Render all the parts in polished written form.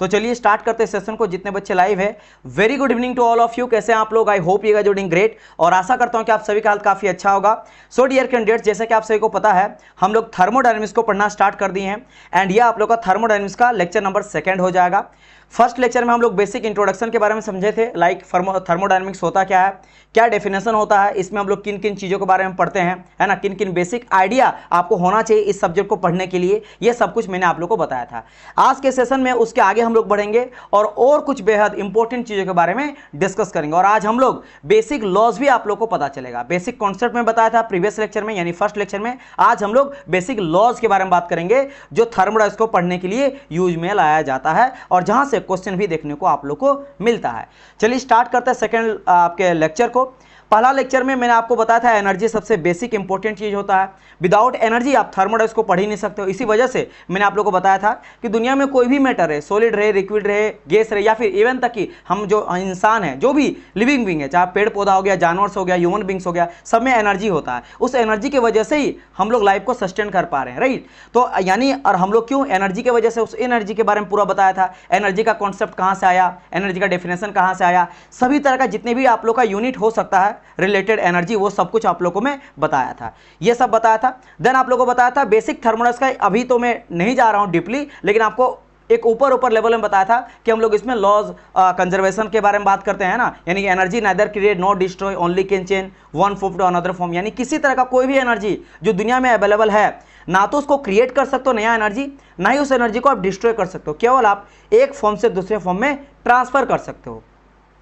तो चलिए स्टार्ट करते हैं सेशन को। जितने बच्चे लाइव है, very good evening to all of you. कैसे हैं आप लोग? I hope you guys doing great, और आशा करता हूं कि आप सभी का हाल काफी अच्छा होगा। सो डियर कैंडिडेट्स, जैसे कि आप सभी को पता है, हम लोग थर्मोडायनामिक्स को पढ़ना स्टार्ट कर दिए हैं, एंड ये आप लोग का थर्मोडायनामिक्स का लेक्चर नंबर 2 हो जाएगा। फर्स्ट लेक्चर में हम लोग बेसिक इंट्रोडक्शन के बारे में समझे थे, लाइक थर्मोडायनामिक्स होता क्या है, क्या डेफिनेशन होता है, इसमें हम लोग किन किन चीज़ों के बारे में पढ़ते हैं, है ना, किन किन बेसिक आइडिया आपको होना चाहिए इस सब्जेक्ट को पढ़ने के लिए, ये सब कुछ मैंने आप लोग को बताया था। आज के सेशन में उसके आगे हम लोग बढ़ेंगे और कुछ बेहद इंपॉर्टेंट चीज़ों के बारे में डिस्कस करेंगे। और आज हम लोग बेसिक लॉज भी आप लोग को पता चलेगा। बेसिक कॉन्सेप्ट में बताया था प्रीवियस लेक्चर में, यानी फर्स्ट लेक्चर में। आज हम लोग बेसिक लॉज के बारे में बात करेंगे जो थर्मोडायनामिक्स को पढ़ने के लिए यूज में लाया जाता है और जहां से क्वेश्चन भी देखने को आप लोग को मिलता है। चलिए स्टार्ट करते हैं सेकेंड आपके लेक्चर को। पहला लेक्चर में मैंने आपको बताया था एनर्जी सबसे बेसिक इंपॉर्टेंट चीज होता है। विदाउट एनर्जी आप थर्मोडायनामिक्स को पढ़ ही नहीं सकते हो। इसी वजह से मैंने आप लोगों को बताया था कि दुनिया में कोई भी मैटर है, सॉलिड रहे, लिक्विड रहे, गैस रहे, या फिर इवन तक कि हम जो इंसान है, जो भी लिविंग बींग है, चाहे पेड़ पौधा हो गया, जानवर हो गया, ह्यूमन बींग्स हो गया, सब में एनर्जी होता है। उस एनर्जी की वजह से ही हम लोग लाइफ को सस्टेन कर पा रहे हैं, राइट। तो यानी और हम लोग क्यों एनर्जी की वजह से, उस एनर्जी के बारे में पूरा बताया था। एनर्जी का कॉन्सेप्ट कहाँ से आया, एनर्जी का डेफिनेशन कहाँ से आया, सभी तरह का जितने भी आप लोग का यूनिट हो सकता है रिलेटेड एनर्जी, वो सब कुछ आप लोगों को मैं बताया था, ये सब बताया था। देन आप लोगों को बताया था बेसिक थर्मोडायनामिक्स का। अभी तो मैं नहीं जा रहा हूं डीपली, लेकिन आपको एक ऊपर लेवल में बताया था कि हम लोग इसमें लॉज कंजर्वेशन के बारे में बात करते हैं ना, यानी कि energy neither create not destroy only can change one form to another form, यानी किसी तरह का कोई भी एनर्जी जो दुनिया में अवेलेबल है, ना तो उसको क्रिएट कर सकते हो नया एनर्जी, ना ही उस एनर्जी को आप डिस्ट्रॉय कर सकते हो। केवल आप एक फॉर्म से दूसरे फॉर्म में ट्रांसफर कर सकते हो,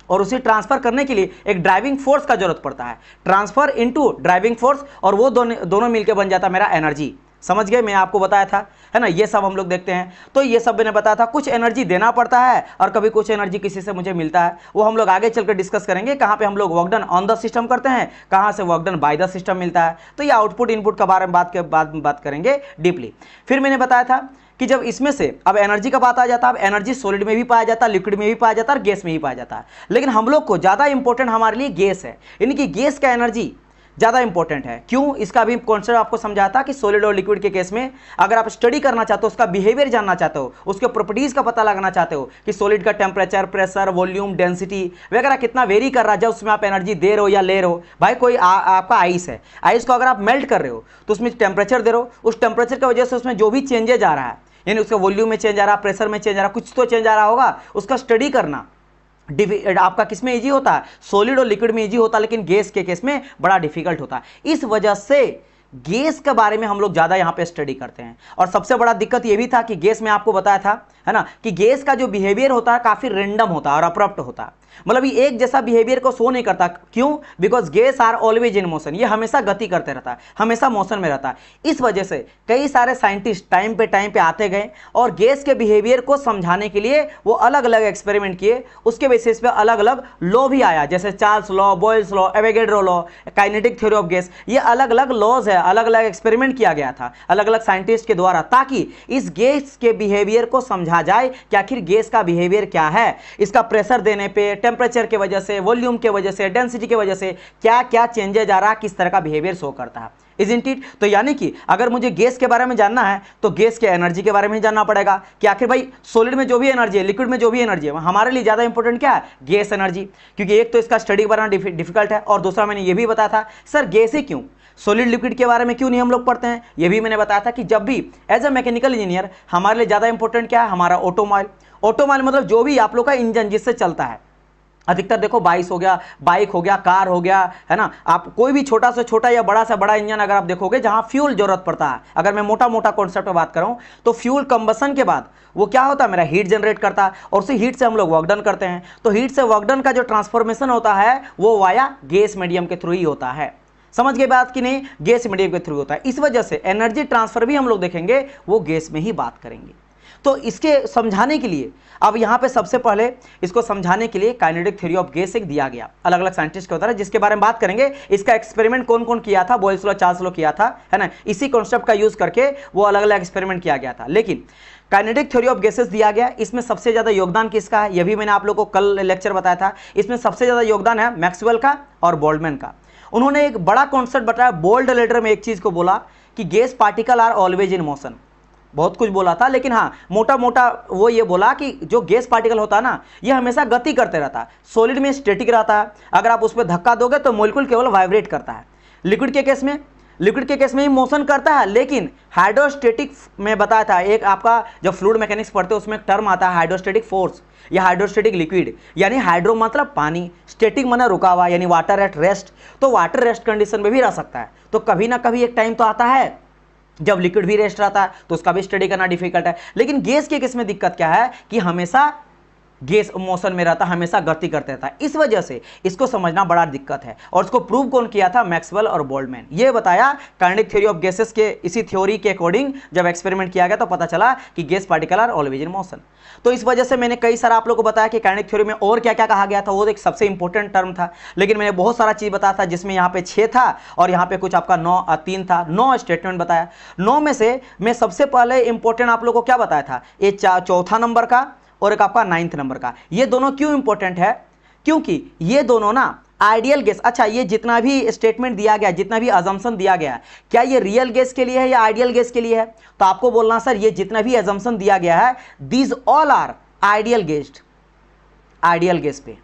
और उसे ट्रांसफर करने के लिए एक ड्राइविंग फोर्स का जरूरत पड़ता है। ट्रांसफर इनटू ड्राइविंग फोर्स, और वो दोनों मिलकर बन जाता है मेरा एनर्जी। समझ गए? मैं आपको बताया था, है ना, ये सब हम लोग देखते हैं। तो ये सब मैंने बताया था। कुछ एनर्जी देना पड़ता है और कभी कुछ एनर्जी किसी से मुझे मिलता है, वो हम लोग आगे चलकर डिस्कस करेंगे। कहाँ पे हम लोग work done on the system करते हैं, कहाँ से work done by the system मिलता है। तो ये आउटपुट इनपुट के बारे में बात करेंगे डीपली। फिर मैंने बताया था कि जब इसमें से अब एनर्जी का बात आ जाता है, अब एनर्जी सॉलिड में भी पाया जाता है, लिक्विड में भी पाया जाता है और गैस में भी पाया जाता है। लेकिन हम लोग को ज़्यादा इंपॉर्टेंट हमारे लिए गैस है, यानी कि गैस का एनर्जी ज़्यादा इंपॉर्टेंट है। क्यों? इसका भी कॉन्सेप्ट आपको समझाता कि सॉलिड और लिक्विड के केस में अगर आप स्टडी करना चाहते हो, उसका बिहेवियर जानना चाहते हो, उसके प्रॉपर्टीज़ का पता लगाना चाहते हो कि सॉलिड का टेम्परेचर, प्रेशर, वॉल्यूम, डेंसिटी वगैरह कितना वेरी कर रहा है जब उसमें आप एनर्जी दे रहे हो या ले रहे हो। भाई कोई आपका आइस है, आइस को अगर आप मेल्ट कर रहे हो तो उसमें टेम्परेचर दे रहे हो, उस टेम्परेचर की वजह से उसमें जो भी चेंजेज आ रहा है, यानी उसका वॉल्यूम में चेंज आ रहा है, प्रेशर में चेंज आ रहा है, कुछ तो चेंज आ रहा होगा, उसका स्टडी करना आपका किस में इजी होता है? सॉलिड और लिक्विड में इजी होता है, लेकिन गैस के केस में बड़ा डिफिकल्ट होता है। इस वजह से गैस के बारे में हम लोग ज़्यादा यहाँ पे स्टडी करते हैं। और सबसे बड़ा दिक्कत ये भी था कि गैस में आपको बताया था, है ना, कि गैस का जो बिहेवियर होता है काफ़ी रेंडम होता है और अप्रप्ट होता है, मतलब ये एक जैसा बिहेवियर को शो नहीं करता। क्यों? Because gas are always in motion, ये हमेशा गति करते रहता है, हमेशा मोशन में रहता है। इस वजह से कई सारे साइंटिस्ट टाइम पे आते गए और गैस के बिहेवियर को समझाने के लिए वो अलग अलग एक्सपेरिमेंट किए। उसके बेसिस पे अलग अलग लॉ भी आया, जैसे Charles law, Boyle's law, Avogadro law, kinetic theory of gas. ये अलग अलग लॉज है, अलग अलग एक्सपेरिमेंट किया गया था अलग अलग साइंटिस्ट के द्वारा, ताकि इस गैस के बिहेवियर को समझा जाए कि आखिर गैस का बिहेवियर क्या है, इसका प्रेशर देने पे, टेम्परेचर के वजह से, वॉल्यूम के वजह से, डेंसिटी के वजह से क्या क्या चेंजेज आ रहा, किस तरह का बिहेवियर शो करता है। Isn't it? तो यानी कि अगर मुझे गैस के बारे में जानना है तो गैस के एनर्जी के बारे में जानना पड़ेगा कि आखिर भाई सॉलिड में जो भी एनर्जी है, लिक्विड में जो भी एनर्जी है, हमारे लिए ज़्यादा इंपॉर्टेंट क्या है? Gas energy. क्योंकि एक तो इसका स्टडी करना डिफिकल्ट है, और दूसरा मैंने ये भी बताया था सर गैस ही क्यों, सॉलिड लिक्विड के बारे में क्यों नहीं हम लोग पढ़ते हैं। ये भी मैंने बताया था कि जब भी एज ए मैकेनिकल इंजीनियर हमारे लिए ज़्यादा इंपॉर्टेंट क्या है? हमारा ऑटोमोबाइल। ऑटोमोबाइल मतलब जो भी आप लोग का इंजन जिससे चलता है। अधिकतर देखो बाइक हो गया, कार हो गया, है ना, आप कोई भी छोटा से छोटा या बड़ा से बड़ा इंजन अगर आप देखोगे जहां फ्यूल जरूरत पड़ता है, अगर मैं मोटा कॉन्सेप्ट में बात कर रहा हूं, तो फ्यूल कंबसन के बाद वो क्या होता है, मेरा हीट जनरेट करता है, और उसी हीट से हम लोग वर्क डन करते हैं। तो हीट से वर्क डन का जो ट्रांसफॉर्मेशन होता है वो वाया गैस मीडियम के थ्रू ही होता है। समझ गए बात कि नहीं? गैस मीडियम के थ्रू होता है। इस वजह से एनर्जी ट्रांसफर भी हम लोग देखेंगे वो गैस में ही बात करेंगे। तो इसके समझाने के लिए अब यहाँ पे सबसे पहले इसको समझाने के लिए काइनेटिक थ्योरी ऑफ गैस एक दिया गया अलग अलग साइंटिस्ट के द्वारा, जिसके बारे में बात करेंगे। इसका एक्सपेरिमेंट कौन कौन किया था? बॉयल्स लॉ, चार्ल्स लॉ किया था, है ना। इसी कॉन्सेप्ट का यूज करके वो अलग अलग एक्सपेरिमेंट किया गया था। लेकिन काइनेटिक थ्योरी ऑफ गैसेस दिया गया, इसमें सबसे ज्यादा योगदान किसका है? यह भी मैंने आप लोगों को कल लेक्चर बताया था। इसमें सबसे ज्यादा योगदान है मैक्सवेल का और बोल्ट्जमैन का। उन्होंने एक बड़ा कॉन्सेप्ट बताया, बोल्ड लेटर में एक चीज को बोला कि gas particle are always in motion. बहुत कुछ बोला था, लेकिन हाँ मोटा मोटा वो ये बोला कि जो गैस पार्टिकल होता है ना, ये हमेशा गति करते रहता है, सॉलिड में स्टैटिक रहता है, अगर आप उस पर धक्का दोगे तो मॉलिक्यूल केवल वाइब्रेट करता है। लिक्विड के केस में ही मोशन करता है, लेकिन हाइड्रोस्टेटिक में बताया था, एक आपका जब फ्लूइड मैकेनिक्स पढ़ते हो उसमें एक टर्म आता है हाइड्रोस्टेटिक फोर्स या हाइड्रोस्टेटिक लिक्विड, यानी हाइड्रो मतलब पानी, स्टेटिक माना रुका हुआ यानी वाटर एट रेस्ट, तो वाटर रेस्ट कंडीशन में भी रह सकता है। तो कभी ना कभी एक टाइम तो आता है जब लिक्विड भी रेस्ट रहता है, तो उसका भी स्टडी करना डिफिकल्ट है। लेकिन गैस के केस में दिक्कत क्या है कि हमेशा गैस मोशन में रहता, हमेशा गति करते रहता है, इस वजह से इसको समझना बड़ा दिक्कत है। और इसको प्रूव कौन किया था? मैक्सवेल और बोल्ट्जमैन। ये बताया काइनेटिक थ्योरी ऑफ गैसेस के इसी थ्योरी के अकॉर्डिंग जब एक्सपेरिमेंट किया गया तो पता चला कि gas particle are always in motion. तो इस वजह से मैंने कई सारा आप लोगों को बताया कि काइनेटिक थ्योरी में और क्या क्या कहा गया था, वो एक सबसे इंपॉर्टेंट टर्म था, लेकिन मैंने बहुत सारा चीज बताया था जिसमें यहाँ पे 6 था और यहाँ पे कुछ आपका 3 था, 9 स्टेटमेंट बताया। 9 में से मैं सबसे पहले इंपॉर्टेंट आप लोगों को क्या बताया था? ये चौथा नंबर का और एक आपका 9th नंबर का। ये दोनों क्यों इंपॉर्टेंट है? क्योंकि ये दोनों ना आइडियल गैस, अच्छा ये जितना भी स्टेटमेंट दिया गया, जितना भी अजम्पशन दिया गया, क्या ये रियल गैस के लिए है या आइडियल गैस के लिए है? तो आपको बोलना सर ये जितना भी अजम्पशन दिया गया है these all are ideal gas, ideal gas पे,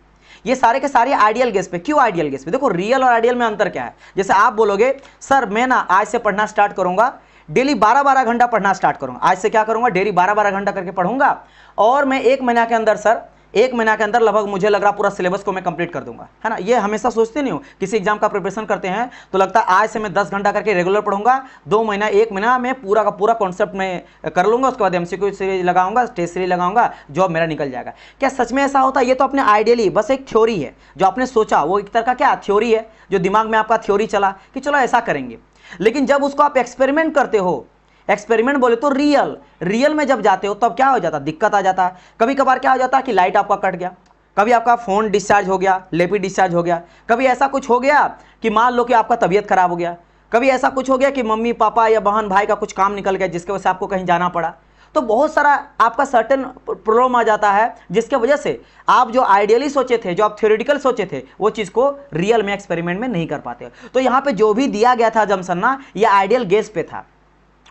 ये सारे के सारे आइडियल गैस पे। क्यों आइडियल गैस पे? देखो रियल और आइडियल में अंतर क्या है। जैसे आप बोलोगे सर मैं ना आज से पढ़ना स्टार्ट करूंगा, डेली 12-12 घंटा पढ़ना स्टार्ट करूंगा, आज से क्या करूंगा डेली 12-12 घंटा करके पढ़ूंगा और मैं 1 महीना के अंदर सर 1 महीना के अंदर लगभग मुझे लग रहा पूरा सिलेबस को मैं कंप्लीट कर दूंगा, है ना। ये हमेशा सोचते नहीं हो, किसी एग्जाम का प्रिपरेशन करते हैं तो लगता है आज से मैं 10 घंटा करके रेगुलर पढ़ूंगा, 2 महीना 1 महीना में पूरा का पूरा कॉन्सेप्ट में कर लूंगा, उसके बाद MCQ सीरीज लगाऊंगा, टेस्ट सीरीज लगाऊंगा, जॉब मेरा निकल जाएगा। क्या सच में ऐसा होता है? ये तो अपने आइडियली बस एक थ्योरी है जो आपने सोचा, वो एक तरह का क्या थ्योरी है, जो दिमाग में आपका थ्योरी चला कि चलो ऐसा करेंगे। लेकिन जब उसको आप एक्सपेरिमेंट करते हो, एक्सपेरिमेंट बोले तो रियल में जब जाते हो तब क्या हो जाता? दिक्कत आ जाता है। कभी कभार क्या हो जाता है कि लाइट आपका कट गया, कभी आपका फोन डिस्चार्ज हो गया, लेपी डिस्चार्ज हो गया, कभी ऐसा कुछ हो गया कि मान लो कि आपका तबीयत खराब हो गया, कभी ऐसा कुछ हो गया कि मम्मी पापा या बहन भाई का कुछ काम निकल गया जिसकी वजह से आपको कहीं जाना पड़ा। तो बहुत सारा आपका सर्टेन प्रॉब्लम आ जाता है जिसके वजह से आप जो आइडियली सोचे थे, जो आप थ्योरेटिकल सोचे थे, वो चीज को रियल में एक्सपेरिमेंट में नहीं कर पाते। तो यहाँ पे जो भी दिया गया था जमसन ना, ये आइडियल गैस पे था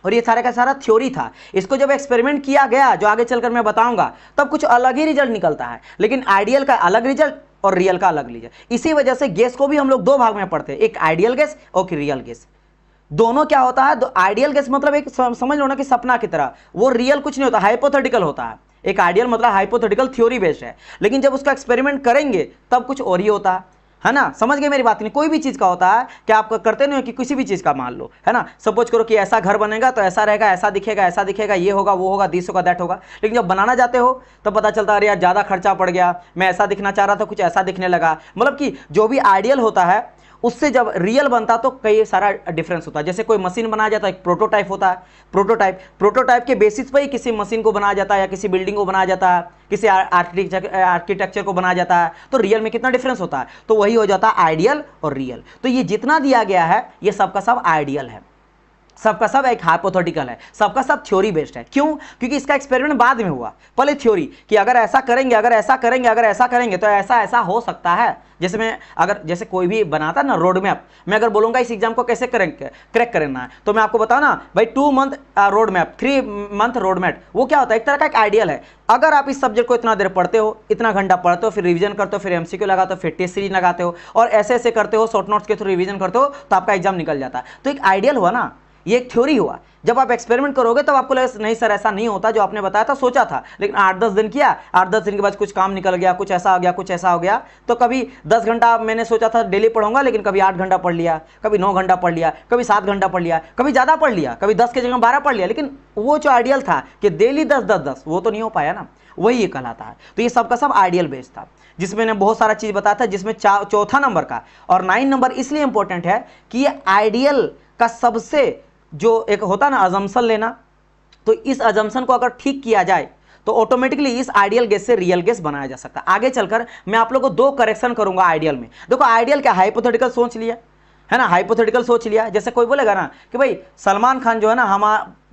और ये सारा का सारा थ्योरी था। इसको जब एक्सपेरिमेंट किया गया, जो आगे चलकर मैं बताऊंगा, तब कुछ अलग ही रिजल्ट निकलता है। लेकिन आइडियल का अलग रिजल्ट और रियल का अलग रिजल्ट। इसी वजह से गैस को भी हम लोग 2 भाग में पढ़ते हैं, एक आइडियल गैस और रियल गैस। दोनों क्या होता है? आइडियल गैस मतलब एक समझ लो ना कि सपना की तरह, वो रियल कुछ नहीं होता, हाइपोथेटिकल होता है। एक आइडियल मतलब हाइपोथेटिकल थ्योरी बेस्ड है, लेकिन जब उसका एक्सपेरिमेंट करेंगे तब कुछ और ही होता है ना। समझ गए मेरी बात? नहीं, कोई भी चीज का होता है कि आप करते नहीं हो कि किसी भी चीज का मान लो, है ना, सपोज करो कि ऐसा घर बनेगा तो ऐसा रहेगा, ऐसा दिखेगा, ये होगा, वो होगा, दिस होगा, दैट होगा। लेकिन जब बनाना जाते हो तो पता चलता है अरे यार ज्यादा खर्चा पड़ गया, मैं ऐसा दिखना चाह रहा था कुछ ऐसा दिखने लगा। मतलब कि जो भी आइडियल होता है उससे जब रियल बनता तो कई सारा डिफरेंस होता है। जैसे कोई मशीन बनाया जाता है, एक प्रोटोटाइप होता है, प्रोटोटाइप के बेसिस पर ही किसी मशीन को बनाया जाता है या किसी बिल्डिंग को बनाया जाता है, किसी आर्किटेक्चर को बनाया जाता है। तो रियल में कितना डिफरेंस होता है? तो वही हो जाता है आइडियल और रियल। तो ये जितना दिया गया है ये सबका सब आइडियल है, सबका सब एक हाइपोथेटिकल है, सबका सब थ्योरी बेस्ड है। क्यों? क्योंकि इसका एक्सपेरिमेंट बाद में हुआ, पहले थ्योरी कि अगर ऐसा करेंगे, अगर ऐसा करेंगे, अगर ऐसा करेंगे तो ऐसा ऐसा हो सकता है। जैसे मैं अगर जैसे कोई भी बनाता ना रोड मैप, मैं अगर बोलूंगा इस एग्जाम को कैसे क्रैक करना है, तो मैं आपको बताऊं ना भाई 2 month road map, 3 month road map, वो क्या होता है? एक तरह का एक आइडियल है। अगर आप इस सब्जेक्ट को इतना देर पढ़ते हो, इतना घंटा पढ़ते हो, फिर रिवीजन करते हो, फिर MCQ लगाते हो, फिर टेस्ट सीरीज लगाते हो और ऐसे ऐसे करते हो, शॉर्ट नोट्स के थ्रू रिवीजन करते हो, तो आपका एग्जाम निकल जाता है। तो एक आइडियल हुआ ना, ये एक थ्योरी हुआ। जब आप एक्सपेरिमेंट करोगे तब आपको लगेगा नहीं सर ऐसा नहीं होता जो आपने बताया था, सोचा था, लेकिन 8-10 दिन किया, 8-10 दिन के बाद कुछ काम निकल गया, कुछ ऐसा हो गया, कुछ ऐसा हो गया। तो कभी 10 घंटा मैंने सोचा था डेली पढ़ूंगा, लेकिन कभी 8 घंटा पढ़ लिया, कभी 9 घंटा पढ़ लिया, कभी 7 घंटा पढ़ लिया, कभी ज़्यादा पढ़ लिया, कभी 10 की जगह 12 पढ़ लिया। लेकिन वो जो आइडियल था कि डेली 10-10-10, वो तो नहीं हो पाया ना, वही ये कहलाता है। तो ये सबका सब आइडियल बेस था, जिसमें मैंने बहुत सारा चीज़ बताया था, जिसमें चौथा नंबर का और 9 नंबर इसलिए इंपॉर्टेंट है कि ये आइडियल का सबसे जो एक होता ना अजम्पशन लेना, तो इस अजम्पशन को अगर ठीक किया जाए तो ऑटोमेटिकली इस आइडियल गैस से रियल गैस बनाया जा सकता है। आगे चलकर मैं आप लोगों को 2 करेक्शन करूंगा आइडियल में। देखो आइडियल क्या, हाइपोथेटिकल सोच लिया, है ना, हाइपोथेटिकल सोच लिया। जैसे कोई बोलेगा ना कि भाई सलमान खान जो है ना, हम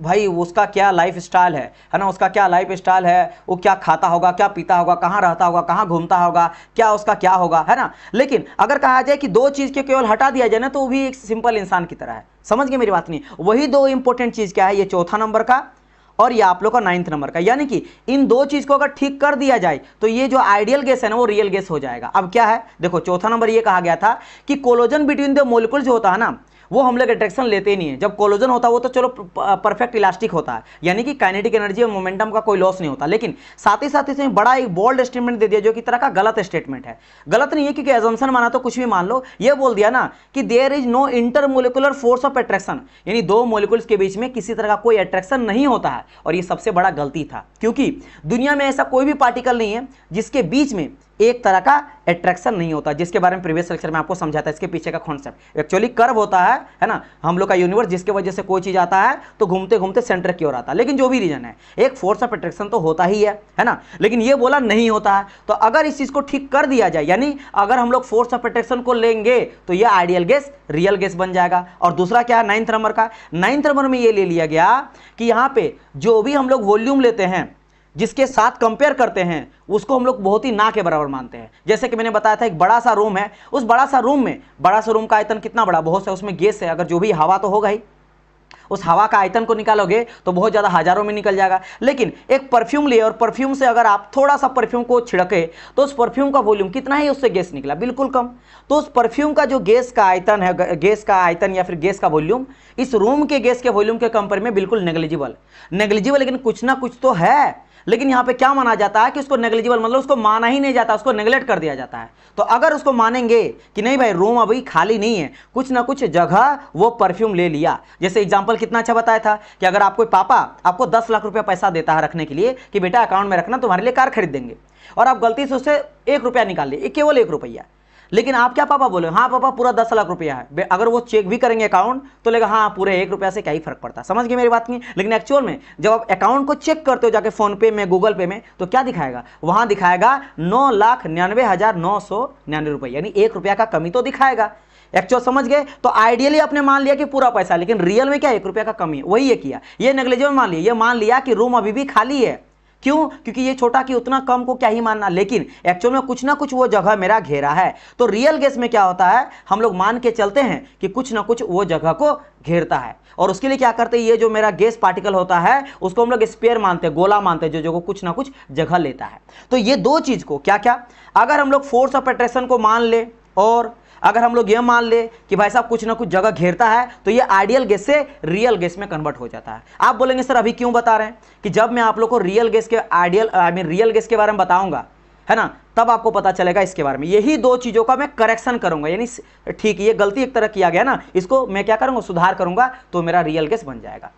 भाई उसका क्या लाइफ स्टाइल है ना, उसका क्या लाइफ स्टाइल है, वो क्या खाता होगा, क्या पीता होगा, कहाँ रहता होगा, कहाँ घूमता होगा, क्या उसका क्या होगा, है ना। लेकिन अगर कहा जाए कि 2 चीज़ के केवल हटा दिया जाए ना, तो वो भी एक सिंपल इंसान की तरह है। समझ गए मेरी बात? नहीं, वही 2 इंपॉर्टेंट चीज़ क्या है, ये चौथा नंबर का और ये आप लोग का 9th नंबर का। यानी कि इन दो चीज को अगर ठीक कर दिया जाए तो ये जो आइडियल गैस है ना वो रियल गैस हो जाएगा। अब क्या है देखो, चौथा नंबर ये कहा गया था कि कोलोजन बिटवीन द मॉलिक्यूल जो होता है ना वो हम लोग अट्रैक्शन लेते ही नहीं है। जब कोलोजन होता है वो तो चलो परफेक्ट इलास्टिक होता है, यानी कि काइनेटिक एनर्जी और मोमेंटम का कोई लॉस नहीं होता। लेकिन साथ ही इसमें बड़ा एक बोल्ड स्टेटमेंट दे दिया जो कि तरह का गलत स्टेटमेंट है। गलत नहीं है क्योंकि एजम्पशन माना तो कुछ भी मान लो, ये बोल दिया ना कि there is no intermolecular force of attraction, यानी दो मॉलिक्यूल्स के बीच में किसी तरह का कोई अट्रैक्शन नहीं होता है। और ये सबसे बड़ा गलती था क्योंकि दुनिया में ऐसा कोई भी पार्टिकल नहीं है जिसके बीच में एक तरह का अट्रैक्शन नहीं होता, जिसके बारे में प्रीवियस लेक्चर में आपको समझाता है। इसके पीछे का कॉन्सेप्ट एक्चुअली कर्व होता है ना, हम लोग का यूनिवर्स, जिसके वजह से कोई चीज आता है तो घूमते घूमते सेंटर की ओर आता है। लेकिन जो भी रीजन है एक फोर्स ऑफ अट्रैक्शन तो होता ही है ना, लेकिन ये बोला नहीं होता है। तो अगर इस चीज को ठीक कर दिया जाए, यानी अगर हम लोग फोर्स ऑफ अट्रैक्शन को लेंगे तो ये आइडियल गैस रियल गैस बन जाएगा। और दूसरा क्या है 9th नंबर का, 9th नंबर में ये ले लिया गया कि यहां पे जो भी हम लोग वॉल्यूम लेते हैं जिसके साथ कंपेयर करते हैं उसको हम लोग बहुत ही ना के बराबर मानते हैं। जैसे कि मैंने बताया था एक बड़ा सा रूम है, उस बड़ा सा रूम का आयतन कितना बड़ा, बहुत सा उसमें गैस है, अगर जो भी हवा तो होगा ही, उस हवा का आयतन को निकालोगे तो बहुत ज़्यादा हजारों में निकल जाएगा। लेकिन एक परफ्यूम लिए और परफ्यूम से अगर आप थोड़ा सा परफ्यूम को छिड़के तो उस परफ्यूम का वॉल्यूम कितना ही उससे गैस निकला, बिल्कुल कम। तो उस परफ्यूम का जो गैस का आयतन है, गैस का आयतन या फिर गैस का वॉल्यूम इस रूम के गैस के वॉल्यूम के कंपेयर में बिल्कुल नेग्लिजिबल, लेकिन कुछ ना कुछ तो है। लेकिन यहां पे क्या माना जाता है कि उसको नेग्लिजिबल मतलब उसको माना ही नहीं जाता, उसको नेग्लेक्ट कर दिया जाता है। तो अगर उसको मानेंगे कि नहीं भाई रूम अभी खाली नहीं है, कुछ ना कुछ जगह वो परफ्यूम ले लिया। जैसे एग्जांपल कितना अच्छा बताया था कि अगर आपको पापा आपको 10 लाख रुपया पैसा देता है रखने के लिए कि बेटा अकाउंट में रखना, तुम्हारे लिए कार खरीद देंगे, और आप गलती से उससे 1 रुपया निकाल लिए, केवल 1 रुपया, लेकिन आप क्या पापा बोले, हाँ पापा पूरा 10 लाख रुपया है। अगर वो चेक भी करेंगे अकाउंट तो लेगा हाँ पूरे 1 रुपया से क्या ही फर्क पड़ता, समझ गए मेरी बात की। लेकिन एक्चुअल में जब आप अकाउंट को चेक करते हो जाके फोन पे में, गूगल पे में, तो क्या दिखाएगा, वहां दिखाएगा 9,99,999 रुपये, यानी 1 रुपया का कमी तो दिखाएगा। एक्चुअल समझ गए। तो आइडियली आपने मान लिया कि पूरा पैसा, लेकिन रियल में क्या 1 रुपया का कमी है, वही ये किया। ये नेग्लिजिबल मान लिया, ये मान लिया कि रूम अभी भी खाली है। क्यों? क्योंकि ये छोटा कि उतना कम को क्या ही मानना, लेकिन एक्चुअल में कुछ ना कुछ वो जगह मेरा घेरा है। तो रियल गैस में क्या होता है, हम लोग मान के चलते हैं कि कुछ ना कुछ वो जगह को घेरता है, और उसके लिए क्या करते हैं, ये जो मेरा गैस पार्टिकल होता है उसको हम लोग स्फीयर मानते हैं, गोला मानते हैं, जो कुछ ना कुछ जगह लेता है। तो ये दो चीज को क्या क्या, अगर हम लोग फोर्स ऑफ अट्रैक्शन को मान ले और अगर हम लोग ये मान ले कि भाई साहब कुछ ना कुछ जगह घेरता है, तो ये आइडियल गैस से रियल गैस में कन्वर्ट हो जाता है। आप बोलेंगे सर अभी क्यों बता रहे हैं, कि जब मैं आप लोग को रियल गैस के रियल गैस के बारे में बताऊंगा, है ना, तब आपको पता चलेगा इसके बारे में। यही दो चीजों का मैं करेक्शन करूंगा, यानी ठीक ये गलती एक तरह किया गया ना, इसको मैं क्या करूंगा, सुधार करूंगा, तो मेरा रियल गैस बन जाएगा।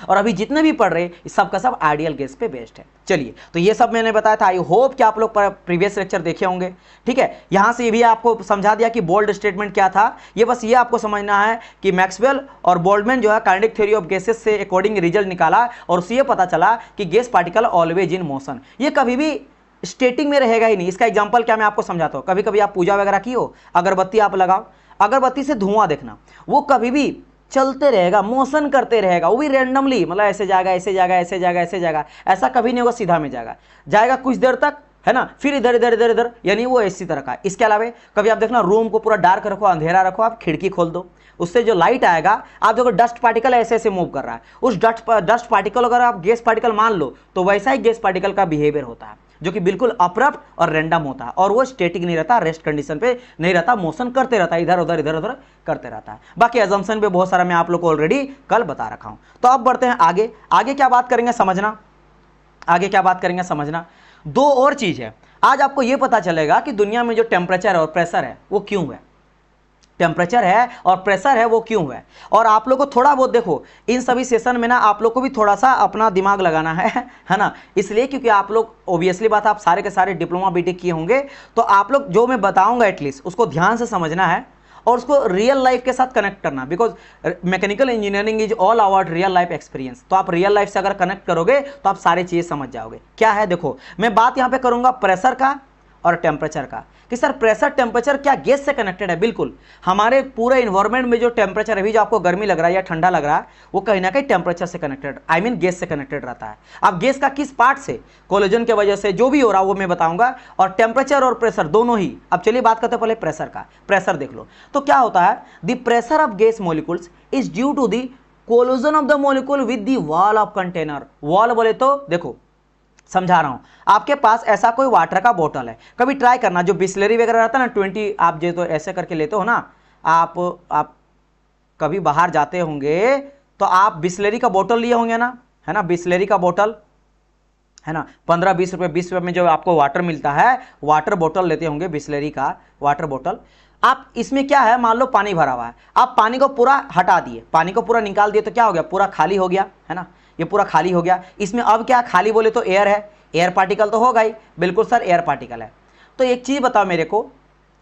और अभी जितने भी पढ़ रहे सब का सब आइडियल गैस पे बेस्ड है। चलिए, तो ये सब मैंने बताया था। आई होप कि आप लोग प्रीवियस लेक्चर देखे होंगे। ठीक है, यहां से ये भी आपको समझा दिया कि बोल्ड स्टेटमेंट क्या था। ये बस ये आपको समझना है कि मैक्सवेल और बोल्ट्जमैन जो है काइनेटिक थ्योरी ऑफ गैसेस से अकॉर्डिंग रिजल्ट निकाला, और उससे ये पता चला कि gas particle always in motion, ये कभी भी स्टेटिंग में रहेगा ही नहीं। इसका एग्जाम्पल क्या मैं आपको समझाता हूँ। कभी कभी आप पूजा वगैरह की हो, अगरबत्ती आप लगाओ, अगरबत्ती से धुआं देखना, वो कभी भी चलते रहेगा, मोशन करते रहेगा, वो भी रैंडमली, मतलब ऐसे जाएगा, ऐसे जाएगा, ऐसे जाएगा, ऐसे जाएगा, ऐसा कभी नहीं होगा सीधा में जाएगा कुछ देर तक, है ना, फिर इधर इधर इधर इधर, यानी वो इसी तरह का। इसके अलावा कभी आप देखना रूम को पूरा डार्क रखो, अंधेरा रखो, आप खिड़की खोल दो, उससे जो लाइट आएगा, आप देखो डस्ट पार्टिकल ऐसे ऐसे मूव कर रहा है, उस डस्ट पार्टिकल अगर आप गैस पार्टिकल मान लो तो वैसा ही गैस पार्टिकल का बिहेवियर होता है, जो कि बिल्कुल अप्रप्ट और रैंडम होता है, और वो स्टैटिक नहीं रहता, रेस्ट कंडीशन पे नहीं रहता, मोशन करते रहता है, इधर उधर करते रहता है। बाकी अजम्पशन पे बहुत सारा मैं आप लोग को ऑलरेडी कल बता रखा हूं। तो अब बढ़ते हैं आगे। आगे क्या बात करेंगे समझना, दो और चीज है। आज आपको यह पता चलेगा कि दुनिया में जो टेम्परेचर और प्रेशर है वो क्यों है, टेम्परेचर है और प्रेशर है वो क्यों है। और आप लोग को थोड़ा बहुत देखो इन सभी सेशन में ना, आप लोग को भी थोड़ा सा अपना दिमाग लगाना है ना, इसलिए क्योंकि आप लोग ऑब्वियसली बात, आप सारे के सारे डिप्लोमा बीटेक किए होंगे, तो आप लोग जो मैं बताऊंगा एटलीस्ट उसको ध्यान से समझना है और उसको रियल लाइफ के साथ कनेक्ट करना, because mechanical engineering is all about real life experience. तो आप रियल लाइफ से अगर कनेक्ट करोगे तो आप सारी चीजें समझ जाओगे। क्या है देखो, मैं बात यहां पे करूंगा प्रेशर का और टेम्परेचर का, कि सर प्रेशर टेम्परेचर क्या गैस से कनेक्टेड है। बिल्कुल, हमारे पूरे इन्वायरमेंट में जो टेम्परेचर अभी जो आपको गर्मी लग रहा है या ठंडा लग रहा है, वो कहीं ना कहीं टेम्परेचर से कनेक्टेड, आई मीन गैस से कनेक्टेड रहता है। अब गैस का किस पार्ट से, कोलिजन की वजह से जो भी हो रहा है वो मैं बताऊंगा, और टेम्परेचर और प्रेशर दोनों ही। अब चलिए बात करते हैं पहले प्रेशर का। प्रेशर देख लो, तो क्या होता है, the pressure of gas molecules is due to the collision of the molecule with the wall of container. Wall बोले तो देखो समझा रहा हूं, आपके पास ऐसा कोई वाटर का बोतल है, कभी ट्राई करना, जो बिस्लरी वगैरह रहता है ना 20, आप जो तो ऐसे करके लेते हो ना, आप कभी बाहर जाते होंगे तो आप बिस्लरी का बोतल लिए होंगे ना, है ना, बिस्लरी का बोतल है ना, 15-20 रुपए 20 रुपए में जो आपको वाटर मिलता है, वाटर बोतल लेते होंगे, बिस्लरी का वाटर बोतल। आप इसमें क्या है, मान लो पानी भरा हुआ है, आप पानी को पूरा हटा दिए, पानी को पूरा निकाल दिए तो क्या हो गया, पूरा खाली हो गया, है ना, ये पूरा खाली हो गया। इसमें अब क्या खाली बोले तो एयर है, एयर पार्टिकल तो होगा ही, बिल्कुल सर एयर पार्टिकल है। तो एक चीज बताओ मेरे को,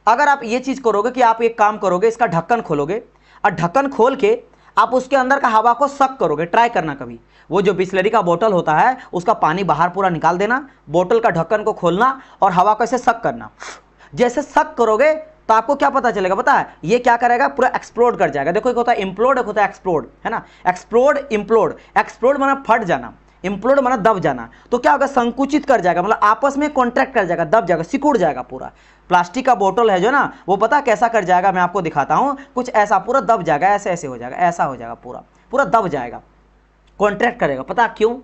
अगर आप ये चीज करोगे कि आप एक काम करोगे, इसका ढक्कन खोलोगे और ढक्कन खोल के आप उसके अंदर का हवा को सक करोगे, ट्राई करना कभी, वो जो बिस्लरी का बोतल होता है उसका पानी बाहर पूरा निकाल देना, बोतल का ढक्कन को खोलना और हवा को ऐसे सक करना। जैसे सक करोगे तो आपको क्या पता चलेगा, पता है, ये क्या करेगा, पूरा एक्सप्लोड कर जाएगा। देखो एक होता है इम्प्लोड, एक होता है एक्सप्लोड, है ना, एक्सप्लोड इम्प्लोड, एक्सप्लोड माना फट जाना, इम्प्लोड माना दब जाना। तो क्या होगा, संकुचित कर जाएगा, मतलब आपस में कॉन्ट्रैक्ट कर जाएगा, दब जाएगा, सिकुड़ जाएगा पूरा। प्लास्टिक का बोतल है जो ना, वो पता कैसा कर जाएगा, मैं आपको दिखाता हूं, कुछ ऐसा पूरा दब जाएगा, ऐसे ऐसे हो जाएगा, ऐसा हो जाएगा, पूरा पूरा दब जाएगा, कॉन्ट्रैक्ट करेगा। पता क्यों,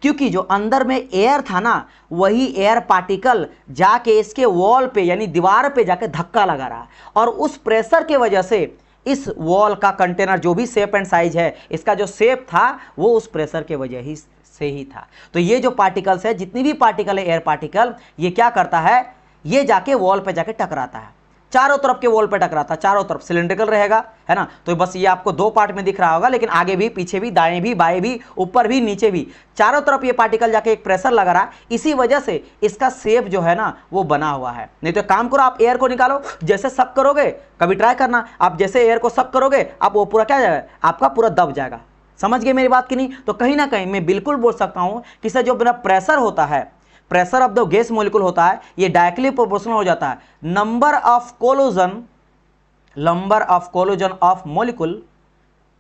क्योंकि जो अंदर में एयर था ना, वही एयर पार्टिकल जाके इसके वॉल पे यानी दीवार पे जाके धक्का लगा रहा है, और उस प्रेशर के वजह से इस वॉल का कंटेनर जो भी शेप एंड साइज है, इसका जो शेप था वो उस प्रेशर के वजह ही से ही था। तो ये जो पार्टिकल्स है, जितनी भी पार्टिकल है एयर पार्टिकल, ये क्या करता है, ये जाके वॉल पे जाके टकराता है, चारों तरफ के वॉल पे टकराता है, चारों तरफ सिलिंड्रिकल रहेगा, है ना। तो बस ये आपको दो पार्ट में दिख रहा होगा, लेकिन आगे भी, पीछे भी, दाएं भी, बाएं भी, ऊपर भी, नीचे भी, चारों तरफ ये पार्टिकल जाके एक प्रेशर लगा रहा है, इसी वजह से इसका शेप जो है ना वो बना हुआ है। नहीं तो काम करो, आप एयर को निकालो, जैसे सक करोगे, कभी ट्राई करना, आप जैसे एयर को सक करोगे, आप वो पूरा क्या जाएगा, आपका पूरा दब जाएगा। समझ गए मेरी बात की नहीं? तो कहीं ना कहीं मैं बिल्कुल बोल सकता हूं कि सर जो मेरा प्रेशर होता है, pressure of the gas molecule होता है, ये डायरेक्टली प्रोपोर्शनल हो जाता है number of collision of molecule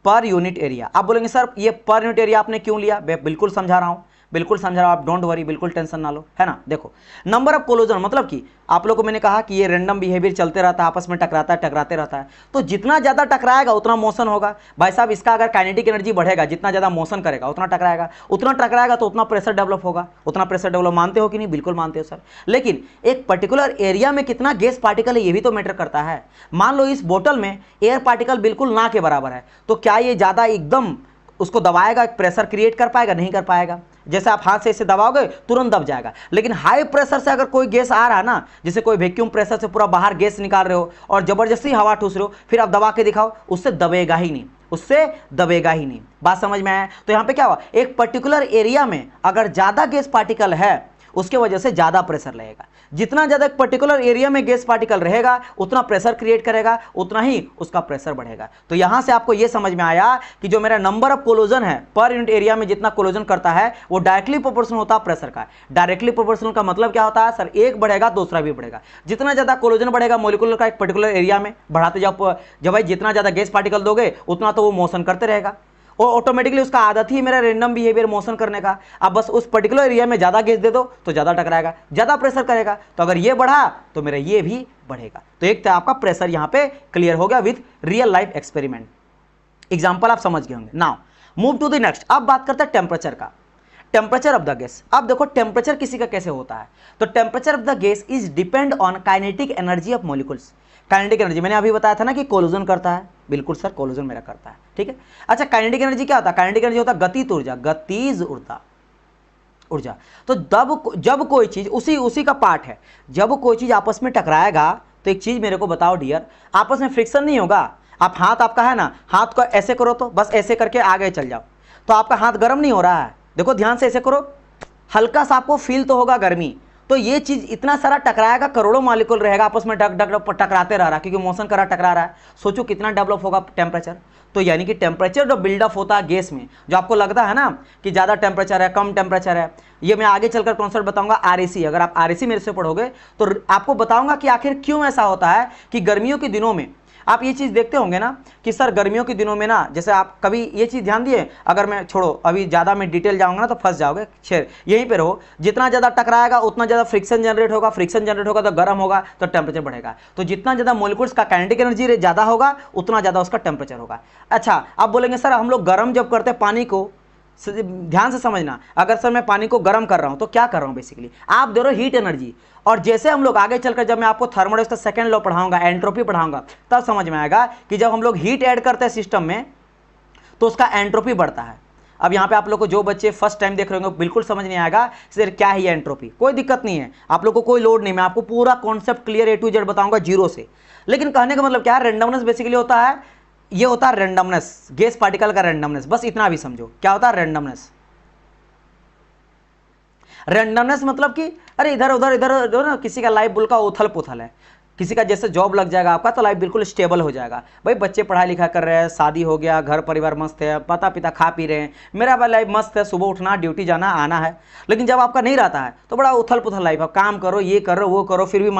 per unit area. आप बोलेंगे सर ये पर यूनिट एरिया आपने क्यों लिया, मैं बिल्कुल समझा रहा हूं, बिल्कुल समझ रहा हूं, आप डोंट वरी, बिल्कुल टेंशन ना लो, है ना। देखो नंबर ऑफ कोलिजन मतलब कि आप लोगों को मैंने कहा कि ये रैंडम बिहेवियर चलते रहता है, आपस में टकराता है, टकराते रहता है, तो जितना ज्यादा टकराएगा उतना मोशन होगा। भाई साहब इसका अगर काइनेटिक एनर्जी बढ़ेगा, जितना ज्यादा मोशन करेगा उतना टकराएगा, उतना टकराएगा तो उतना प्रेशर डेवलप होगा, उतना प्रेशर डेवलप, मानते हो कि नहीं? बिल्कुल मानते हो सर। लेकिन एक पर्टिकुलर एरिया में कितना गैस पार्टिकल है ये भी तो मैटर करता है। मान लो इस बोतल में एयर पार्टिकल बिल्कुल ना के बराबर है, तो क्या ये ज्यादा एकदम उसको दबाएगा, प्रेशर क्रिएट कर पाएगा? नहीं कर पाएगा। जैसे आप हाथ से इसे दबाओगे तुरंत दब जाएगा। लेकिन हाई प्रेशर से अगर कोई गैस आ रहा है ना, जैसे कोई वैक्यूम प्रेशर से पूरा बाहर गैस निकाल रहे हो और जबरदस्ती हवा ठूस रहे हो, फिर आप दबा के दिखाओ, उससे दबेगा ही नहीं, उससे दबेगा ही नहीं। बात समझ में आया? तो यहां पे क्या हुआ, एक पर्टिकुलर एरिया में अगर ज्यादा गैस पार्टिकल है उसके वजह से ज्यादा प्रेशर लगेगा। जितना ज्यादा एक पर्टिकुलर एरिया में गैस पार्टिकल रहेगा उतना प्रेशर क्रिएट करेगा, उतना ही उसका प्रेशर बढ़ेगा। तो यहां से आपको यह समझ में आया कि जो मेरा नंबर ऑफ कोलिजन है पर यूनिट एरिया में जितना कोलिजन करता है वो डायरेक्टली प्रोपोर्शनल होता है प्रेशर का। डायरेक्टली प्रोपोर्शनल का मतलब क्या होता है सर, एक बढ़ेगा दूसरा भी बढ़ेगा। जितना ज्यादा कोलिजन बढ़ेगा मॉलिक्यूल का एक पर्टिकुलर एरिया में, बढ़ाते जाओ, जब भाई जितना ज्यादा गैस पार्टिकल दोगे उतना तो वो मोशन करते रहेगा, और ऑटोमेटिकली उसका आदत ही मेरा रैंडम बिहेवियर मोशन करने का। अब बस उस पर्टिकुलर एरिया में ज्यादा गैस दे दो तो ज्यादा टकराएगा, ज्यादा प्रेशर करेगा, तो अगर ये बढ़ा तो मेरा ये भी बढ़ेगा। तो एक तो आपका प्रेशर यहां पे क्लियर हो गया with real life experiment. Example आप समझ गए होंगे। Now move to the next. अब बात करते हैं टेम्परेचर का, टेम्परेचर ऑफ द गैस। अब देखो टेम्परेचर किसी का कैसे होता है, तो temperature of the gas is depend on kinetic energy of molecules. Kinetic energy मैंने अभी बताया था ना कि कोलिजन करता है, बिल्कुल सर कोलिजन मेरा करता है, ठीक है। अच्छा काइनेटिक एनर्जी क्या होता है? काइनेटिक एनर्जी होता है गतिज ऊर्जा, गतिज ऊर्जा। तो जब कोई चीज उसी का पार्ट है, जब कोई चीज आपस में टकराएगा तो एक चीज मेरे को बताओ डियर, आपस में फ्रिक्शन नहीं होगा। आप हाथ आपका है ना, हाथ को ऐसे करो तो बस ऐसे करके आगे चल जाओ, तो आपका हाथ गर्म नहीं हो रहा है। देखो ध्यान से ऐसे करो, हल्का सा आपको फील तो होगा गर्मी। तो ये चीज इतना सारा टकराएगा, करोड़ों मॉलिक्यूल रहेगा आपस में टकराते रह रहा है, क्योंकि मोशन कर रहा टकरा रहा है। सोचो कितना डेवलप होगा टेम्परेचर। तो यानी कि टेम्परेचर जो बिल्डअप होता है गैस में, जो आपको लगता है ना कि ज्यादा टेम्परेचर है, कम टेम्परेचर है, ये मैं आगे चलकर कॉन्सेप्ट बताऊंगा आरएसी। अगर आप आरएसी मेरे से पढ़ोगे तो आपको बताऊंगा कि आखिर क्यों ऐसा होता है कि गर्मियों के दिनों में आप ये चीज़ देखते होंगे ना कि सर गर्मियों के दिनों में ना, जैसे आप कभी ये चीज़ ध्यान दिए, अगर मैं छोड़ो अभी ज़्यादा मैं डिटेल जाऊंगा ना तो फंस जाओगे, शेर यहीं पे रहो, जितना ज़्यादा टकराएगा उतना ज़्यादा फ्रिक्शन जनरेट होगा, फ्रिक्शन जनरेट होगा तो गर्म होगा तो टेम्परेचर बढ़ेगा, तो जितना ज़्यादा मॉलिक्यूल्स का काइनेटिक एनर्जी ज़्यादा होगा उतना ज़्यादा उसका टेम्परेचर होगा। अच्छा, आप बोलेंगे सर हम लोग गर्म जब करते हैं पानी को, ध्यान से समझना, अगर सर मैं पानी को गर्म कर रहा हूं तो क्या कर रहा हूं, बेसिकली आप दे रहे हो हीट एनर्जी, और जैसे हम लोग आगे चलकर जब मैं आपको थर्मोडायनेमिक्स का सेकंड लॉ पढ़ाऊंगा, एंट्रोपी पढ़ाऊंगा, तब समझ में आएगा कि जब हम लोग हीट ऐड करते हैं सिस्टम में तो उसका एंट्रोपी बढ़ता है। अब यहाँ पे आप लोग को जो बच्चे फर्स्ट टाइम देख रहे होंगे बिल्कुल समझ नहीं आएगा सर क्या है ये एंट्रोपी, कोई दिक्कत नहीं है, आप लोग को कोई लोड नहीं, मैं आपको पूरा concept clear A to Z बताऊंगा जीरो से। लेकिन कहने का मतलब क्या है, रेंडमनेस बेसिकली होता है, ये होता है रेंडमनेस, गैस पार्टिकल का रेंडमनेस, बस इतना भी समझो क्या होता है रेंडमनेस। रेंडमनेस मतलब कि अरे इधर उधर इधर उधर ना, किसी का लाइफ बुल का उथल पुथल है, किसी का जैसे जॉब लग जाएगा आपका तो लाइफ बिल्कुल स्टेबल हो जाएगा, भाई बच्चे पढ़ाई लिखा कर रहे हैं, शादी हो गया, घर परिवार मस्त है, माता पिता खा पी रहे हैं, मेरा भाई लाइफ मस्त है, सुबह उठना ड्यूटी जाना आना है। लेकिन जब आपका नहीं रहता है तो बड़ा उथल पुथल लाइफ है, काम करो ये करो वो करो, फिर भी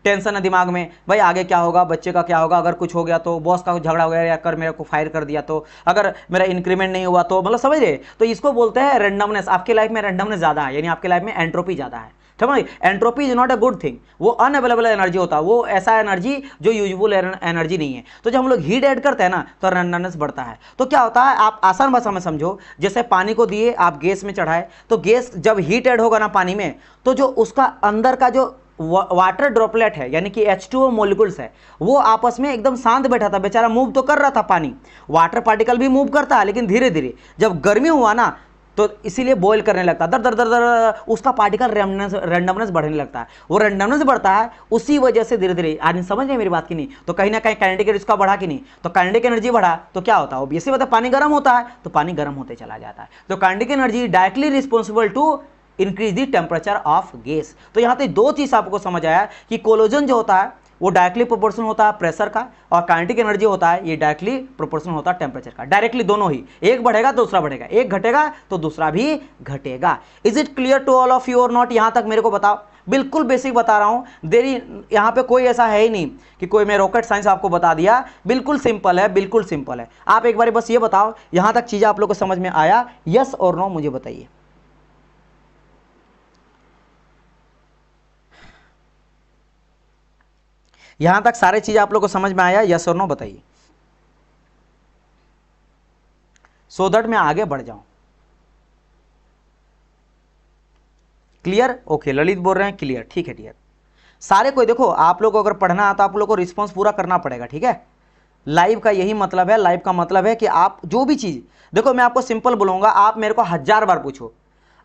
टेंशन है दिमाग में, भाई आगे क्या होगा, बच्चे का क्या होगा, अगर कुछ हो गया तो, बॉस का झगड़ा हो गया या कर मेरे को फायर कर दिया तो, अगर मेरा इंक्रीमेंट नहीं हुआ तो, मतलब समझ रहे, तो इसको बोलते हैं रेंडमनेस। आपकी लाइफ में रेंडमनेस ज़्यादा है, यानी आपकी लाइफ में एंट्रोपी ज़्यादा है। समझ, entropy is not a good thing, वो अनअवेलेबल एनर्जी होता है, वो ऐसा एनर्जी जो यूजुअल एनर्जी नहीं है। तो जब हम लोग हीट ऐड करते हैं ना तो रेंडमनेस बढ़ता है। तो क्या होता है, आप आसान भाषा में समझो, जैसे पानी को दिए आप गैस में चढ़ाए, तो गैस जब हीट ऐड होगा ना पानी में, तो जो उसका अंदर का जो वाटर ड्रॉपलेट है यानी कि H2O मॉलिक्यूल्स है, वो आपस में एकदम शांत बैठा था, बेचारा मूव तो कर रहा था, पानी वाटर पार्टिकल भी मूव करता है लेकिन धीरे धीरे। जब गर्मी हुआ ना तो इसीलिए बॉयल करने लगता है, दर दर दर दर, उसका पार्टिकल रेंडमनेस बढ़ने लगता है, वो रेंडमनेस बढ़ता है उसी वजह से धीरे धीरे। आज समझ रहे मेरी बात की नहीं, तो कहीं ना कहीं काइनेटिक एनर्जी का बढ़ा कि नहीं, तो काइनेटिक एनर्जी बढ़ा तो क्या होता है, ऑब्वियसली बात है पानी गर्म होता है तो पानी गर्म होते चला जाता है। तो kinetic energy directly responsible to increase the temperature of gas. तो यहाँ पे दो चीज आपको समझ आया कि कोलोजन जो होता है वो डायरेक्टली प्रोपोर्शनल होता है प्रेशर का, और काइनेटिक एनर्जी होता है ये डायरेक्टली प्रोपोर्शनल होता है टेम्परेचर का। डायरेक्टली दोनों ही, एक बढ़ेगा तो दूसरा बढ़ेगा, एक घटेगा तो दूसरा भी घटेगा। Is it clear to all of you और नॉट? यहां तक मेरे को बताओ, बिल्कुल बेसिक बता रहा हूं, देरी यहां पे कोई ऐसा है ही नहीं कि कोई मैं रॉकेट साइंस आपको बता दिया, बिल्कुल सिंपल है, बिल्कुल सिंपल है। आप एक बार बस ये बताओ यहां तक चीजें आप लोग को समझ में आया, यस और नो मुझे बताइए। यहां तक सारी चीजें आप लोग को समझ में आया, यस और नो बताइए, सो दैट मैं आगे बढ़ जाऊं। क्लियर? ओके, ललित बोल रहे हैं क्लियर, ठीक है डियर। सारे कोई देखो, आप लोग को अगर पढ़ना है तो आप लोग को रिस्पॉन्स पूरा करना पड़ेगा, ठीक है। लाइव का यही मतलब है, लाइव का मतलब है कि आप जो भी चीज देखो, मैं आपको सिंपल बोलूंगा, आप मेरे को 1000 बार पूछो,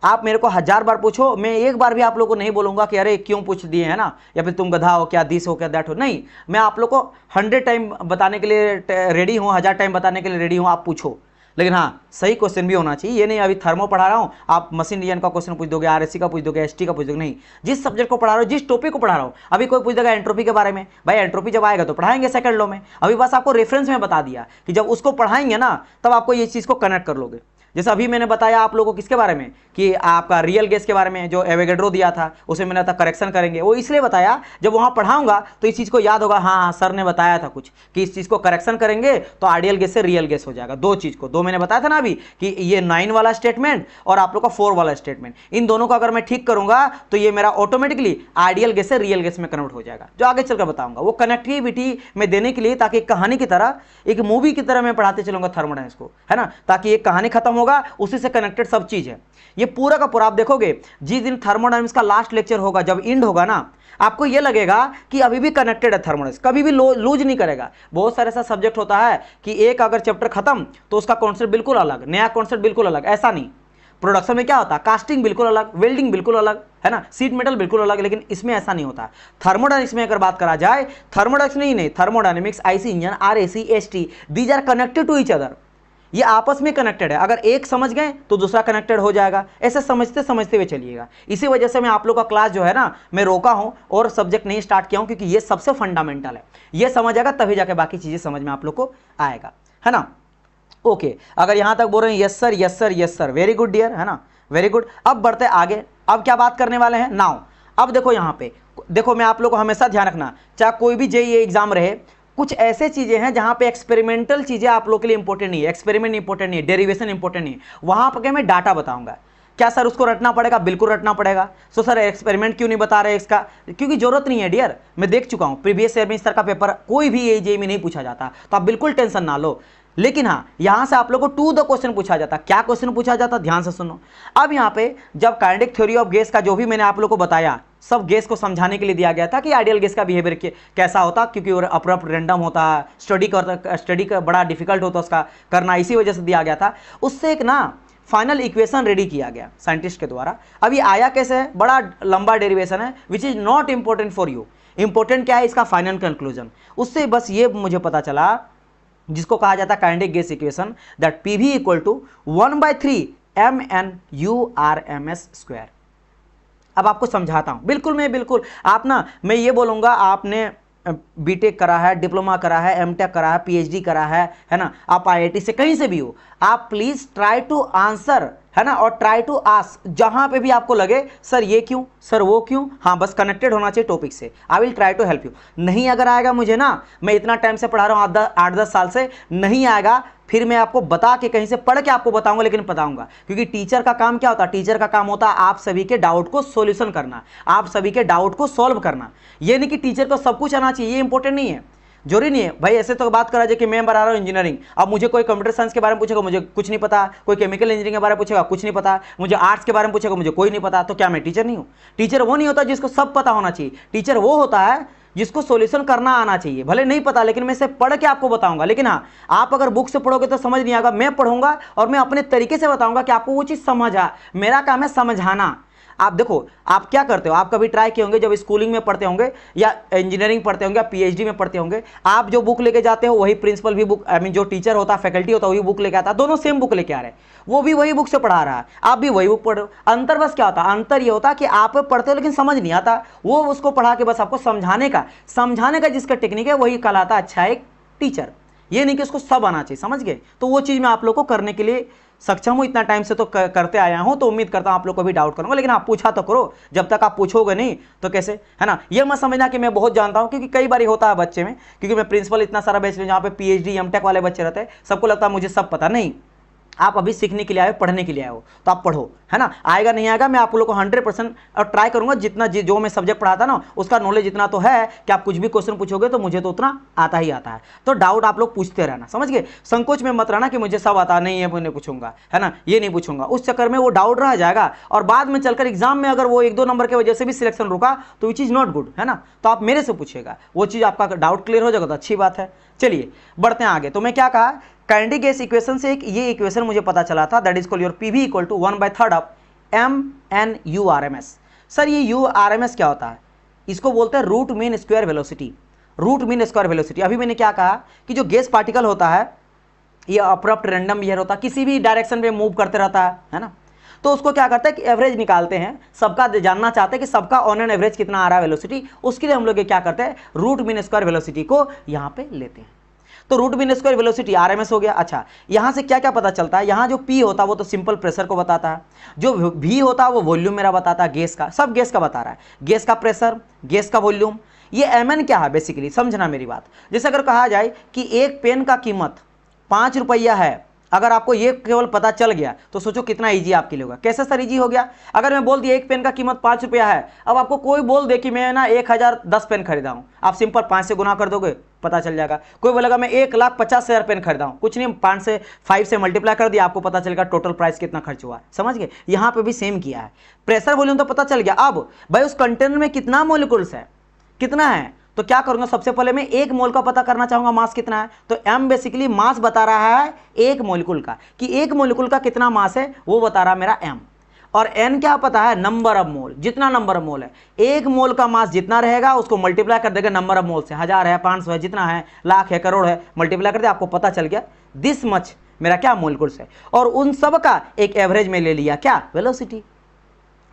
आप मेरे को 1000 बार पूछो, मैं एक बार भी आप लोगों को नहीं बोलूंगा कि अरे क्यों पूछ दिए है ना, या फिर तुम गधा हो क्या, दिस हो क्या, दैट हो, नहीं। मैं आप लोग को 100 टाइम बताने के लिए रेडी हूं, 1000 टाइम बताने के लिए रेडी हूं, आप पूछो। लेकिन हाँ, सही क्वेश्चन भी होना चाहिए, ये नहीं अभी थर्मो पढ़ा रहा हूँ आप मशीन डिजाइन का क्वेश्चन पूछ दोगे, आरएससी का पूछ दोगे, एसटी का पूछ दोगे, नहीं। जिस सब्जेक्ट को पढ़ा रहा हूँ, जिस टॉपिक को पढ़ा रहा हूँ, अभी कोई पूछ देगा एंट्रोपी के बारे में, भाई एंट्रोपी जब आएगा तो पढ़ाएंगे सेकंड लॉ में, अभी बस आपको रेफरेंस में बता दिया कि जब उसको पढ़ाएंगे ना तब आपको ये चीज़ को कनेक्ट कर लोगे। जैसे अभी मैंने बताया आप लोगों को किसके बारे में, कि आपका रियल गैस के बारे में, जो एवोगैड्रो दिया था उसे मैंने था करेक्शन करेंगे, वो इसलिए बताया जब वहां पढ़ाऊंगा तो इस चीज को याद होगा, हाँ सर ने बताया था कुछ कि इस चीज को करेक्शन करेंगे तो आइडियल गैस से रियल गैस हो जाएगा। दो चीज को, दो मैंने बताया था ना अभी कि ये 9 वाला स्टेटमेंट और आप लोग का 4 वाला स्टेटमेंट, इन दोनों को अगर मैं ठीक करूंगा तो ये मेरा ऑटोमेटिकली आइडियल गैस से रियल गैस में कन्वर्ट हो जाएगा, जो आगे चलकर बताऊंगा। वो कनेक्टिविटी में देने के लिए, ताकि एक कहानी की तरह, एक मूवी की तरह मैं पढ़ाते चलूंगा थर्मोडायनेमिक्स को, है ना, ताकि एक कहानी खत्म होगा उसी से कनेक्टेड सब चीज है। ये पूरा का पूरा आप देखोगे, जिस दिन थर्मोडायनेमिक्स का लास्ट लेक्चर होगा, जब एंड होगा ना, आपको ये लगेगा कि अभी भी कनेक्टेड है थर्मोडायनेमिक्स, कभी भी लूज नहीं करेगा। बहुत सारे ऐसा सब्जेक्ट होता है कि एक अगर चैप्टर खत्म तो उसका कॉन्सेप्ट बिल्कुल अलग, नया कॉन्सेप्ट बिल्कुल अलग, ऐसा नहीं। प्रोडक्शन में क्या होता है, कास्टिंग बिल्कुल अलग, वेल्डिंग बिल्कुल अलग, है ना, सीट मेटल बिल्कुल अलग, लेकिन इसमें ऐसा नहीं होता। थर्मोडायनेमिक्स में अगर बात करा जाए, थर्मोडायनेमिक्स नहीं, thermodynamics, IC engine, RAC, ST, these are connected to each other, ये आपस में कनेक्टेड है। अगर एक समझ गए तो दूसरा कनेक्टेड हो जाएगा, ऐसे समझते समझते हुए चलिएगा। इसी वजह से मैं आप लोग का क्लास जो है ना, मैं रोका हूं और सब्जेक्ट नहीं स्टार्ट किया हूं, क्योंकि ये सबसे फंडामेंटल है। ये समझ आएगा तभी जाके बाकी चीजें समझ में आप लोग को आएगा, है ना। ओके, अगर यहां तक बोल रहे हैं yes sir yes sir yes sir, very good dear, है ना, वेरी गुड। अब बढ़ते आगे, अब क्या बात करने वाले हैं नाउ। अब देखो यहां पे देखो, मैं आप लोग को हमेशा ध्यान रखना, चाहे कोई भी जेईई एग्जाम रहे, कुछ ऐसे चीजें हैं जहां पे एक्सपेरिमेंटल चीजें आप लोग के लिए इंपॉर्टेंट नहीं है, एक्सपेरिमेंट इंपॉर्टेंट नहीं है, डेरिवेशन इंपॉर्टेंट नहीं है, वहां पर मैं डाटा बताऊंगा। क्या सर उसको रटना पड़ेगा? बिल्कुल रटना पड़ेगा। सो सर एक्सपेरिमेंट क्यों नहीं बता रहे इसका? क्योंकि जरूरत नहीं है डियर, मैं देख चुका हूं प्रीवियस ईयर में इस तरह का पेपर कोई भी एजेई में नहीं पूछा जाता, तो आप बिल्कुल टेंशन ना लो। लेकिन हाँ, यहां से आप लोग को टू द क्वेश्चन पूछा जाता। क्या क्वेश्चन पूछा जाता, ध्यान से सुनो। अब यहाँ पे जब काइनेटिक थ्योरी ऑफ गैस का जो भी मैंने आप लोग को बताया, सब गैस को समझाने के लिए दिया गया था कि आइडियल गैस का बिहेवियर कैसा होता, क्योंकि वो अब्रप्ट रैंडम होता है, स्टडी का बड़ा डिफिकल्ट होता उसका करना, इसी वजह से दिया गया था। उससे एक ना फाइनल इक्वेशन रेडी किया गया साइंटिस्ट के द्वारा। अब ये आया कैसे है, बड़ा लंबा डेरिवेशन है which is not important for you. Important क्या है, इसका फाइनल कंक्लूजन। उससे बस ये मुझे पता चला, जिसको कहा जाता है kinetic gas equation, that PV equal to 1/3 mn/URMS²। अब आपको समझाता हूं, बिल्कुल आप ना, मैं ये बोलूंगा, आपने बीटेक करा है, डिप्लोमा करा है, एमटेक करा है, पीएचडी करा है ना, आप आईआईटी से कहीं से भी हो, आप प्लीज ट्राई टू आंसर, है ना, और ट्राई टू आस्क, जहां पे भी आपको लगे सर ये क्यों, सर वो क्यों, हाँ बस कनेक्टेड होना चाहिए टॉपिक से। I will try to help you. नहीं अगर आएगा मुझे ना, मैं इतना टाइम से पढ़ा रहा हूँ 8-10 साल से, नहीं आएगा फिर मैं आपको बता के कहीं से पढ़ के आपको बताऊंगा, लेकिन बताऊंगा। क्योंकि टीचर का काम क्या होता है, टीचर का काम होता है आप सभी के डाउट को सॉल्यूशन करना, आप सभी के डाउट को सॉल्व करना। ये नहीं कि टीचर को सब कुछ आना चाहिए, ये इंपॉर्टेंट नहीं है, जरूरी नहीं है भाई। ऐसे तो बात करा जाए कि मैं बना रहा हूँ इंजीनियरिंग, अब मुझे कोई कंप्यूटर साइंस के बारे में पूछेगा, मुझे कुछ नहीं पता, कोई केमिकल इंजीनियरिंग के बारे में पूछेगा, कुछ नहीं पता, मुझे आर्ट्स के बारे में पूछेगा, मुझे कोई नहीं पता, तो क्या मैं टीचर नहीं हूँ? टीचर वो नहीं होता जिसको सब पता होना चाहिए, टीचर वो होता है जिसको सॉल्यूशन करना आना चाहिए। भले नहीं पता, लेकिन मैं इसे पढ़ के आपको बताऊंगा। लेकिन हाँ, आप अगर बुक से पढ़ोगे तो समझ नहीं आएगा, मैं पढ़ूंगा और मैं अपने तरीके से बताऊंगा कि आपको वो चीज़ समझ आ। मेरा काम है समझाना। आप देखो, आप क्या करते हो, आप कभी ट्राई किए होंगे जब स्कूलिंग में पढ़ते होंगे या इंजीनियरिंग पढ़ते होंगे या पीएचडी में पढ़ते होंगे, आप जो बुक लेके जाते हो वही प्रिंसिपल भी बुक, आई मीन जो टीचर होता है, फैकल्टी होता है, वही बुक लेके आता है, दोनों सेम बुक लेके आ रहे हैं, वो भी वही बुक से पढ़ा रहा है, आप भी वही बुक पढ़ रहे हो। अंतर बस क्या होता है, अंतर ये होता है कि आप पढ़ते हो लेकिन समझ नहीं आता, वो उसको पढ़ा के बस आपको समझाने का जिसका टेक्निक है वही कहलाता अच्छा एक टीचर। ये नहीं कि उसको सब आना चाहिए, समझ गए? तो वो चीज़ मैं आप लोग को करने के लिए सक्षम हूँ, इतना टाइम से तो करते आया हूँ, तो उम्मीद करता हूँ आप लोग को भी डाउट करूँगा। लेकिन आप पूछा तो करो, जब तक आप पूछोगे नहीं तो कैसे, है ना? ये मत समझना कि मैं बहुत जानता हूँ, क्योंकि कई बार होता है बच्चे में, क्योंकि मैं प्रिंसिपल इतना सारा बैच में जहाँ पे पीएचडी एमटेक वाले बच्चे रहते हैं, सबको लगता है मुझे सब पता। नहीं, आप अभी सीखने के लिए आए हो, पढ़ने के लिए आए हो, तो आप पढ़ो, है ना? आएगा नहीं आएगा, मैं आप लोगों को 100% और ट्राई करूंगा, जितना जो मैं सब्जेक्ट पढ़ाता ना उसका नॉलेज इतना तो है कि आप कुछ भी क्वेश्चन पूछोगे तो मुझे तो उतना आता ही आता है। तो डाउट आप लोग पूछते रहना, समझ गए? संकोच में मत रहना कि मुझे सब आता नहीं है, मैं पूछूंगा, है ना, ये नहीं पूछूंगा, उस चक्कर में वो डाउट रह जाएगा और बाद में चलकर एग्जाम में अगर वो 1-2 नंबर की वजह से भी सिलेक्शन रुका तो विच इज नॉट गुड, है ना? तो आप मेरे से पूछिएगा, वो चीज़ आपका डाउट क्लियर हो जाएगा तो अच्छी बात है। चलिए बढ़ते हैं आगे। तो मैं क्या कहा, काइनेटिक गैस इक्वेशन से एक ये इक्वेशन मुझे पता चला था, that is called your PV equal to 1/3 of mn/URMS। Sir ये URMS क्या होता है? इसको बोलते हैं root mean square velocity. Root mean square velocity, अभी मैंने क्या कहा कि जो गैस पार्टिकल होता है ये अब्रप्ट रैंडम बिहेवियर होता है, किसी भी डायरेक्शन में मूव करते रहता है ना? तो उसको क्या करते हैं कि एवरेज निकालते हैं, सबका जानना चाहते हैं कि सबका ऑन एन एवरेज कितना आ रहा है वेलोसिटी, उसके लिए हम लोग क्या करते हैं, रूट मीन स्क्वायर वेलोसिटी को यहाँ पे लेते हैं। तो root mean square velocity RMS हो गया। अच्छा, यहाँ से क्या क्या पता चलता है, यहाँ जो P होता है वो तो सिंपल प्रेशर को बताता है, जो V होता है वो वॉल्यूम मेरा बताता है, गैस का, सब गैस का बता रहा है, गैस का प्रेशर, गैस का वॉल्यूम। ये mn क्या है बेसिकली, समझना मेरी बात। जैसे अगर कहा जाए कि एक पेन का कीमत 5 रुपया है, अगर आपको ये केवल पता चल गया तो सोचो कितना इजी आपके लिए होगा। कैसे सर इजी हो गया? अगर मैं बोल दिया एक पेन का कीमत 5 रुपया है, अब आपको कोई बोल दे कि मैं ना 1010 पेन खरीदा हूँ, आप सिंपल 5 से गुना कर दोगे, पता चल जाएगा। कोई बोलेगा मैं 1,50,000 पेन खरीदा हूँ, कुछ नहीं, 5 से मल्टीप्लाई कर दिया, आपको पता चलेगा टोटल प्राइस कितना खर्च हुआ। समझ गए? यहाँ पे भी सेम किया है, प्रेशर वॉल्यूम तो पता चल गया। अब भाई उस कंटेनर में कितना मॉलिक्यूल्स है, कितना है, तो क्या करूंगा, सबसे पहले मैं एक मोल का पता करना चाहूंगा, मास कितना है। तो m बेसिकली मास बता रहा है एक मोलिक्यूल का, कि एक मोलिक्यूल का कितना मास है वो बता रहा है मेरा m। और n क्या पता है, नंबर ऑफ मोल, जितना नंबर ऑफ मोल है, एक मोल का मास जितना रहेगा उसको मल्टीप्लाई कर देगा नंबर ऑफ मोल से, 1000 है, 500 है, जितना है, लाख है, करोड़ है, मल्टीप्लाई कर दे, आपको पता चल गया दिस मच मेरा क्या मोलिक्यूल्स है। और उन सब का एक एवरेज में ले लिया, क्या, वेलोसिटी,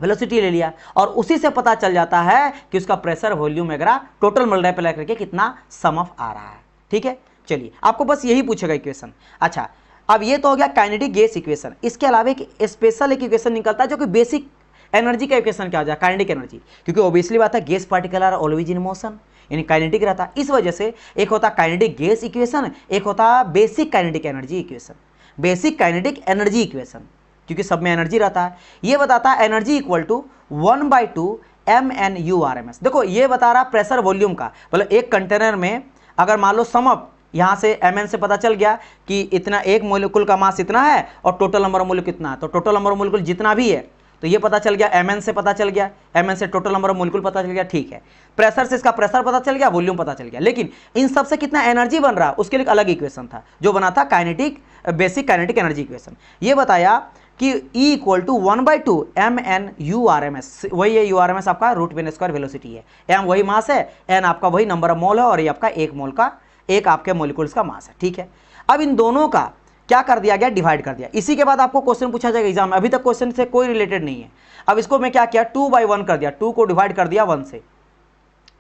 वेलोसिटी ले लिया, और उसी से पता चल जाता है कि उसका प्रेशर वॉल्यूम वगैरह टोटल मल्टीप्लाई करके कितना सम ऑफ आ रहा है। ठीक है, चलिए आपको बस यही पूछेगा इक्वेशन। अच्छा, अब ये तो हो गया काइनेटिक गैस इक्वेशन। इसके अलावा एक स्पेशल एक इक्वेशन निकलता है जो कि बेसिक एनर्जी का इक्वेशन क्या हो जाएगा, काइनेटिक एनर्जी, क्योंकि ऑब्वियसली बात है gas particle are always in motion, यानी काइनेटिक रहता है। इस वजह से एक होता काइनेटिक गैस इक्वेशन, एक होता basic kinetic energy equation. Basic kinetic energy equation क्योंकि सब में एनर्जी रहता है, ये बताता है एनर्जी इक्वल टू 1/2 MnU/RMS। देखो ये बता रहा प्रेशर वॉल्यूम का, मतलब एक कंटेनर में अगर मान लो सम अप यहाँ से Mn से पता चल गया कि इतना एक मोलिक्यूल का मास इतना है और टोटल नंबर ऑफ मोलिक्यूल कितना है, तो टोटल नंबर ऑफ मोलिक्यूल जितना भी है तो ये पता चल गया, Mn से पता चल गया, Mn से टोटल नंबर ऑफ मोलिक्यूल पता चल गया, ठीक है। प्रेशर से इसका प्रेशर पता चल गया, वॉल्यूम पता चल गया, लेकिन इन सब से कितना एनर्जी बन रहा है उसके लिए अलग इक्वेशन था जो बना था kinetic, basic kinetic energy equation. ये बताया कि E इक्वल टू 1/2 MnU/RMS, वही है U/RMS आपका √v² वेलोसिटी है, m वही मास है, n आपका वही नंबर ऑफ मोल है और ये आपका एक मोल का, एक आपके मोलिक्यूल्स का मास है, ठीक है। अब इन दोनों का क्या कर दिया गया, डिवाइड कर दिया। इसी के बाद आपको क्वेश्चन पूछा जाएगा एग्जाम में, अभी तक क्वेश्चन से कोई रिलेटेड नहीं है। अब इसको मैं क्या किया, 2/1 कर दिया, 2 को डिवाइड कर दिया 1 से।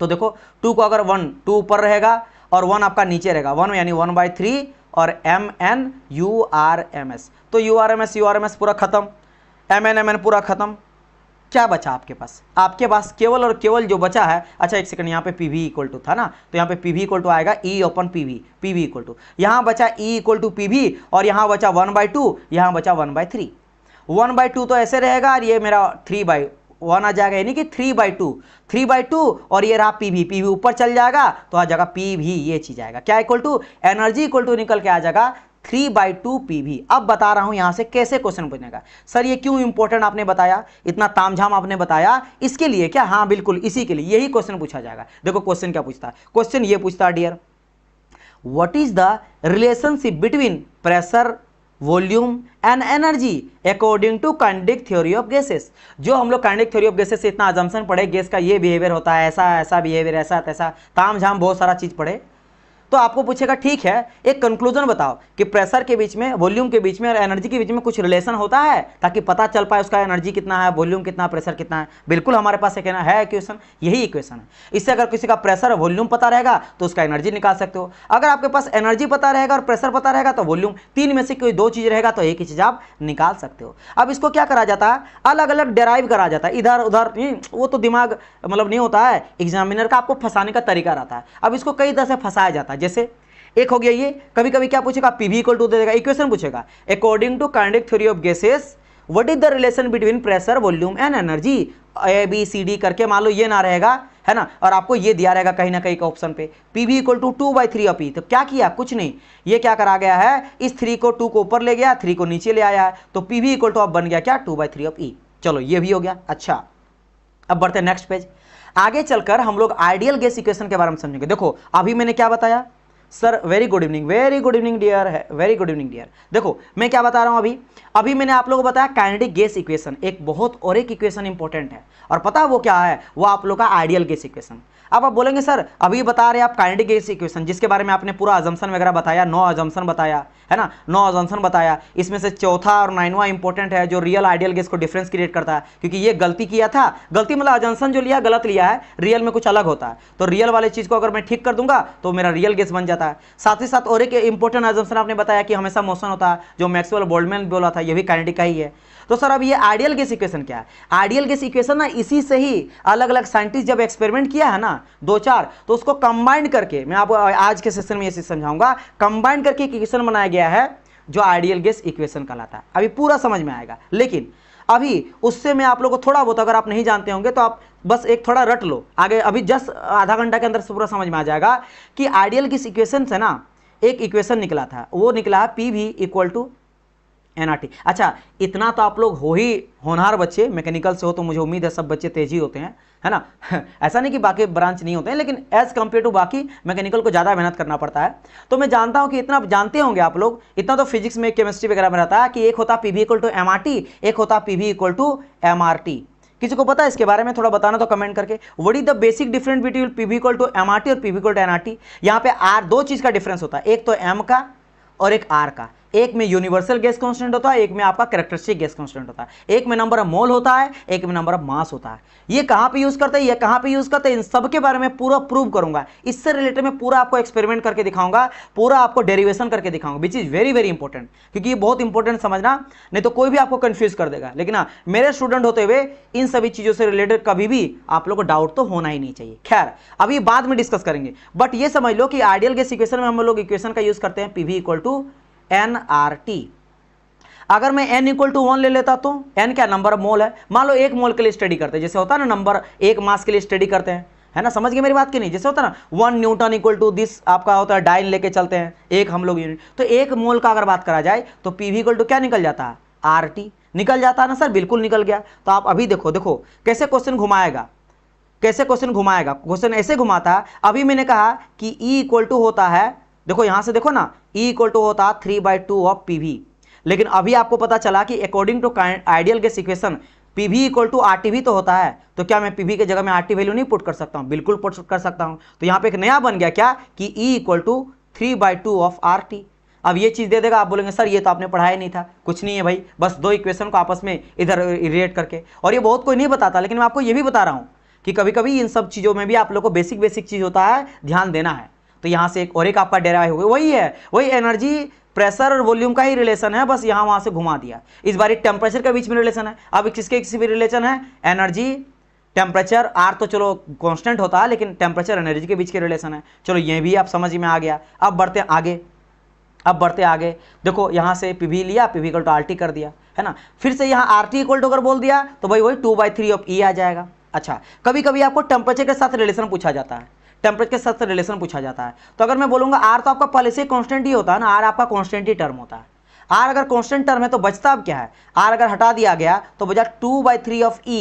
तो देखो 2 को अगर 2 ऊपर रहेगा और 1 आपका नीचे रहेगा, 1 यानी 1/3 और MnU/RMS, तो U/RMS पूरा खत्म, Mn पूरा खत्म, क्या बचा आपके पास, आपके पास केवल और केवल जो बचा है, अच्छा एक सेकंड, यहाँ पे PV इक्वल टू था ना, तो यहाँ पे PV इक्वल टू आएगा E/PV, PV इक्वल टू, यहाँ बचा E इक्वल टू PV और यहाँ बचा 1/2, यहाँ बचा 1/3। 1/2 तो ऐसे रहेगा और ये मेरा 3/1 आ जाएगा, यानी कि 3/2 और ये रहा PV ऊपर चल जाएगा तो आ जाएगा PV, ये चीज आएगा क्या equal to, energy equal to निकल के आ जाएगा 3/2 PV। अब बता रहा हूं यहां से कैसे क्वेश्चन पूछने का। सर ये क्यों इंपॉर्टेंट आपने बताया, इतना तामझाम आपने बताया, इसके लिए क्या, हाँ बिल्कुल इसी के लिए, यही क्वेश्चन पूछा जाएगा। देखो क्वेश्चन क्या पूछता है, क्वेश्चन ये पूछता है dear, what is the relationship between pressure, volume and energy according to kinetic theory of gases. जो हम लोग काइनेटिक थ्योरी ऑफ गैसेस से इतना अजम्पशन पढ़े, गैस का ये बिहेवियर होता है, ऐसा ऐसा बिहेवियर, ऐसा तैसा, तामझाम बहुत सारा चीज पढ़े, तो आपको पूछेगा ठीक है एक कंक्लूजन बताओ कि प्रेशर के बीच में, वॉल्यूम के बीच में और एनर्जी के बीच में कुछ रिलेशन होता है, ताकि पता चल पाए उसका एनर्जी कितना है, वॉल्यूम कितना, प्रेशर कितना है। बिल्कुल हमारे पास एक है इक्वेशन, यही इक्वेशन है। इससे अगर किसी का प्रेशर और वॉल्यूम पता रहेगा तो उसका एनर्जी निकाल सकते हो। अगर आपके पास एनर्जी पता रहेगा और प्रेशर पता रहेगा तो वॉल्यूम, तीन में से कोई दो चीज रहेगा तो एक ही चीज आप निकाल सकते हो। अब इसको क्या करा जाता है, अलग अलग डेराइव करा जाता है, इधर उधर वो तो दिमाग मतलब नहीं होता है, एग्जामिनर का आपको फंसाने का तरीका रहता है। अब इसको कई तरह से फंसाया जाता है, जैसे एक हो गया ये, कभी कभी क्या पूछेगा, PV इक्वल टू दे देगा, इक्वेशन पूछेगा, according to kinetic theory of gases what is the relation between pressure, volume and energy, ABCD करके मान लो ये ना रहेगा, है ना, और आपको ये दिया रहेगा कहीं ना कहीं का ऑप्शन पे, PV equal to 2/3 of E। तो क्या किया, कुछ नहीं, ये क्या करा गया है, इस 3 को 2 को ऊपर ले गया, 3 को नीचे ले आया है, तो PV इक्वल टू अब बन गया क्या, 2/3 ऑफ E। चलो ये भी हो गया। अच्छा अब बढ़ते हैं नेक्स्ट पेज, आगे चलकर हम लोग आइडियल गैस इक्वेशन के बारे में समझेंगे। देखो अभी मैंने क्या बताया sir, very good evening dear है, वेरी गुड इवनिंग डियर। देखो मैं क्या बता रहा हूं, अभी मैंने आप लोगों को बताया काइनेटिक गैस इक्वेशन, एक बहुत और एक इक्वेशन इंपॉर्टेंट है, और पता है वो क्या है, वो आप लोग का आइडियल गैस इक्वेशन। अब आप बोलेंगे सर अभी बता रहे आप काइनेटिक गैस इक्वेशन, जिसके बारे में आपने पूरा अजम्पशन वगैरह बताया, 9 अजम्पशन बताया है ना, 9 अजम्पशन बताया, इसमें से चौथा और 9वां इंपॉर्टेंट है जो रियल आइडियल गैस को डिफरेंस क्रिएट करता है, क्योंकि ये गलती किया था, गलती मतलब अजम्पशन जो लिया गलत लिया है, रियल में कुछ अलग होता है, तो रियल वाले चीज को अगर मैं ठीक कर दूंगा तो मेरा रियल गैस बन जाता है। साथ ही साथ और एक इंपॉर्टेंट अजम्पशन आपने बताया कि हमेशा मोशन होता है, जो मैक्सवेल बोल्ट्जमैन बोला था, ये भी काइनेटिक का ही है। तो सर अब ये आइडियल गैस इक्वेशन क्या है, आइडियल गैस इक्वेशन ना, इसी से ही अलग अलग साइंटिस्ट जब एक्सपेरिमेंट किया है ना 2-4, तो उसको कंबाइन करके, मैं आपको आज के सेशन में ये चीज समझाऊंगा, कंबाइन करके एक इक्वेशन बनाया गया है जो आइडियल गैस इक्वेशन कहलाता है। अभी पूरा समझ में आएगा, लेकिन अभी उससे मैं आप लोगों को थोड़ा बहुत, अगर आप नहीं जानते होंगे तो आप बस एक थोड़ा रट लो, आगे अभी जस्ट आधा घंटा के अंदर पूरा समझ में आ जाएगा कि आइडियल गैस इक्वेशन से ना एक इक्वेशन निकला था, वो निकला है PV इक्वल टू NRT। अच्छा इतना तो आप लोग हो ही होनहार बच्चे, मैकेनिकल से हो तो मुझे उम्मीद है सब बच्चे तेज ही होते हैं, है ना ऐसा नहीं कि बाकी ब्रांच नहीं होते हैं, लेकिन एज कम्पेयर टू बाकी मैकेनिकल को ज़्यादा मेहनत करना पड़ता है। तो मैं जानता हूं कि इतना जानते होंगे आप लोग, इतना तो फिजिक्स में, केमिस्ट्री वगैरह में रहता है कि एक होता PV इक्वल टू MRT, एक होता PV इक्वल टू MRT। किसी को पता है इसके बारे में, थोड़ा बताना तो कमेंट करके। What is the basic difference between PV equal to MRT और PV इक्वल टू NRT। यहाँ पे दो चीज़ का डिफरेंस होता है, एक तो M का और एक R का। एक में यूनिवर्सल गैस कांस्टेंट होता है, एक में आपका कैरेक्टरिस्टिक गैस कांस्टेंट होता है। एक में नंबर ऑफ मोल होता है, एक में नंबर ऑफ मास होता है। ये कहां पे यूज करते हैं, ये कहां पे यूज करते हैं, इन सब के बारे में पूरा प्रूव करूंगा। इससे रिलेटेड मैं पूरा आपको एक्सपेरिमेंट करके दिखाऊंगा, पूरा आपको डेरिवेशन करके दिखाऊंगा, which is very very important, क्योंकि ये बहुत इंपॉर्टेंट समझना, नहीं तो कोई भी आपको कंफ्यूज कर देगा। लेकिन हाँ, मेरे स्टूडेंट होते हुए इन सभी चीजों से रिलेटेड कभी भी आप लोग को डाउट तो होना ही नहीं चाहिए। खैर, अभी बाद में डिस्कस करेंगे, बट ये समझ लो कि आइडियल गैस इक्वेशन में हम लोग इक्वेशन का यूज करते हैं पीवी इक्वल टू nRT। अगर मैं n इक्वल टू 1 ले लेता तो n क्या, नंबर ऑफ मोल है। मान लो 1 मोल के लिए स्टडी करते हैं, जैसे होता है ना नंबर 1 मास के लिए स्टडी करते हैं, है ना, समझ गए मेरी बात की नहीं। जैसे होता है ना 1 न्यूटन इक्वल टू दिस, आपका होता है डाइन लेके चलते हैं, एक हम लोग यूनिट, तो 1 मोल का अगर बात करा जाए तो पीवी इक्वल टू क्या निकल जाता है, RT निकल जाता है ना सर, बिल्कुल निकल गया। तो आप अभी देखो देखो कैसे क्वेश्चन घुमाएगा, कैसे क्वेश्चन घुमाएगा, क्वेश्चन ऐसे घुमाता है। अभी मैंने कहा कि E इक्वल टू होता है, देखो यहां से देखो ना, E इक्वल टू होता है 3/2 ऑफ पीवी, लेकिन अभी आपको पता चला कि according to ideal gas equation PV equal to RT भी तो होता है, तो क्या मैं पीवी के जगह में RT वैल्यू नहीं पुट कर सकता हूं, बिल्कुल पुट कर सकता हूं। तो यहां पे एक नया बन गया क्या कि E equal to 3/2 of RT। अब ये चीज दे देगा, आप बोलेंगे सर ये तो आपने पढ़ाया नहीं था। कुछ नहीं है भाई, बस दो इक्वेशन को आपस में इधर रिलेट करके, और ये बहुत कोई नहीं बताता, लेकिन मैं आपको ये भी बता रहा हूं कि कभी कभी इन सब चीजों में भी आप लोग को बेसिक बेसिक चीज होता है, ध्यान देना है। तो यहां से एक और एक आपका डेराइव हो गया, वही है, वही एनर्जी प्रेशर और वॉल्यूम का ही रिलेशन है, बस यहां वहां से घुमा दिया। इस बार टेम्परेचर के बीच में रिलेशन है। अब किसके किसी भी रिलेशन है, एनर्जी टेम्परेचर, आर तो चलो कांस्टेंट होता है, लेकिन टेम्परेचर एनर्जी के बीच के रिलेशन है। चलो ये भी आप समझ में आ गया। अब बढ़ते आगे, अब बढ़ते आगे, देखो यहां से पीवी लिया, पीवी इक्वल टू RT कर दिया, है ना। फिर से यहाँ RT इक्वल टू अगर बोल दिया तो भाई वही 2/3 ऑफ E आ जाएगा। अच्छा, कभी कभी आपको टेम्परेचर के साथ रिलेशन पूछा जाता है, टेम्परेचर के साथ रिलेशन पूछा जाता है, तो अगर मैं बोलूंगा R तो आपका पहले से कांस्टेंट ही होता है ना, R आपका कांस्टेंट ही टर्म होता है। R अगर कांस्टेंट टर्म है तो बचता अब क्या है, R अगर हटा दिया गया तो बचा 2/3 ऑफ E,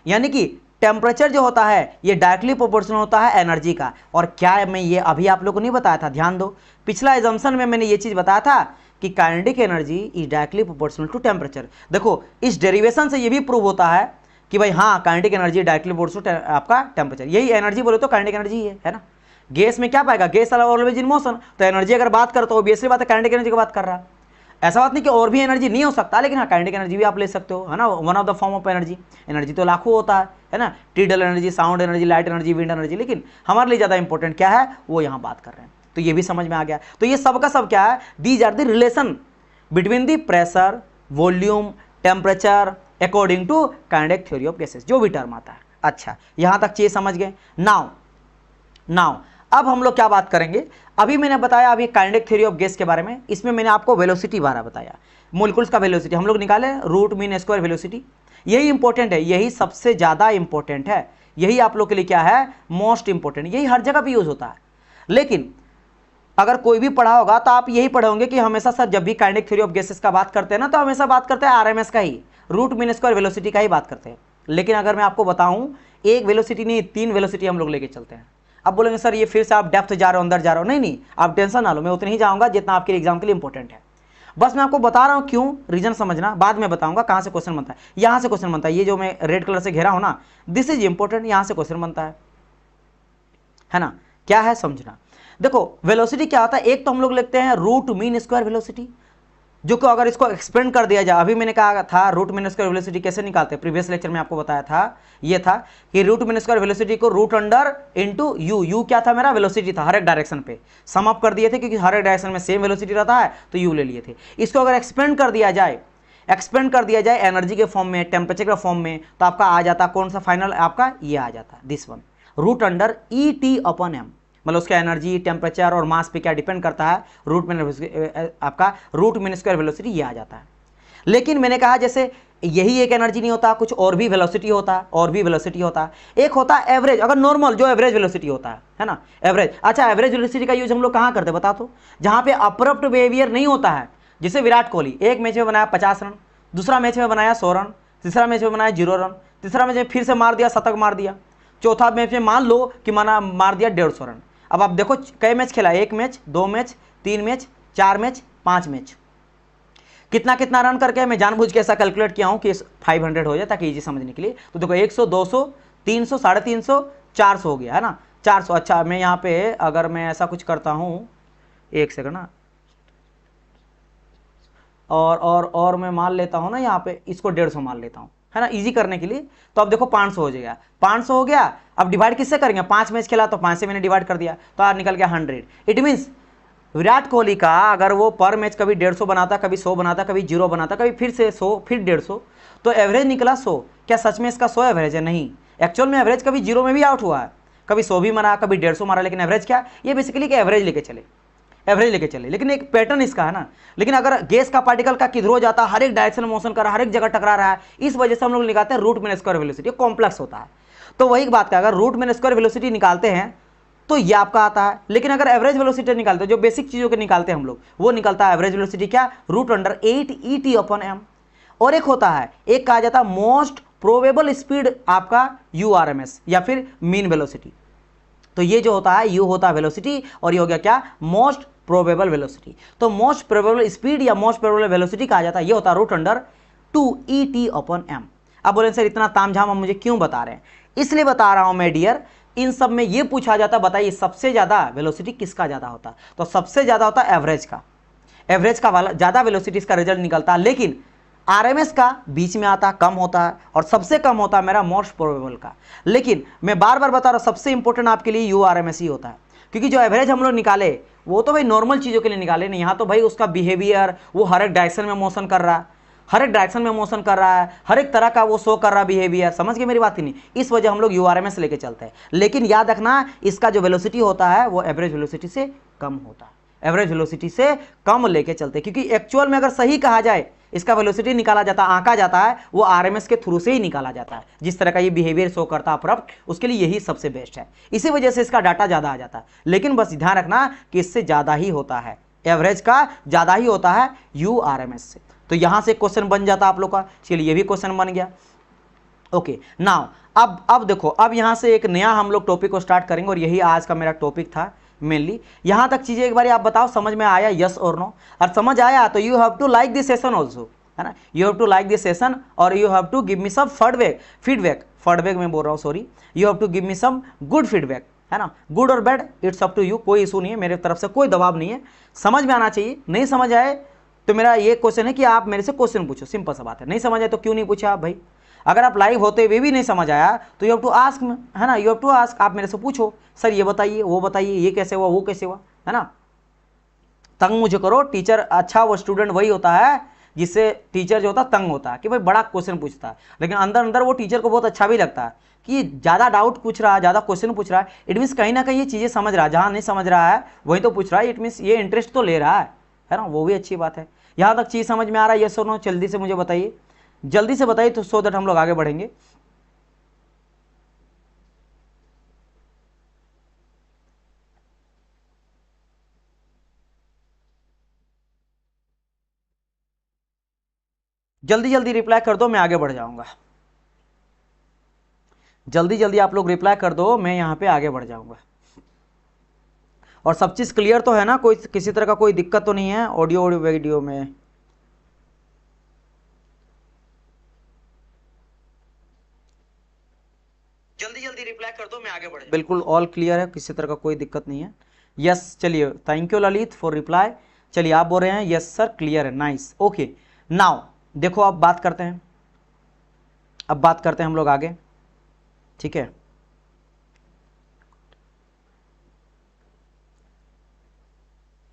यानी कि टेम्परेचर जो होता है ये डायरेक्टली प्रोपोर्शनल होता है एनर्जी का। और क्या मैं ये अभी आप लोगों को नहीं बताया था, ध्यान दो, पिछला एजम्पशन में मैंने ये चीज बताया था कि kinetic energy is directly proportional to temperature. देखो इस डेरिवेशन से ये भी प्रूव होता है कि भाई हाँ, काइनेटिक एनर्जी डायरेक्टली प्रोपोर्शनल आपका टेम्परेचर, यही एनर्जी बोले तो काइनेटिक एनर्जी है ना। गैस में क्या पाएगा, गैस ऑलवेज इन मोशन, तो एनर्जी अगर बात करो तो ऑब्वियसली बात है काइनेटिक एनर्जी की बात कर रहा है। ऐसा बात नहीं कि और भी एनर्जी नहीं हो सकता, लेकिन हाँ काइनेटिक एनर्जी भी आप ले सकते हो, है ना, one of the form of energy. Energy तो लाखों होता है ना, tidal energy, sound energy, light energy, wind energy, लेकिन हमारे लिए ज़्यादा इंपॉर्टेंट क्या है वो यहाँ बात कर रहे हैं। तो ये भी समझ में आ गया। तो ये सब का सब क्या है, these are the relation between the pressure, volume, temperature according to kinetic theory of gases, जो भी टर्म आता है। अच्छा, यहाँ तक चीज समझ गए। नाउ अब हम लोग क्या बात करेंगे, अभी मैंने बताया अभी काइनेटिक थ्योरी ऑफ गैस के बारे में, इसमें मैंने आपको वेलोसिटी बारे बताया, मोलिक्यूल्स का वेलोसिटी हम लोग निकाले, रूट मीन स्क्वायर वेलोसिटी। यही इंपॉर्टेंट है, यही सबसे ज़्यादा इंपॉर्टेंट है, यही आप लोग के लिए क्या है, मोस्ट इंपॉर्टेंट, यही हर जगह पे यूज होता है। लेकिन अगर कोई भी पढ़ा होगा तो आप यही पढ़ोगे कि हमेशा सर जब भी काइनेटिक थ्योरी ऑफ गैसेस का बात करते हैं ना, तो हमेशा बात करते हैं RMS का ही, रूट मीन स्क्वायर वेलोसिटी का ही बात करते हैं। लेकिन अगर मैं आपको बताऊं, एक वेलोसिटी नहीं 3 वेलोसिटी हम लोग लेके चलते हैं। अब बोलेंगे सर ये फिर से आप डेप्थ जा रहे हो, अंदर जा रहे हो। नहीं, आप टेंशन ना लो, मैं उतने ही जाऊंगा जितना आपके एग्जाम के लिए इंपॉर्टेंट है। बस मैं आपको बता रहा हूं क्यों, रीजन समझना, बाद में बताऊंगा कहां से क्वेश्चन बनता है। यहां से क्वेश्चन बनता है, ये जो मैं रेड कलर से घेरा हूं ना, दिस इज इंपॉर्टेंट, यहां से क्वेश्चन बनता है ना। क्या है समझना, देखो वेलोसिटी क्या होता है, एक तो हम लोग लिखते हैं रूट मीन स्क्वायर वेलोसिटी, जो कि अगर इसको एक्सपेंड कर दिया जाए, अभी मैंने कहा था रूट मीन स्क्वायर वेलोसिटी कैसे निकालते हैं, प्रीवियस लेक्चर में आपको बताया था, ये था कि रूट मीन स्क्वायर वेलोसिटी को रूट अंडर इनटू यू क्या था मेरा, वेलोसिटी था, हर एक डायरेक्शन पे सम अप कर दिए थे, क्योंकि हर एक डायरेक्शन में सेम वेलोसिटी रहता है, तो यू ले लिए थे। इसको अगर एक्सपेंड कर दिया जाए एनर्जी के फॉर्म में, टेम्परेचर के फॉर्म में, तो आपका आ जाता कौन सा फाइनल, आपका ये आ जाता this one, root under ET/m, मतलब उसका एनर्जी, टेम्परेचर और मास पे क्या डिपेंड करता है, आपका रूट मीन स्क्वायर वेलोसिटी ये आ जाता है। लेकिन मैंने कहा जैसे यही एक एनर्जी नहीं होता, कुछ और भी वेलोसिटी होता है, एक होता है एवरेज, अगर नॉर्मल जो एवरेज वेलोसिटी होता है ना, एवरेज। अच्छा, एवरेज वेलोसिटी का यूज हम लोग कहाँ करते हैं बता तो, जहाँ पे अब्रप्ट बिहेवियर नहीं होता है। जैसे विराट कोहली एक मैच में बनाया 50 रन, दूसरा मैच में बनाया 100 रन, तीसरा मैच में बनाया 0 रन, तीसरा मैच में फिर से मार दिया, शतक मार दिया, चौथा मैच में मान लो कि मार दिया 150 रन। अब आप देखो कई मैच खेला, 1 match, 2 match, 3 match, 4 match, 5 match, कितना कितना रन करके, मैं जानबूझ के ऐसा कैलकुलेट किया हूं कि 500 हो जाए ताकि इजी समझने के लिए। तो देखो 100, 200, 300, 350, 400 हो गया, है ना, 400। अच्छा, मैं यहाँ पे अगर मैं ऐसा कुछ करता हूँ, एक सेकंड ना, और मैं मान लेता हूँ ना यहाँ पे इसको 150 मान लेता हूँ, है ना, इजी करने के लिए। तो अब देखो 500 हो जाएगा, 500 हो गया। अब डिवाइड किससे करेंगे, 5 मैच खेला तो 5 से मैंने डिवाइड कर दिया, तो आज निकल गया 100। इट मीन्स विराट कोहली का अगर वो पर मैच कभी 150 बनाता, कभी 100 बनाता, कभी 0 बनाता, कभी फिर से 100, फिर 150, तो एवरेज निकला 100। क्या सच में इसका 100 एवरेज है? नहीं, एक्चुअल में एवरेज कभी 0 में भी आउट हुआ है, कभी 100 भी मारा, कभी 150 मारा, लेकिन एवरेज क्या, ये बेसिकली कि एवरेज लेके चले, एवरेज लेके चले, लेकिन एक पैटर्न इसका है ना। लेकिन अगर गैस का पार्टिकल का किधर जाता है, हर एक डायरेक्शन में मोशन कर रहा है, हर एक जगह टकरा रहा है, इस वजह से हम लोग निकालते हैं root mean square velocity, complex होता है। तो वही बात का अगर रूट मीन स्क्वायर वेलोसिटी निकालते हैं तो ये आपका आता है। लेकिन अगर एवरेज वेलोसिटी निकालते हैं, जो बेसिक चीजों के निकालते हैं हम लोग, वो निकलता है एवरेज वेलोसिटी क्या, √8 ET/m। और एक होता है, एक कहा जाता है मोस्ट प्रोबेबल स्पीड आपका URMS या फिर मीन वेलोसिटी। तो ये जो होता है यू होता है वेलोसिटी, और ये हो गया क्या, मोस्ट प्रोबेबल वेलोसिटी। तो मोस्ट प्रोबेबल स्पीड या मोस्ट प्रोबेबल वेलोसिटी कहा जाता है, ये होता है √2 ET/m। अब बोले सर इतना तामझाम हम मुझे क्यों बता रहे हैं, इसलिए बता रहा हूं मैं डियर, इन सब में ये पूछा जाता, बताइए सबसे ज्यादा वेलोसिटी किसका ज्यादा होता है, तो सबसे ज्यादा होता है एवरेज का, एवरेज का वाला ज्यादा वेलोसिटी इसका रिजल्ट निकलता है। लेकिन आरएमएस का बीच में आता, कम होता है, और सबसे कम होता है मेरा मोस्ट प्रोबेबल का। लेकिन मैं बार बार बता रहा हूं, सबसे इंपॉर्टेंट आपके लिए URMS ही होता है, क्योंकि जो एवरेज हम लोग निकाले वो तो भाई नॉर्मल चीजों के लिए निकाले नहीं, यहाँ तो भाई उसका बिहेवियर, वो हर एक डायरेक्शन में मोशन कर रहा है, हर एक डायरेक्शन में मोशन कर रहा है, हर एक तरह का वो शो कर रहा है बिहेवियर, समझ गए मेरी बात ही नहीं, इस वजह हम लोग URMS लेके चलते हैं। लेकिन याद रखना इसका जो वेलोसिटी होता है वो एवरेज वेलोसिटी से कम होता है, एवरेज वेलोसिटी से कम लेके चलते हैं, क्योंकि एक्चुअल में अगर सही कहा जाए इसका वेलोसिटी निकाला जाता है, आंका जाता है, वो आरएमएस के थ्रू से ही निकाला जाता है। जिस तरह का ये बिहेवियर शो करता है अप्रप्ट, उसके लिए यही सबसे बेस्ट है, इसी वजह से इसका डाटा ज्यादा आ जाता है। लेकिन बस ध्यान रखना कि इससे ज्यादा ही होता है, एवरेज का ज्यादा ही होता है URMS से। तो यहां से क्वेश्चन बन जाता आप लोग का, चलिए ये भी क्वेश्चन बन गया। ओके नाउ अब देखो, अब यहां से एक नया हम लोग टॉपिक को स्टार्ट करेंगे, और यही आज का मेरा टॉपिक था मेनली। यहां तक चीजें एक बार आप बताओ समझ में आया, यस और नो? और समझ आया तो you have to like this session also, है ना, you have to like this session, और you have to give me some feedback में बोल रहा हूँ, sorry, you have to give me some good feedback, है ना, गुड और bad it's up to you, कोई इशू नहीं है, मेरे तरफ से कोई दबाव नहीं है, समझ में आना चाहिए। नहीं समझ आए तो मेरा ये क्वेश्चन है कि आप मेरे से क्वेश्चन पूछो, सिंपल सा बात है। नहीं समझ आए तो क्यों नहीं पूछा आप भाई, अगर आप लाइव होते हुए भी नहीं समझ आया तो यू हैव टू आस्क, है ना, यू हैव टू आस्क, आप मेरे से पूछो, सर ये बताइए, वो बताइए, ये कैसे हुआ, वो कैसे हुआ, है ना। तंग मुझे करो, टीचर अच्छा वो स्टूडेंट वही होता है जिससे टीचर जो होता है तंग होता है कि भाई बड़ा क्वेश्चन पूछता है, लेकिन अंदर अंदर वो टीचर को बहुत अच्छा भी लगता है कि ज़्यादा डाउट पूछ रहा है, ज़्यादा क्वेश्चन पूछ रहा है। इट मीन्स कहीं ना कहीं ये चीज़ें समझ रहा है, जहाँ नहीं समझ रहा है वही तो पूछ रहा है, इट मीन्स ये इंटरेस्ट तो ले रहा है ना, वो भी अच्छी बात है। यहाँ तक चीज़ समझ में आ रहा है, ये सो नो? जल्दी से मुझे बताइए, जल्दी से बताइए, तो सो दैट हम लोग आगे बढ़ेंगे। जल्दी जल्दी रिप्लाई कर दो, मैं आगे बढ़ जाऊंगा। जल्दी जल्दी आप लोग रिप्लाई कर दो, मैं यहाँ पे आगे बढ़ जाऊंगा। और सब चीज़ क्लियर तो है ना, कोई किसी तरह का कोई दिक्कत तो नहीं है ऑडियो वीडियो में? जल्दी जल्दी रिप्लाई कर दो, मैं आगे बढ़ जाऊंगा। बिल्कुल ऑल क्लियर है, किसी तरह का कोई दिक्कत नहीं है। यस चलिए, thank you Lalit for reply. चलिए आप बोल रहे हैं यस सर क्लियर है, नाइस, ओके। नाउ देखो अब बात करते हैं, अब बात करते हैं हम लोग आगे, ठीक है।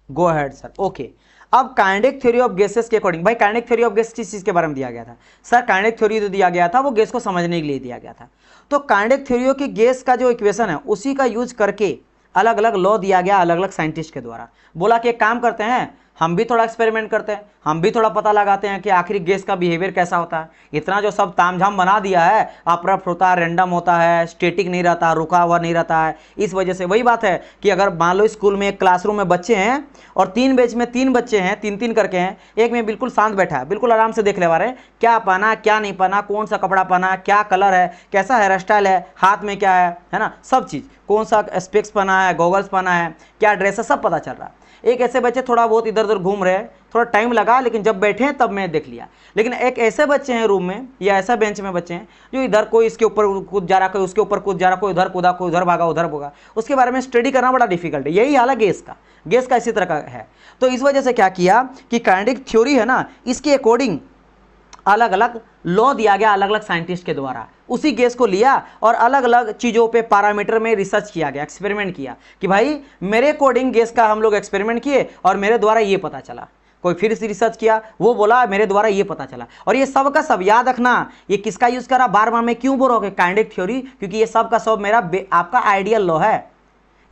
Go ahead sir, okay. अब काइनेटिक थ्योरी ऑफ गैसेस के अकॉर्डिंग, भाई काइनेटिक थ्योरी ऑफ गैस किस चीज के बारे में दिया गया था सर? काइनेटिक थ्योरी जो दिया गया था वो गैस को समझने के लिए दिया गया था। तो काइनेटिक थ्योरी की गैस का जो इक्वेशन है उसी का यूज करके अलग अलग लॉ दिया गया अलग अलग साइंटिस्ट के द्वारा। बोला कि एक काम करते हैं, हम भी थोड़ा एक्सपेरिमेंट करते हैं, हम भी थोड़ा पता लगाते हैं कि आखिर गैस का बिहेवियर कैसा होता है। इतना जो सब तामझाम बना दिया है, अप्रप्ट होता है, रैंडम होता है, स्टेटिक नहीं रहता, रुका हुआ नहीं रहता है। इस वजह से वही बात है कि अगर मान लो स्कूल में एक क्लासरूम में बच्चे हैं और 3 बैच में 3 बच्चे हैं, 3-3 करके हैं, एक में बिल्कुल शांत बैठा है, बिल्कुल आराम से देख ले पा रहे हैं क्या पहना क्या नहीं पहना, कौन सा कपड़ा पहना, क्या कलर है, कैसा हेयर स्टाइल है, हाथ में क्या है ना, सब चीज़, कौन सा स्पेक्स पहना है, गॉगल्स पहना है, क्या ड्रेस है, सब पता चल रहा है। एक ऐसे बच्चे थोड़ा बहुत इधर उधर घूम रहे हैं, थोड़ा टाइम लगा, लेकिन जब बैठे हैं तब मैं देख लिया। लेकिन एक ऐसे बच्चे हैं रूम में या ऐसा बेंच में बच्चे हैं जो इधर कोई इसके ऊपर कूद जा रहा, कोई उसके ऊपर कूद जा रहा, कोई उधर कूदा, कोई उधर भागा, उधर भागा, उसके बारे में स्टडी करना बड़ा डिफिकल्ट है। यही हाल है गैस का इसी तरह का है। तो इस वजह से क्या किया कि काइनेटिक थ्योरी है ना, इसके अकॉर्डिंग अलग अलग लॉ दिया गया अलग अलग साइंटिस्ट के द्वारा। उसी गैस को लिया और अलग अलग चीज़ों पे पैरामीटर में रिसर्च किया गया, एक्सपेरिमेंट किया कि भाई मेरे अकॉर्डिंग गैस का हम लोग एक्सपेरिमेंट किए और मेरे द्वारा ये पता चला। कोई फिर से रिसर्च किया, वो बोला मेरे द्वारा ये पता चला। और ये सब का सब याद रखना, ये किसका यूज करा, बार बार मैं क्यों बोल रहा हूँ काइनेटिक थ्योरी, क्योंकि ये सब का सब मेरा आपका आइडियल लॉ है।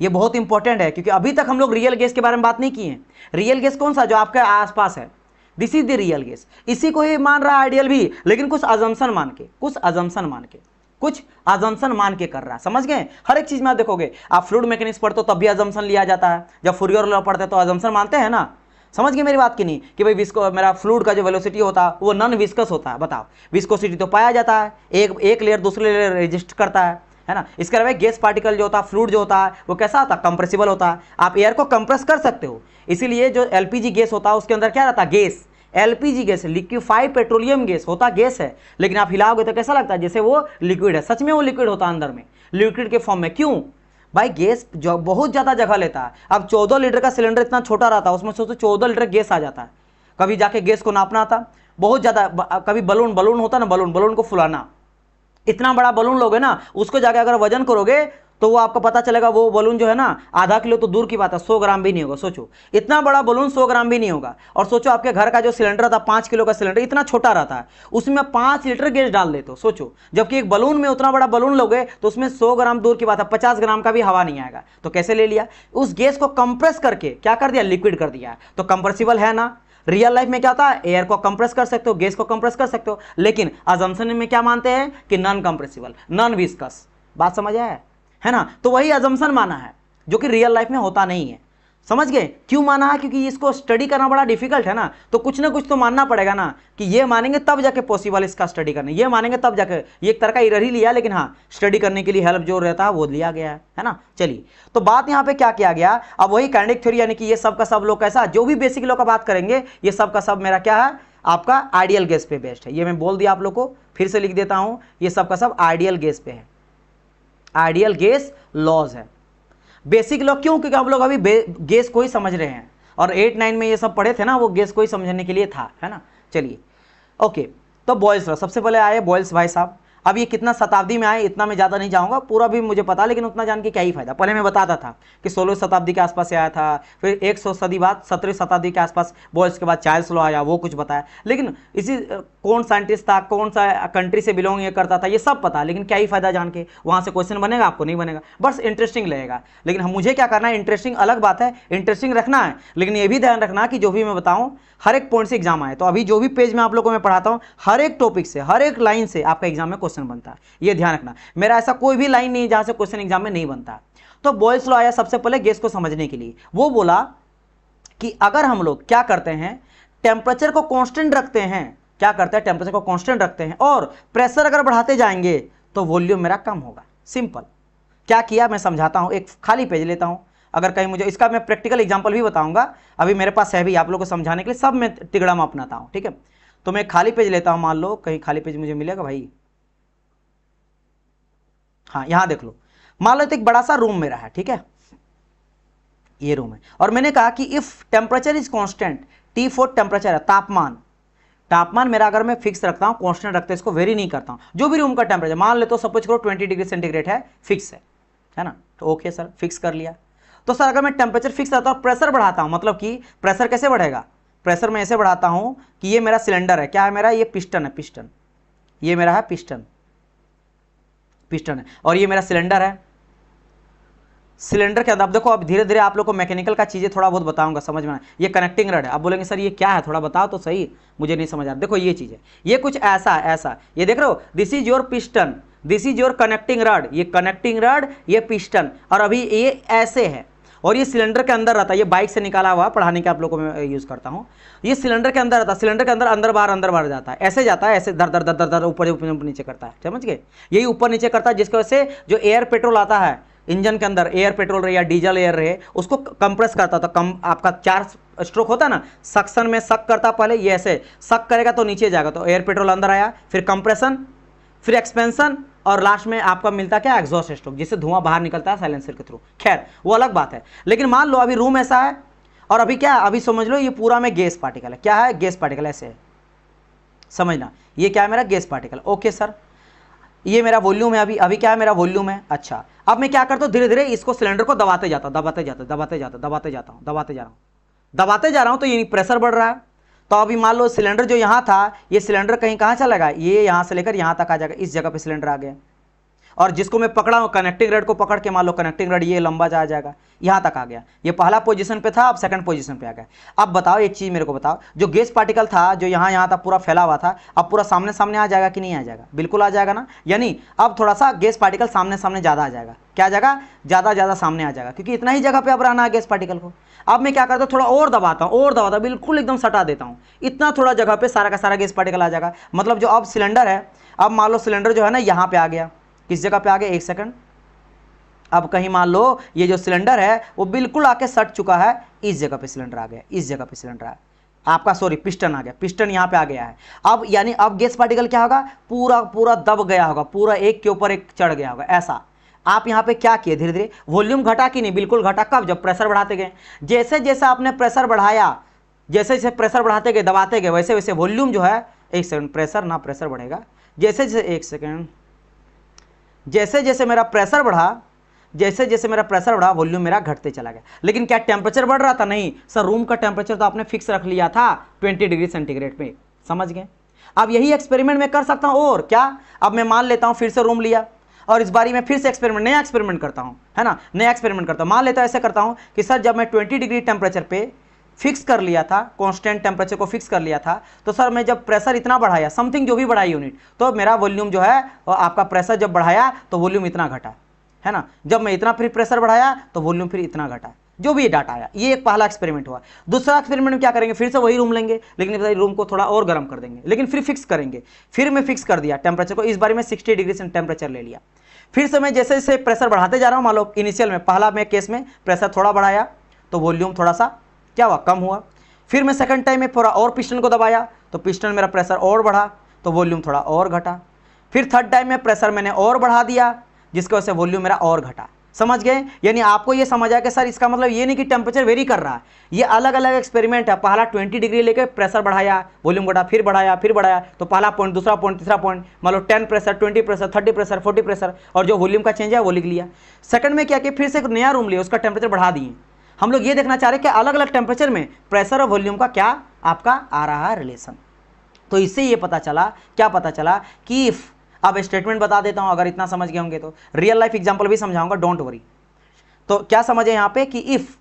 ये बहुत इंपॉर्टेंट है क्योंकि अभी तक हम लोग रियल गैस के बारे में बात नहीं किए। रियल गैस कौन सा, जो आपके आसपास है, this is the real gas. इसी को ही मान रहा आइडियल भी, लेकिन कुछ अजम्पशन मान के कर रहा है। समझ गए? हर एक चीज में आप देखोगे, आप फ्लूइड मैकेनिक्स पढ़ते हो तब भी अजम्पशन लिया जाता है, जब फूरियर लॉ पढ़ते तो अजम्पशन मानते हैं ना। समझ गए मेरी बात की नहीं कि भाई विस्को मेरा फ्लूइड का जो वेलोसिटी होता है वो नॉन विस्कस होता है। बताओ, विस्कोसिटी तो पाया जाता है, एक लेयर दूसरे लेयर रेजिस्ट करता है ना। इसके अलावा गैस पार्टिकल जो होता है, फ्लूइड जो होता है, वो कैसा होता है, कंप्रेसिबल होता है। आप एयर को कंप्रेस कर सकते हो, इसीलिए जो एलपीजी गैस होता है उसके अंदर क्या रहता है, gas. LPG gas liquefied petroleum gas होता गैस है, लेकिन आप हिलाओगे तो कैसा लगता है जैसे वो लिक्विड है। सच में वो लिक्विड होता है अंदर में, लिक्विड के फॉर्म में। क्यों भाई, गैस जो बहुत ज़्यादा जगह लेता है। अब 14 लीटर का सिलेंडर इतना छोटा रहता है, उसमें सोचो 14 लीटर गैस आ जाता है। कभी जाके गैस को नापना था, बहुत ज़्यादा। कभी बलून होता ना, बलून को फुलाना, इतना बड़ा बलून लोगे ना, उसको जाके अगर वजन करोगे तो वो आपको पता चलेगा वो बलून जो है ना, आधा किलो तो दूर की बात है, 100 ग्राम भी नहीं होगा। सोचो, इतना बड़ा बलून 100 ग्राम भी नहीं होगा। और सोचो आपके घर का जो सिलेंडर था 5 किलो का सिलेंडर, इतना छोटा रहता है, उसमें 5 लीटर गैस डाल देते हो। सोचो, जबकि एक बलून में उतना बड़ा बलून लोगे तो उसमें 100 ग्राम दूर की बात है, 50 ग्राम का भी हवा नहीं आएगा। तो कैसे ले लिया, उस गैस को कंप्रेस करके क्या कर दिया, लिक्विड कर दिया। तो कंप्रेसिबल है ना। रियल लाइफ में क्या होता है, एयर को कंप्रेस कर सकते हो, गैस को कंप्रेस कर सकते हो, लेकिन अजम्पशन में क्या मानते हैं कि नॉन कंप्रेसिबल, नॉन विस्कस। बात समझ आया है ना। तो वही अजम्पशन माना है जो कि रियल लाइफ में होता नहीं है। समझ गए क्यों माना है, क्योंकि इसको स्टडी करना बड़ा डिफिकल्ट है ना। तो कुछ ना कुछ तो मानना पड़ेगा ना, कि ये मानेंगे तब जाके पॉसिबल इसका स्टडी करना, ये मानेंगे तब जाके। ये एक तरह का इरर ही लिया, लेकिन हाँ स्टडी करने के लिए हेल्प जो रहता है वो लिया गया है ना। चलिए, तो बात यहाँ पे क्या किया गया, अब वही काइनेटिक थ्योरी, यानी कि ये सब का सब लोग कैसा, जो भी बेसिक लॉ का बात करेंगे ये सब का सब मेरा क्या है, आपका आइडियल गैस पे बेस्ड है। ये मैं बोल दिया आप लोग को, फिर से लिख देता हूँ, ये सब का सब आइडियल गैस पे है, आइडियल गैस लॉज है। बेसिक लॉ क्यों, क्योंकि हम लोग अभी गैस को ही समझ रहे हैं, और 8-9 में ये सब पढ़े थे ना, वो गैस को ही समझने के लिए था, है ना। चलिए ओके, तो बॉयल्स लॉ सबसे पहले आए बॉयल्स भाई साहब। अब ये कितना शताब्दी में आए, इतना मैं ज़्यादा नहीं जाऊँगा, पूरा भी मुझे पता, लेकिन उतना जान के क्या ही फायदा। पहले मैं बताता था कि 16वीं शताब्दी के आसपास से आया था, फिर 100 सदी बाद 17वीं शताब्दी के आसपास बॉयल्स के बाद चार्ल्स लॉ आया, वो कुछ बताया। लेकिन इसी कौन साइंटिस्ट था, कौन सा कंट्री से बिलोंग ये करता था, ये सब पता, लेकिन क्या ही फायदा जान के। वहाँ से क्वेश्चन बनेगा, आपको नहीं बनेगा, बस इंटरेस्टिंग लगेगा। लेकिन मुझे क्या करना है, इंटरेस्टिंग अलग बात है, इंटरेस्टिंग रखना है, लेकिन ये भी ध्यान रखना कि जो भी मैं बताऊँ हर एक पॉइंट से एग्जाम आए। तो अभी जो भी पेज में आप लोगों को मैं पढ़ाता हूँ, हर एक टॉपिक से, हर एक लाइन से आपका एग्जाम में क्वेश्चन बनता है, ये ध्यान रखना। मेरा ऐसा कोई भी लाइन नहीं जहां से क्वेश्चन एग्जाम में नहीं बनता। तो बॉयल्स लॉ आया सबसे पहले गैस को समझने के लिए। वो बोला कि अगर हम लोग क्या करते हैं, टेम्परेचर को कांस्टेंट रखते हैं, क्या करते हैं, टेम्परेचर को कांस्टेंट रखते हैं, और प्रेशर अगर बढ़ाते जाएंगे तो वॉल्यूम मेरा कम होगा। सिंपल। क्या किया मैं समझाता हूं, एक खाली पेज लेता हूं, अगर कहीं मुझे इसका मैं प्रैक्टिकल एग्जाम्पल भी बताऊंगा, अभी मेरे पास है भी आप लोग को समझाने के लिए, सब मैं तिगड़ा में अपनाता हूं, ठीक है। तो मैं खाली पेज लेता हूं, मान लो कहीं खाली पेज मुझे मिलेगा भाई, हाँ यहां देख लो। मान लो तो एक बड़ा सा रूम मेरा है, ठीक है, ये रूम है, और मैंने कहा कि if temperature is constant, T for temperature है, तापमान मेरा अगर मैं फिक्स रखता हूं, कांस्टेंट रखते इसको वेरी नहीं करता हूं, जो भी रूम का टेम्परेचर मान ले तो सपोज करो 20 डिग्री सेंटीग्रेड है, फिक्स है ना। तो ओके सर, फिक्स कर लिया। तो सर अगर मैं टेम्परेचर फिक्स रखता हूं, प्रेशर बढ़ाता हूं, मतलब कि प्रेशर कैसे बढ़ेगा, प्रेशर मैं ऐसे बढ़ाता हूं कि ये मेरा सिलेंडर है, क्या है मेरा, ये पिस्टन है, पिस्टन, ये मेरा है पिस्टन है, और ये मेरा सिलेंडर है। सिलेंडर के अंदर अब देखो, अब धीरे धीरे आप लोग को मैकेनिकल का चीज़ें थोड़ा बहुत बताऊंगा, समझ में। ये कनेक्टिंग रड है, आप बोलेंगे सर ये क्या है, थोड़ा बताओ तो सही, मुझे नहीं समझ आ रहा। देखो ये चीज़ है, ये कुछ ऐसा, ये देख रहे हो, this is your piston, this is your connecting rod, ये कनेक्टिंग रड, ये पिस्टन, और अभी ये ऐसे है, और ये सिलेंडर के अंदर रहता है। ये बाइक से निकाला हुआ पढ़ाने के आप लोगों को मैं यूज़ करता हूँ। ये सिलेंडर के अंदर रहता है, सिलेंडर के अंदर बाहर जाता है, ऐसे जाता है, ऐसे दर ऊपर नीचे करता है, समझ गए। यही ऊपर नीचे करता है, जिसकी वजह से जो एयर पेट्रोल आता है इंजन के अंदर एयर पेट्रोल रहे या डीजल एयर रहे, उसको कंप्रेस करता था। कम आपका 4 स्ट्रोक होता ना, सक्शन में सक करता, पहले ये ऐसे सक करेगा तो नीचे जाएगा, तो एयर पेट्रोल अंदर आया, फिर कंप्रेशन, फिर एक्सपेंशन, और लास्ट में आपका मिलता क्या, एग्जॉस्ट स्ट्रोक, जिससे धुआं बाहर निकलता है साइलेंसर के थ्रू। खैर वो अलग बात है। लेकिन मान लो अभी रूम ऐसा है और अभी क्या, अभी समझ लो ये पूरा में गैस पार्टिकल है। क्या है, गैस पार्टिकल ऐसे है, समझना, ये क्या है मेरा गैस पार्टिकल। ओके सर, ये मेरा वॉल्यूम है, अभी क्या है मेरा वॉल्यूम है। अच्छा, अब मैं क्या करता हूँ, धीरे धीरे इसको सिलेंडर को दबाते जाता हूँ, दबाते जाता हूँ, तो ये प्रेशर बढ़ रहा है। तो अभी मान लो सिलेंडर जो यहाँ था, ये सिलेंडर कहीं कहाँ चला, ये यहाँ से लेकर यहाँ तक आ जाएगा, इस जगह पे सिलेंडर आ गया। और जिसको मैं पकड़ा हूँ, कनेक्टिंग रड को पकड़ के, मान लो कनेक्टिंग रड ये लंबा जा जाएगा, यहाँ तक आ गया। ये पहला पोजीशन पे था, अब सेकंड पोजीशन पे आ गया। अब बताओ एक चीज़ मेरे को बताओ, जो गैस पार्टिकल था जो यहाँ तक पूरा फैला हुआ था, अब पूरा सामने सामने आ जाएगा कि नहीं आ जाएगा? बिल्कुल आ जाएगा ना। यानी अब थोड़ा सा गैस पार्टिकल सामने सामने ज़्यादा आ जाएगा। क्या आ जाएगा? ज़्यादा सामने आ जाएगा, क्योंकि इतना ही जगह पे अब रहना है गैस पार्टिकल को। अब मैं क्या करता हूँ, थोड़ा और दबाता हूँ, बिल्कुल एकदम सटा देता हूँ, इतना थोड़ा जगह पे सारा का सारा गैस पार्टिकल आ जाएगा। मतलब जो अब सिलेंडर है, अब मान लो सिलेंडर जो है ना यहाँ पे आ गया, किस जगह पे आ गया, एक सेकंड। अब कहीं मान लो ये जो सिलेंडर है वो बिल्कुल आके सट चुका है, इस जगह पे सिलेंडर आ गया, इस जगह पे सिलेंडर आ आपका, सॉरी पिस्टन आ गया, पिस्टन यहाँ पे आ गया है। अब यानी अब गैस पार्टिकल क्या होगा, पूरा दब गया होगा, पूरा एक के ऊपर एक चढ़ गया होगा। ऐसा आप यहाँ पे क्या किए, धीरे धीरे वॉल्यूम घटा कि नहीं? बिल्कुल घटा। कब? जब प्रेशर बढ़ाते गए। जैसे जैसे आपने प्रेशर बढ़ाया, जैसे जैसे प्रेशर बढ़ाते गए, दबाते गए, वैसे वैसे वॉल्यूम जो है, एक सेकंड, प्रेशर बढ़ेगा, जैसे जैसे, एक सेकंड, जैसे जैसे मेरा प्रेशर बढ़ा, वॉल्यूम मेरा घटते चला गया। लेकिन क्या टेम्परेचर बढ़ रहा था? नहीं सर, रूम का टेम्परेचर तो आपने फिक्स रख लिया था 20 डिग्री सेंटीग्रेड पे, समझ गए। अब यही एक्सपेरिमेंट मैं कर सकता हूँ। और क्या, अब मैं मान लेता हूँ फिर से रूम लिया और इस बारी मैं फिर से नया एक्सपेरिमेंट करता हूँ, है ना, नया एक्सपेरिमेंट करता हूँ। मान लेता हूँ ऐसे करता हूँ कि सर जब मैं 20 डिग्री टेम्परेचर पे फिक्स कर लिया था, कांस्टेंट टेम्परेचर को फिक्स कर लिया था, तो सर मैं जब प्रेशर इतना बढ़ाया, समथिंग जो भी बढ़ाई यूनिट, तो मेरा वॉल्यूम जो है, आपका प्रेशर जब बढ़ाया तो वॉल्यूम इतना घटा, है ना। जब मैं इतना फिर प्रेशर बढ़ाया तो वॉल्यूम फिर इतना घटा, जो भी डाटा आया। ये एक पहला एक्सपेरिमेंट हुआ। दूसरा एक्सपेरिमेंट में क्या करेंगे, फिर से वही रूम लेंगे, लेकिन रूम को थोड़ा और गर्म कर देंगे, लेकिन फिर फिक्स करेंगे। फिर मैं फिक्स कर दिया टेम्परेचर को, इस बार में 60 डिग्री से टेम्परेचर ले लिया। फिर से मैं जैसे जैसे प्रेशर बढ़ाते जा रहा हूँ, मान लो इनिशियल में पहला में केस में प्रेशर थोड़ा बढ़ाया तो वॉल्यूम थोड़ा सा क्या हुआ, कम हुआ। फिर मैं सेकंड टाइम में थोड़ा और पिस्टन को दबाया तो पिस्टन मेरा प्रेशर और बढ़ा तो वॉल्यूम थोड़ा और घटा। फिर थर्ड टाइम में प्रेशर मैंने और बढ़ा दिया, जिसकी वजह से वॉल्यूम मेरा और घटा। समझ गए? यानी आपको ये समझ आया कि सर इसका मतलब ये नहीं कि टेम्परेचर वेरी कर रहा है, ये अलग अलग एक्सपेरिमेंट है। पहला 20 डिग्री लेके प्रेशर बढ़ाया, वॉल्यूम घटा, फिर बढ़ाया, तो पहला पॉइंट, दूसरा पॉइंट, तीसरा पॉइंट, मान लो 10 प्रेशर, 20 प्रेशर, 30 प्रेशर, 40 प्रेशर, और जो वॉल्यूम का चेंज है वो लिख लिया। सेकंड में क्या कि फिर से एक नया रूम लिया, उसका टेम्परेचर बढ़ा दिए। हम लोग ये देखना चाह रहे हैं कि अलग अलग टेम्परेचर में प्रेशर और वॉल्यूम का क्या आपका आ रहा है रिलेशन। तो इससे ये पता चला, क्या पता चला कि इफ, अब स्टेटमेंट बता देता हूं, अगर इतना समझ गए होंगे तो रियल लाइफ एग्जांपल भी समझाऊंगा, डोंट वरी। तो क्या समझे यहाँ पे कि if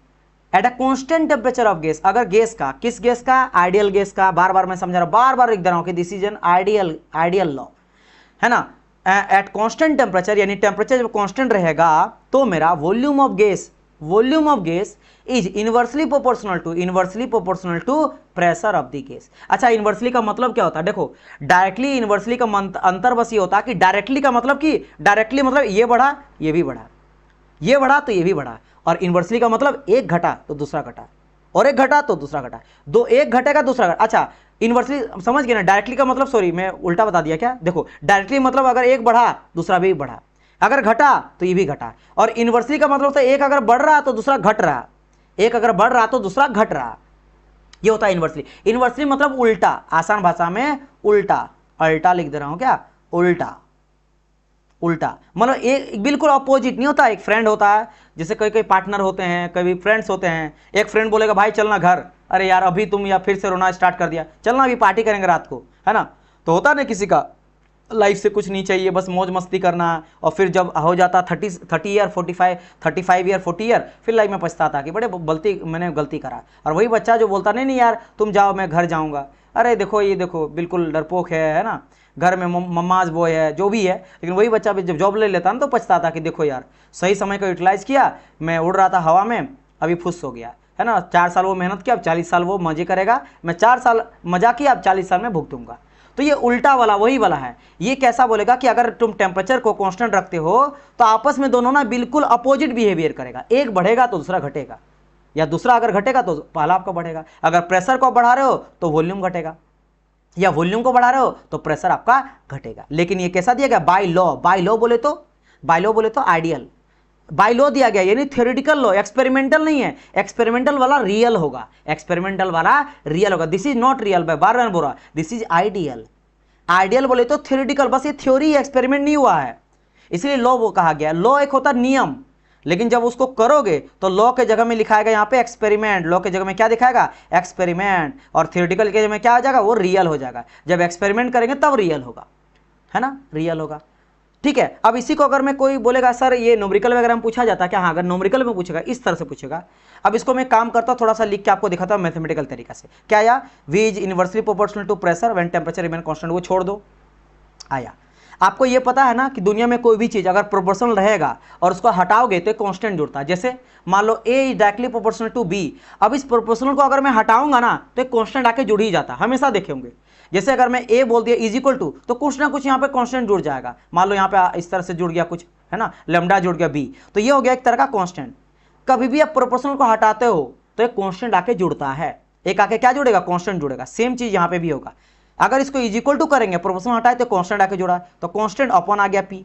at a constant temperature of gas, अगर गैस का, किस गैस का, आइडियल गैस का, बार बार मैं समझा रहा हूं, बार बार लिख दे रहा हूं कि this is an ideal law, है ना। एट कांस्टेंट टेम्परेचर, यानी टेम्परेचर जब कांस्टेंट रहेगा तो मेरा volume of gas is inversely proportional to pressure of the gas. अच्छा, इनवर्सली का मतलब क्या होता है? देखो, डायरेक्टली इनवर्सली का अंतर बस ये होता है कि डायरेक्टली का मतलब कि डायरेक्टली मतलब ये बढ़ा, ये भी बढ़ा, ये बढ़ा तो ये भी बढ़ा, और इनवर्सली का मतलब एक घटा तो दूसरा घटा, और एक घटा तो दूसरा घटा, दो, एक घटेगा दूसरा घटा। अच्छा, इनवर्सली समझ गए ना। डायरेक्टली का मतलब, सॉरी मैं उल्टा बता दिया क्या, देखो डायरेक्टली मतलब अगर एक बढ़ा दूसरा भी बढ़ा, अगर घटा तो ये भी घटा, और इनवर्सली का मतलब होता है एक अगर बढ़ रहा तो दूसरा घट रहा, एक अगर बढ़ रहा तो दूसरा घट रहा, ये होता है इनवर्सली। इनवर्सली मतलब उल्टा, आसान भाषा में उल्टा, अल्टा लिख दे रहा हूं क्या, उल्टा, मतलब एक बिल्कुल अपोजिट नहीं होता। एक फ्रेंड होता है, जैसे कई पार्टनर होते हैं, कभी फ्रेंड्स होते हैं, एक फ्रेंड बोलेगा भाई चलना घर, अरे यार अभी तुम या फिर से रोना स्टार्ट कर दिया, चलना अभी पार्टी करेंगे रात को, है ना। तो होता ना किसी का लाइफ से कुछ नहीं चाहिए, बस मौज मस्ती करना, और फिर जब हो जाता 30 ईयर 35 ईयर 40 ईयर, फिर लाइफ में पछताता कि बड़े मैंने गलती करा। और वही बच्चा जो बोलता नहीं यार तुम जाओ मैं घर जाऊँगा, अरे देखो ये देखो बिल्कुल डरपोक है ना, घर में मम्माज बॉय है, जो भी है, लेकिन वही बच्चा भी जब जॉब ले लेता ना तो पछताता कि देखो यार सही समय को यूटिलाइज़ किया, मैं उड़ रहा था हवा में, अभी फुस हो गया, है ना। 4 साल वो मेहनत किया, अब 40 साल वो मजे करेगा, मैं 4 साल मजा किया, अब 40 साल में भुगतूंगा। तो ये उल्टा वाला वही वाला है। ये कैसा बोलेगा कि अगर तुम टेम्परेचर को कांस्टेंट रखते हो तो आपस में दोनों ना बिल्कुल अपोजिट बिहेवियर करेगा, एक बढ़ेगा तो दूसरा घटेगा, या दूसरा अगर घटेगा तो पहला आपका बढ़ेगा। अगर प्रेशर को बढ़ा रहे हो तो वॉल्यूम घटेगा, या वॉल्यूम को बढ़ा रहे हो तो प्रेशर आपका घटेगा। लेकिन ये कैसा दिया गया? By law. बाय लॉ बोले तो आइडियल, बाय लॉ दिया गया, यानी थ्योरेटिकल लॉ, एक्सपेरिमेंटल नहीं है। एक्सपेरिमेंटल वाला रियल होगा, एक्सपेरिमेंटल वाला रियल होगा। दिस इज नॉट रियल, बाय बार बार बोल रहा, दिस इज आइडियल। आइडियल बोले तो थ्योरेटिकल, बस ये थ्योरी, एक्सपेरिमेंट नहीं हुआ है, इसलिए लॉ वो कहा गया। लॉ एक होता नियम, लेकिन जब उसको करोगे तो लॉ के जगह में लिखाएगा यहाँ पे एक्सपेरिमेंट। लॉ के जगह में क्या दिखाएगा? एक्सपेरिमेंट। और थ्योरेटिकल के जगह में क्या हो जाएगा? वो रियल हो जाएगा। जब एक्सपेरिमेंट करेंगे तब रियल होगा, है ना, रियल होगा। ठीक है। अब इसी को अगर मैं कोई बोलेगा सर ये न्यूमेरिकल वगैरह में पूछा जाता है क्या? हाँ, अगर न्यूमेरिकल में पूछेगा इस तरह से पूछेगा। अब इसको मैं काम करता हूँ, थोड़ा सा लिख के आपको दिखाता हूँ मैथमेटिकल तरीका से। क्या आया? V is inversely proportional to pressure when temperature remain constant, वो छोड़ दो। आया। आपको ये पता है ना कि दुनिया में कोई भी चीज़ अगर प्रोपोर्शनल रहेगा और उसको हटाओगे तो एक कांस्टेंट जुड़ता है। जैसे मान लो A is directly proportional to B, अब इस प्रोपोर्शनल को अगर मैं हटाऊंगा ना तो एक कांस्टेंट आके जुड़ ही जाता है, हमेशा देखे होंगे। जैसे अगर मैं A बोल दिया इज इक्वल टू, तो कुछ ना कुछ यहाँ पे कांस्टेंट जुड़ जाएगा। मान लो यहाँ पे इस तरह से जुड़ गया कुछ, है ना, लैम्डा जुड़ गया B, तो ये हो गया एक तरह का कांस्टेंट। कभी भी आप प्रोपोर्शनल को हटाते हो तो एक कांस्टेंट आके जुड़ता है, एक आके क्या जुड़ेगा? कांस्टेंट जुड़ेगा। सेम चीज यहाँ पे भी होगा। अगर इसको इज इक्वल टू करेंगे, प्रोपोर्शनल हटाए तो कांस्टेंट आके जुड़ा, तो कांस्टेंट अपॉन आ गया P।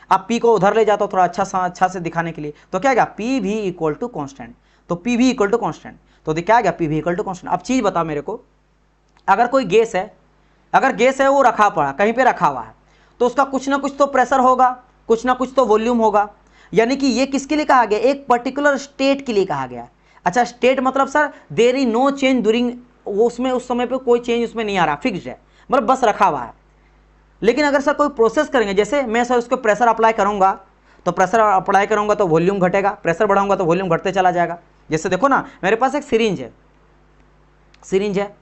अब P को उधर ले जाता हूं थोड़ा अच्छा से दिखाने के लिए, तो क्या आ गया? P भी इक्वल टू कांस्टेंट। तो P भी इक्वल टू कांस्टेंट, तो क्या आ गया? P भी इक्वल टू कांस्टेंट। अब चीज बताओ मेरे को, अगर कोई गैस है, अगर गैस है वो रखा पड़ा कहीं पे रखा हुआ है, तो उसका कुछ ना कुछ तो प्रेशर होगा, कुछ ना कुछ तो वॉल्यूम होगा। यानी कि ये किसके लिए कहा गया? एक पर्टिकुलर स्टेट के लिए कहा गया। अच्छा, स्टेट मतलब sir there is no change during, वो उसमें उस समय पे कोई चेंज उसमें नहीं आ रहा, फिक्स्ड है, मतलब बस रखा हुआ है। लेकिन अगर सर कोई प्रोसेस करेंगे, जैसे मैं सर उसको प्रेशर अप्लाई करूंगा, तो प्रेशर अप्लाई करूंगा तो वॉल्यूम घटेगा, प्रेशर बढ़ाऊंगा तो वॉल्यूम घटते चला जाएगा। जैसे देखो ना, मेरे पास एक सिरिंज है,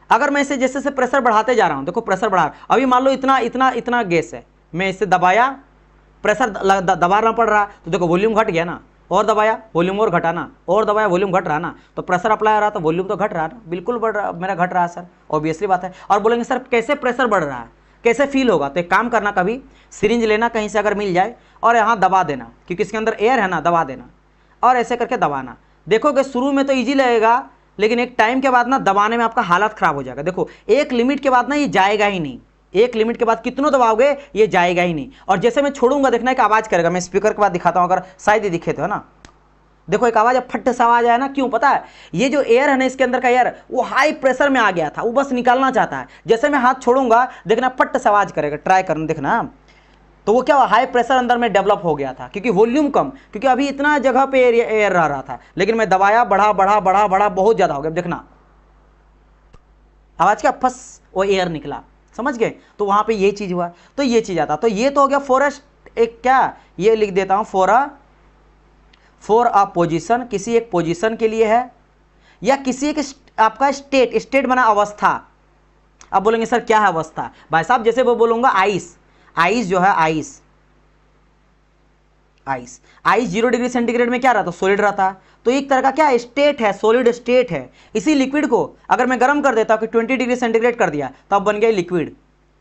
अगर मैं इसे जैसे से प्रेशर बढ़ाते जा रहा हूं, देखो प्रेशर बढ़ा, अभी मान लो इतना गैस है, मैं इसे दबाया, प्रेशर दबाना पड़ रहा, तो देखो वॉल्यूम घट गया ना, और दबाया वॉल्यूम और घटाना, और दबाया वॉल्यूम घट रहा ना, तो प्रेशर अप्लाई हो रहा तो वॉल्यूम तो घट रहा ना, बिल्कुल बढ़ रहा, मेरा घट रहा है सर, ऑब्वियसली बात है। और बोलेंगे सर कैसे प्रेशर बढ़ रहा है, कैसे फील होगा? तो एक काम करना, कभी सिरिंज लेना कहीं से अगर मिल जाए और यहाँ दबा देना, क्योंकि इसके अंदर एयर है ना, दबा देना और ऐसे करके दबाना। देखोगे शुरू में तो ईजी लगेगा, लेकिन एक टाइम के बाद ना दबाने में आपका हालत खराब हो जाएगा। देखो एक लिमिट के बाद ना ये जाएगा ही नहीं, एक लिमिट के बाद कितनों दबाओगे ये जाएगा ही नहीं। और जैसे मैं छोड़ूंगा, देखना एक आवाज करेगा, मैं स्पीकर के बाद दिखाता हूं, अगर शायद ये दिखे तो, है ना, देखो एक आवाज, फट सा आवाज आया ना, क्यों पता है? ये जो एयर है ना, इसके अंदर का एयर वो हाई प्रेशर में आ गया था, वो बस निकालना चाहता है। जैसे मैं हाथ छोड़ूंगा, देखना फट सा आवाज करेगा, ट्राई करना देखना, तो वो क्या हुआ? हाई प्रेशर अंदर में डेवलप हो गया था, क्योंकि वॉल्यूम कम, क्योंकि अभी इतना जगह पे एयर रह रहा था, लेकिन मैं दबाया, बढ़ा बहुत ज्यादा हो गया। देखना आवाज क्या, फस, वो एयर निकला, समझ गए? तो वहां पे ये चीज हुआ, तो ये चीज आता। तो ये तो हो गया फॉर एक क्या, ये लिख देता हूं, फॉर अ पोजीशन, किसी एक पोजीशन के लिए है, या किसी एक आपका स्टेट बना अवस्था। अब बोलेंगे सर क्या है अवस्था? भाई साहब जैसे वो बोलूंगा आइस जो है, आइस 0 डिग्री सेंटीग्रेड में क्या रहता है? सॉलिड रहता है। तो एक तरह का क्या स्टेट है, सॉलिड स्टेट है। इसी लिक्विड को अगर मैं गर्म कर देता हूं कि 20 डिग्री सेंटीग्रेड कर दिया, तो अब बन गया लिक्विड,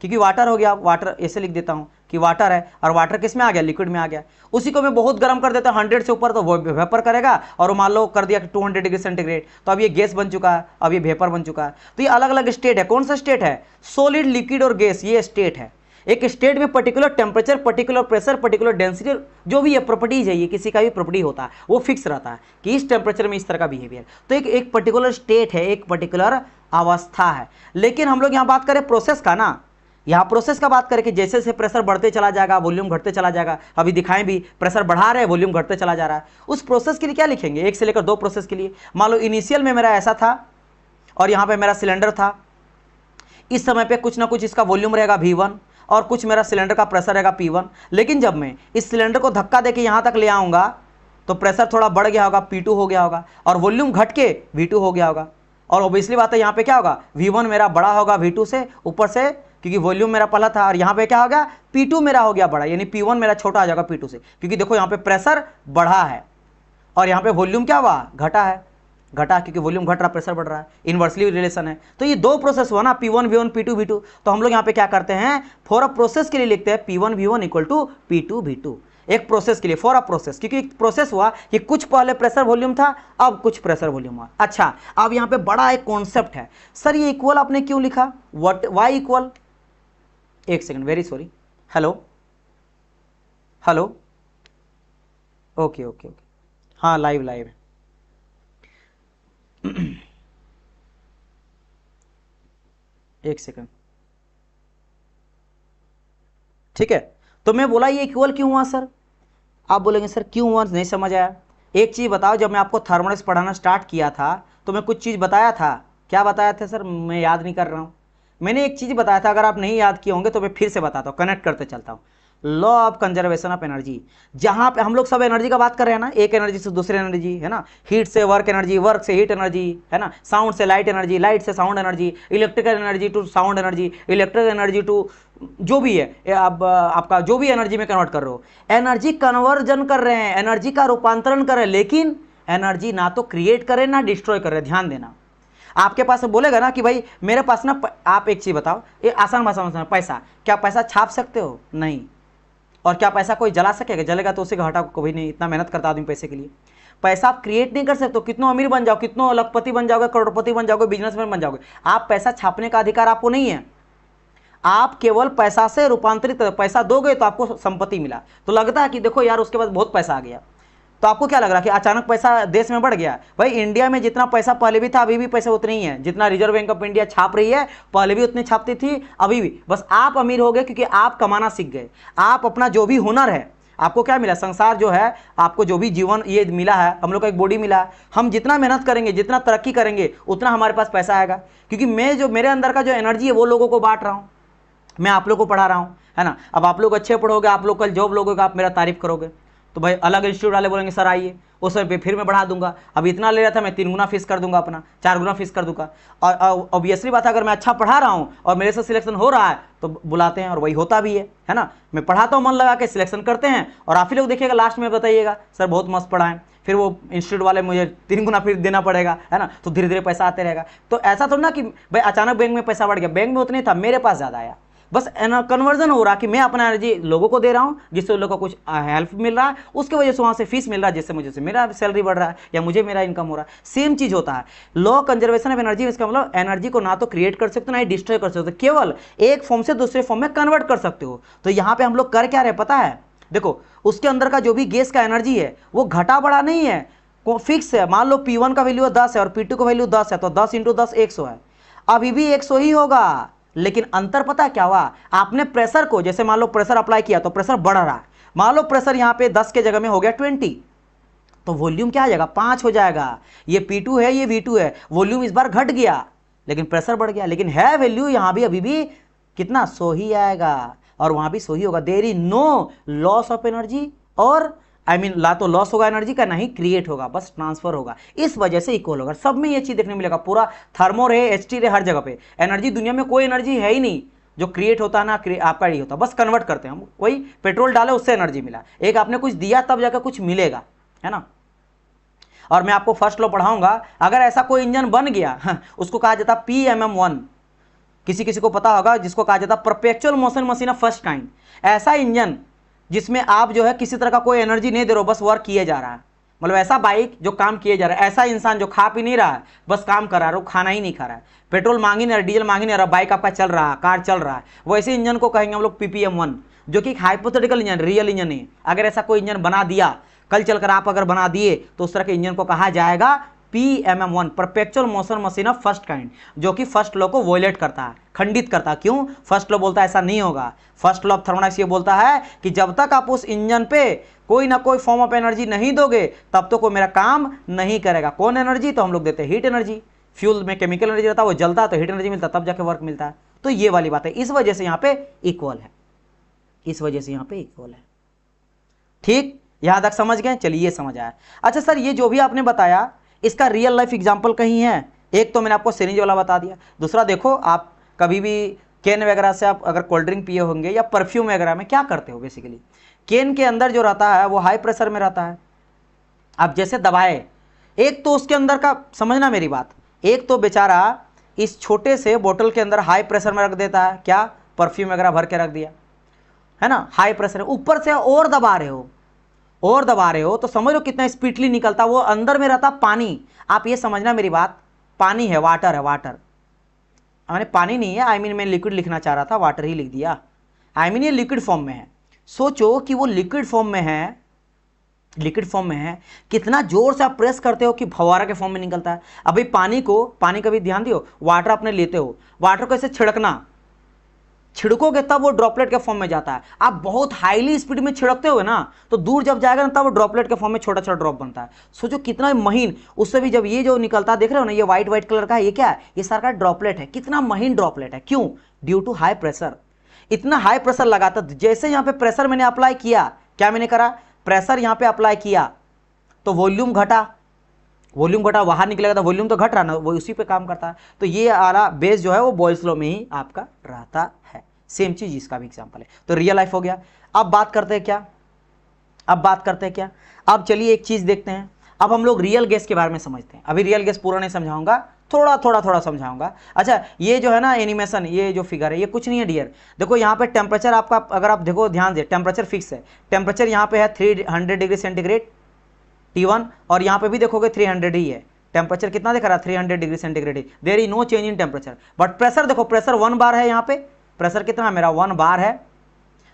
क्योंकि वाटर हो गया। वाटर ऐसे लिख देता हूं कि वाटर है, और वाटर किस में आ गया? लिक्विड में आ गया। उसी को मैं बहुत गर्म कर देता हूं 100 से ऊपर, तो वो वेपर करेगा, और मान लो कर दिया 200 डिग्री सेंटीग्रेड, तो अब ये गैस बन चुका है, अब ये वेपर बन चुका है। तो ये अलग अलग स्टेट है। कौन सा स्टेट है? सॉलिड, लिक्विड और गैस, ये स्टेट है। एक स्टेट में particular temperature, particular pressure, particular density, जो भी ये प्रॉपर्टीज है, ये किसी का भी प्रॉपर्टी होता है, वो फिक्स रहता है कि इस टेम्परेचर में इस तरह का बिहेवियर। तो एक पर्टिकुलर स्टेट है, एक पर्टिकुलर अवस्था है। लेकिन हम लोग यहाँ बात करें प्रोसेस का ना, यहाँ प्रोसेस का बात करके जैसे जैसे प्रेशर बढ़ते चला जाएगा, वॉल्यूम घटते चला जाएगा। अभी दिखाएं भी, प्रेशर बढ़ा रहे हैं, वॉल्यूम घटते चला जा रहा है। उस प्रोसेस के लिए क्या लिखेंगे? 1 से लेकर 2 प्रोसेस के लिए। मान लो इनिशियल में मेरा ऐसा था, और यहाँ पे मेरा सिलेंडर था, इस समय पे कुछ ना कुछ इसका वॉल्यूम रहेगा V1, और कुछ मेरा सिलेंडर का प्रेशर रहेगा P1। लेकिन जब मैं इस सिलेंडर को धक्का देके यहाँ तक ले आऊँगा, तो प्रेशर थोड़ा बढ़ गया होगा, P2 हो गया होगा, और वॉल्यूम घट के V2 हो गया होगा। और ऑब्वियसली बात है यहाँ पे क्या होगा? V1 मेरा बड़ा होगा V2 से, ऊपर से, क्योंकि वॉल्यूम मेरा पहला था, और यहाँ पे क्या हो गया? P2 मेरा हो गया बड़ा, यानी P1 मेरा छोटा आ जाएगा P2 से, क्योंकि देखो यहाँ पे प्रेशर बढ़ा है और यहाँ पे वॉल्यूम क्या हुआ? घटा है। घटा, क्योंकि वॉल्यूम घट रहा, प्रेशर बढ़ रहा है, इनवर्सली रिलेशन है। तो ये दो प्रोसेस हुआ ना, P1 V1 P2 V2। तो हम लोग यहाँ पे क्या करते हैं, फॉर अ प्रोसेस के लिए लिखते हैं P1 V1 equal to P2 V2, एक प्रोसेस के लिए, फॉर अ प्रोसेस, क्योंकि एक प्रोसेस हुआ कि कुछ पहले प्रेशर वॉल्यूम था, अब कुछ प्रेशर वॉल्यूम हुआ। अच्छा, अब यहाँ पे बड़ा एक कॉन्सेप्ट है, सर ये इक्वल आपने क्यों लिखा, व्हाट, वाई इक्वल, एक second, very sorry, hello hello, okay okay okay, हाँ लाइव लाइव, एक सेकंड, ठीक है। तो मैं बोला ये इक्वल क्यों हुआ सर, आप बोलेंगे सर क्यों हुआ, नहीं समझ आया। एक चीज बताओ, जब मैं आपको थर्मोडायनेमिक्स पढ़ाना स्टार्ट किया था तो मैं कुछ चीज बताया था, क्या बताया था सर, मैं याद नहीं कर रहा हूं। मैंने एक चीज बताया था, अगर आप नहीं याद किए होंगे तो मैं फिर से बताता हूं, कनेक्ट करते चलता हूं। Law of conservation of energy, जहां पे हम लोग सब एनर्जी का बात कर रहे हैं ना, एक एनर्जी से दूसरी एनर्जी, है ना, हीट से वर्क एनर्जी, वर्क से हीट एनर्जी, है ना, साउंड से लाइट एनर्जी, लाइट से sound energy, electrical energy to sound energy, electrical energy to जो भी है, अब आपका जो भी एनर्जी में कन्वर्ट कर रहे हो, एनर्जी कन्वर्जन कर रहे हैं, एनर्जी का रूपांतरण कर रहे हैं, लेकिन एनर्जी ना तो क्रिएट करे ना डिस्ट्रॉय करे। ध्यान देना, आपके पास बोलेगा ना कि भाई मेरे पास ना, आप एक चीज बताओ, ये आसान भाषा में, पैसा, क्या पैसा छाप सकते हो, नहीं। और क्या पैसा कोई जला सकेगा, जलेगा तो उसे घाटा कभी नहीं, इतना मेहनत करता आदमी पैसे के लिए। पैसा आप क्रिएट नहीं कर सकते, कितना अमीर बन जाओ, कितना लखपति बन जाओगे, करोड़पति बन जाओगे, बिजनेसमैन बन जाओगे, आप पैसा छापने का अधिकार आपको नहीं है। आप केवल पैसा से रूपांतरित, पैसा दोगे तो आपको संपत्ति मिला, तो लगता है कि देखो यार उसके पास बहुत पैसा आ गया, तो आपको क्या लग रहा है कि अचानक पैसा देश में बढ़ गया। भाई इंडिया में जितना पैसा पहले भी था अभी भी पैसा उतना ही है, जितना रिजर्व बैंक ऑफ इंडिया छाप रही है पहले भी उतनी छापती थी, अभी भी। बस आप अमीर हो गए क्योंकि आप कमाना सीख गए, आप अपना जो भी हुनर है, आपको क्या मिला, संसार जो है, आपको जो भी जीवन ये मिला है, हम लोग को एक बॉडी मिला है, हम जितना मेहनत करेंगे, जितना तरक्की करेंगे, उतना हमारे पास पैसा आएगा। क्योंकि मैं जो मेरे अंदर का जो एनर्जी है वो लोगों को बांट रहा हूँ, मैं आप लोग को पढ़ा रहा हूँ, है ना। अब आप लोग अच्छे पढ़ोगे, आप लोग कल जॉब लोगे, आप मेरा तारीफ करोगे, तो भाई अलग इंस्टीट्यूट वाले बोलेंगे सर आइए, उस पे फिर मैं बढ़ा दूंगा, अब इतना ले रहा था मैं 3 गुना फीस कर दूंगा, अपना 4 गुना फीस कर दूंगा। और ऑब्वियसली बात है, अगर मैं अच्छा पढ़ा रहा हूँ और मेरे से सिलेक्शन हो रहा है तो बुलाते हैं, और वही होता भी है ना। मैं पढ़ाता हूँ मन लगा के, सिलेक्शन करते हैं, और आप ही लोग देखिएगा लास्ट में बताइएगा सर बहुत मस्त पढ़ाएं, फिर वो इंस्टीट्यूट वाले मुझे 3 गुना फिर देना पड़ेगा, है ना। तो धीरे धीरे पैसा आते रहेगा। तो ऐसा तो ना कि भाई अचानक बैंक में पैसा बढ़ गया, बैंक में उतना ही था, मेरे पास ज़्यादा आया, बस कन्वर्जन हो रहा कि मैं अपना एनर्जी लोगों को दे रहा हूँ, जिससे उन लोगों को कुछ हेल्प मिल रहा है, उसके वजह से वहाँ से फीस मिल रहा है, जिससे मुझे से मेरा सैलरी बढ़ रहा है या मुझे मेरा इनकम हो रहा है। सेम चीज़ होता है लॉ कंजर्वेशन ऑफ एनर्जी, इसका मतलब एनर्जी को ना तो क्रिएट कर सकते हो ना ही डिस्ट्रॉय कर सकते हो, केवल एक फॉर्म से दूसरे फॉर्म में कन्वर्ट कर सकते हो। तो यहाँ पे हम लोग कर क्या रहे पता है, देखो उसके अंदर का जो भी गैस का एनर्जी है वो घटा बढ़ा नहीं है, फिक्स है। मान लो P1 का वैल्यू 10 है और P2 का वैल्यू 10 है, तो 10 × 10 100 है, अभी भी 100 ही होगा। लेकिन अंतर पता क्या हुआ, आपने प्रेशर को, जैसे मान लो प्रेशर अप्लाई किया तो प्रेशर बढ़ रहा है, मान लो प्रेशर यहाँ पे 10 के जगह में हो गया 20, तो वॉल्यूम क्या आ जाएगा, 5 हो जाएगा। ये P2 है, ये V2 है, वॉल्यूम इस बार घट गया लेकिन प्रेशर बढ़ गया, लेकिन है वैल्यू यहाँ भी अभी भी कितना, 100 ही आएगा, और वहां भी 100 ही होगा। There is no loss of energy, और ला तो लॉस होगा एनर्जी का, नहीं क्रिएट होगा, बस ट्रांसफर होगा, इस वजह से इक्वल होगा। सब में ये चीज देखने मिलेगा, पूरा थर्मो रहे, HT रहे, हर जगह पे एनर्जी, दुनिया में कोई एनर्जी है ही नहीं जो क्रिएट होता है ना आपका ही होता, बस कन्वर्ट करते हैं हम। वही पेट्रोल डाले उससे एनर्जी मिला, एक आपने कुछ दिया तब जाकर कुछ मिलेगा, है ना। और मैं आपको फर्स्ट लॉ पढ़ाऊंगा, अगर ऐसा कोई इंजन बन गया उसको कहा जाता PMM1, किसी किसी को पता होगा, जिसको कहा जाता perpetual motion machine of first kind. ऐसा इंजन जिसमें आप जो है किसी तरह का कोई एनर्जी नहीं दे रहे हो, बस वर्क किए जा रहा है, मतलब ऐसा बाइक जो काम किए जा रहा है, ऐसा इंसान जो खा पी नहीं रहा है, बस काम कर रहा है, वो खाना ही नहीं खा रहा है, पेट्रोल मांग ही नहीं रहा, डीजल मांग ही नहीं रहा, बाइक आपका चल रहा है, कार चल रहा है, वैसे इंजन को कहेंगे हम लोग PPM1, जो कि हाइपोथेटिकल इंजन, रियल इंजन नहीं। अगर ऐसा कोई इंजन बना दिया, कल चलकर आप अगर बना दिए, तो उस तरह के इंजन को कहा जाएगा PMM1, perpetual motion machine of first kind, जो कि फर्स्ट लॉ को वॉयलेट करता है, खंडित करता है। क्यों? फर्स्ट लॉ बोलता है ऐसा नहीं होगा। फर्स्ट लॉ ऑफ थर्मोडायनेमिक्स ये बोलता है कि जब तक आप उस इंजन पे कोई ना कोई फॉर्म ऑफ एनर्जी नहीं दोगे, तब तो कोई मेरा काम नहीं करेगा। कौन एनर्जी? तो हम लोग देते हैं हीट एनर्जी। फ्यूल में केमिकल एनर्जी रहता है, वो जलता है तो हीट एनर्जी मिलता है, तब जाके वर्क मिलता है। तो ये वाली बात है, इस वजह से यहाँ पे इक्वल है, इस वजह से यहाँ पे इक्वल है। ठीक, यहां तक समझ गए? चलिए ये समझ आया। अच्छा सर, ये जो भी आपने बताया इसका रियल लाइफ एग्जांपल कहीं है? एक तो मैंने आपको सिरिंज वाला बता दिया, दूसरा देखो आप कभी भी कैन वगैरह से आप अगर कोल्ड ड्रिंक पिए होंगे या परफ्यूम वगैरह में क्या करते हो, बेसिकली कैन के अंदर जो रहता है वो हाई प्रेशर में रहता है। आप जैसे दबाए एक तो उसके अंदर का समझना मेरी बात, एक तो बेचारा इस छोटे से बोतल के अंदर हाई प्रेशर में रख देता है, क्या परफ्यूम वगैरह भर के रख दिया है ना, हाई प्रेशर, ऊपर से और दबा रहे हो तो समझ लो कितना स्पीडली निकलता। वो अंदर में रहता पानी, आप ये समझना मेरी बात, पानी है, वाटर है, वाटर, मैंने पानी नहीं है, आई मीन मैं लिक्विड लिखना चाह रहा था, वाटर ही लिख दिया, आई मीन ये लिक्विड फॉर्म में है। सोचो कि वो लिक्विड फॉर्म में है, कितना जोर से आप प्रेस करते हो कि फव्वारा के फॉर्म में निकलता है। अभी पानी का भी ध्यान दियो, वाटर आपने लेते हो, वाटर को ऐसे छिड़कोगे तब वो ड्रॉपलेट के फॉर्म में जाता है। आप बहुत हाईली स्पीड में छिड़कते हो ना, तो दूर जब जाएगा ना तब वो ड्रॉपलेट के फॉर्म में छोटा छोटा ड्रॉप बनता है। सोचो कितना महीन, उससे भी जब ये जो निकलता है देख रहे हो ना, ये व्हाइट कलर का है, ये क्या है, ये सारा ड्रॉपलेट है, कितना महीन ड्रॉपलेट है। क्यों? Due to high pressure. इतना हाई प्रेशर लगाता, जैसे यहाँ पे प्रेशर मैंने अप्लाई किया, क्या मैंने करा, प्रेशर यहाँ पे अप्लाई किया तो वॉल्यूम घटा, बाहर निकलेगा तो वॉल्यूम तो घट रहा ना, वो उसी पे काम करता है। तो ये आला बेस जो है वो बॉयल्स लॉ में ही आपका रहता है। सेम चीज इसका भी एग्जांपल है। तो रियल लाइफ हो गया। अब बात करते हैं क्या, अब चलिए एक चीज देखते हैं। अब हम लोग रियल गैस के बारे में समझते हैं। अभी रियल गैस पूरा नहीं समझाऊंगा, थोड़ा समझाऊंगा। अच्छा, ये जो है ना एनिमेशन, ये जो फिगर है ये कुछ नहीं है डियर। देखो यहाँ पे टेम्परेचर आपका, अगर आप देखो ध्यान से, टेम्परेचर फिक्स है, टेम्परेचर यहाँ पे है 300 डिग्री सेंटीग्रेड T1, और यहाँ पे भी देखोगे 300 ही है। टेम्परेचर कितना दिख रहा है, 300 डिग्री सेंटीग्रेड ही, there is no change in temperature. But pressure देखो, प्रेशर 1 बार है, यहाँ पे प्रेशर कितना मेरा 1 बार है,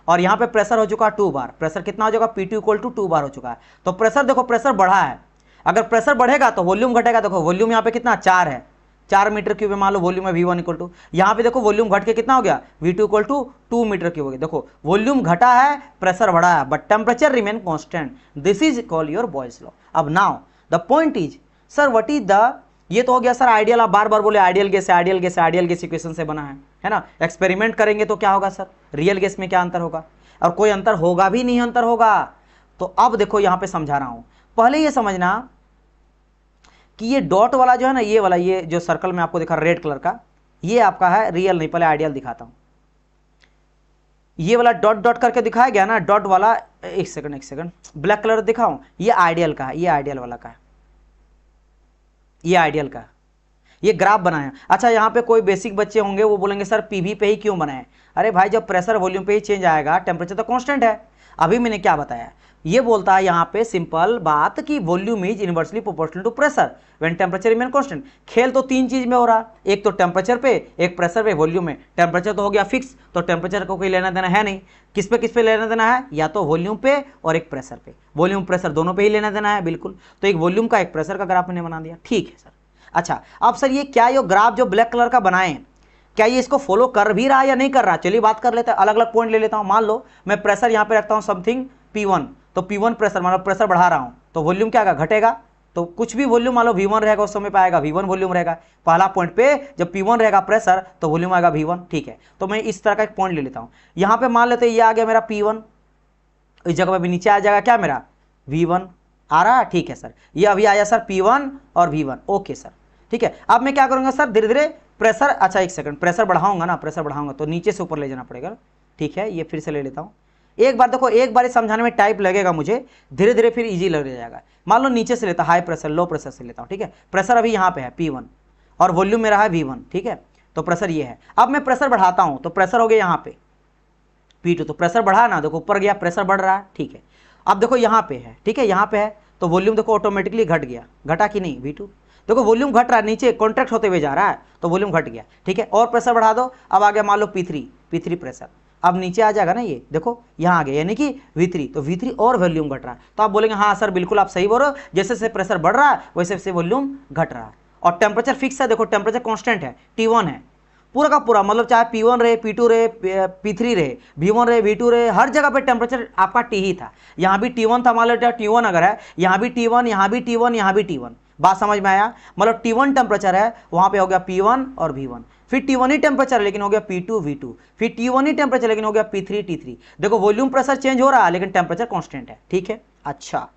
और यहाँ पे प्रेशर हो चुका 2 बार। प्रेशर कितना हो जाएगा, P2 इक्वल टू 2 बार हो चुका है। तो प्रेशर देखो, प्रेशर बढ़ा है, अगर प्रेशर बढ़ेगा तो वॉल्यूम घटेगा। देखो वॉल्यूम यहाँ पे कितना 4 है, 4 मीटर क्यूब मान लो वॉल्यूम है V1 इक्वल टू, यहाँ पे देखो वॉल्यूम घट के कितना हो गया, V2 equal to 2 metre cube हो गया। देखो वॉल्यूम घटा है, प्रेशर बढ़ा है, but temperature remain constant. This is called your Boyle's law. अब now the point is, sir what is the, ये तो हो गया सर आइडियल। आप बार बार बोले आइडियल गैस इक्वेशन से बना है ना। एक्सपेरिमेंट करेंगे तो क्या होगा सर, रियल गैस में क्या अंतर होगा, और कोई अंतर होगा भी नहीं, अंतर होगा। तो अब देखो यहाँ पे समझा रहा हूं, पहले ये समझना कि ये डॉट वाला जो है ना, ये वाला, ये जो सर्कल में आपको दिखा रेड कलर का, ये आपका है रियल, नहीं पहले आइडियल दिखाता हूं। ये वाला डॉट डॉट करके दिखाया गया ना, डॉट वाला, एक सेकंड ब्लैक कलर दिखाऊं, ये आइडियल का है, ये आइडियल वाला का है, ये आइडियल का, ये ग्राफ बनाया। अच्छा, यहाँ पे कोई बेसिक बच्चे होंगे वो बोलेंगे सर पीवी पे ही क्यों बनाए। अरे भाई, जब प्रेशर वॉल्यूम पे ही चेंज आएगा, टेम्परेचर तो कांस्टेंट है। अभी मैंने क्या बताया, ये बोलता है यहाँ पे सिंपल बात कि volume is inversely proportional to pressure when temperature remain constant. खेल तो 3 चीज में हो रहा, एक तो टेम्परेचर पे, एक प्रेशर पे, वॉल्यूम में। टेम्परेचर तो हो गया फिक्स, तो टेम्परेचर को कोई लेना देना है नहीं। किस पे लेना देना है, या तो वॉल्यूम पे और एक प्रेशर पे। वॉल्यूम प्रेशर दोनों पे ही लेना देना है, बिल्कुल। तो एक वॉल्यूम का एक प्रेशर का ग्राफ मैंने बना दिया, ठीक है सर। अच्छा, अब सर ये क्या, ये ग्राफ जो ब्लैक कलर का बनाए, क्या ये इसको फॉलो कर भी रहा है या नहीं कर रहा। चलिए बात कर लेते हैं, अलग अलग पॉइंट ले लेता हूं। मान लो मैं प्रेशर यहाँ पे रखता हूँ समथिंग P1, तो P1 प्रेशर, मतलब प्रेशर बढ़ा रहा हूं, तो वॉल्यूम क्या घटेगा। तो कुछ भी वॉल्यूम मान लो V1 रहेगा, उस समय पे आएगा V1 वॉल्यूम रहेगा। पहला पॉइंट पे जब P1 रहेगा प्रेशर, तो वॉल्यूम आएगा V1, ठीक है। तो मैं इस तरह का एक पॉइंट ले लेता हूं। यहाँ पे मान लेते ये आ गया मेरा P1, इस जगह पे भी नीचे आ जाएगा क्या मेरा V1 आ रहा है, ठीक है सर। ये अभी आया सर P1 और V1, ओके सर, ठीक है। अब मैं क्या करूंगा सर, धीरे धीरे प्रेशर, अच्छा एक सेकंड, प्रेशर बढ़ाऊंगा ना, प्रेशर बढ़ाऊंगा तो नीचे से ऊपर ले जाना पड़ेगा, ठीक है। ये फिर से ले लेता हूं एक बार। देखो एक बार समझाने में टाइप लगेगा मुझे, धीरे धीरे फिर इजी लग जाएगा। मान लो नीचे से लेता, हाई प्रेशर लो प्रेशर से लेता हूं, ठीक है। प्रेशर अभी यहाँ पे है P1 और वॉल्यूम मेरा है V1, ठीक है। तो प्रेशर ये है। अब मैं प्रेशर बढ़ाता हूं तो प्रेशर हो गया यहाँ पे P2, तो प्रेशर बढ़ा ना, देखो ऊपर गया, प्रेशर बढ़ रहा है, ठीक है। अब देखो यहाँ पे है, ठीक है, यहाँ पे है, तो वॉल्यूम देखो ऑटोमेटिकली घट गया, घटा कि नहीं V2, देखो वॉल्यूम घट रहा है, नीचे कॉन्ट्रैक्ट होते हुए जा रहा है, तो वॉल्यूम घट गया, ठीक है। और प्रेशर बढ़ा दो, अब आ गया मान लो P3 प्रेशर, अब नीचे आ जाएगा ना, ये देखो यहाँ आ गया, यानी कि V3, तो V3 और वॉल्यूम घट रहा है। तो आप बोलेंगे हाँ सर बिल्कुल आप सही बोल रहे हो, जैसे जैसे प्रेशर बढ़ रहा है वैसे वैसे वॉल्यूम घट रहा है। और टेम्परेचर फिक्स है, देखो टेम्परेचर कांस्टेंट है, T1 है पूरा का पूरा, मतलब चाहे P1 रहे, P2 रहे, P3 रहे, V1 रहे, V2 रहे, हर जगह पे टेम्परेचर आपका T ही था। यहाँ भी T1 था, मान लो T1 अगर है, यहाँ भी T1, यहाँ भी T1, यहाँ भी T1, बात समझ में आया। मतलब T1 टेम्परेचर है, वहाँ पे हो गया P1 और V1, फिर T1 ही टेम्परेचर है लेकिन हो गया P2 V2, फिर T1 ही टेम्परेचर लेकिन हो गया P3 T3। देखो वॉल्यूम प्रेशर चेंज हो रहा है लेकिन टेम्परेचर कांस्टेंट है, ठीक है। अच्छा,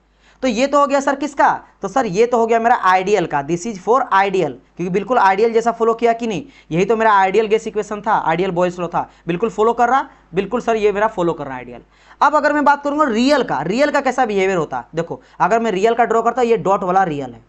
तो ये तो हो गया सर किसका, तो सर ये तो हो गया मेरा आइडियल का। दिस इज फॉर आइडियल, क्योंकि बिल्कुल आइडियल जैसा फॉलो किया कि नहीं, यही तो मेरा आइडियल गैस इक्वेशन था, आइडियल बॉयल्स लॉ था, बिल्कुल फॉलो कर रहा, बिल्कुल सर ये मेरा फॉलो कर रहा है आइडियल। अब अगर मैं बात करूंगा रियल का, रियल का कैसा बिहेवियर होता है, देखो अगर मैं रियल का ड्रॉ करता हूं, ये डॉट वाला रियल है,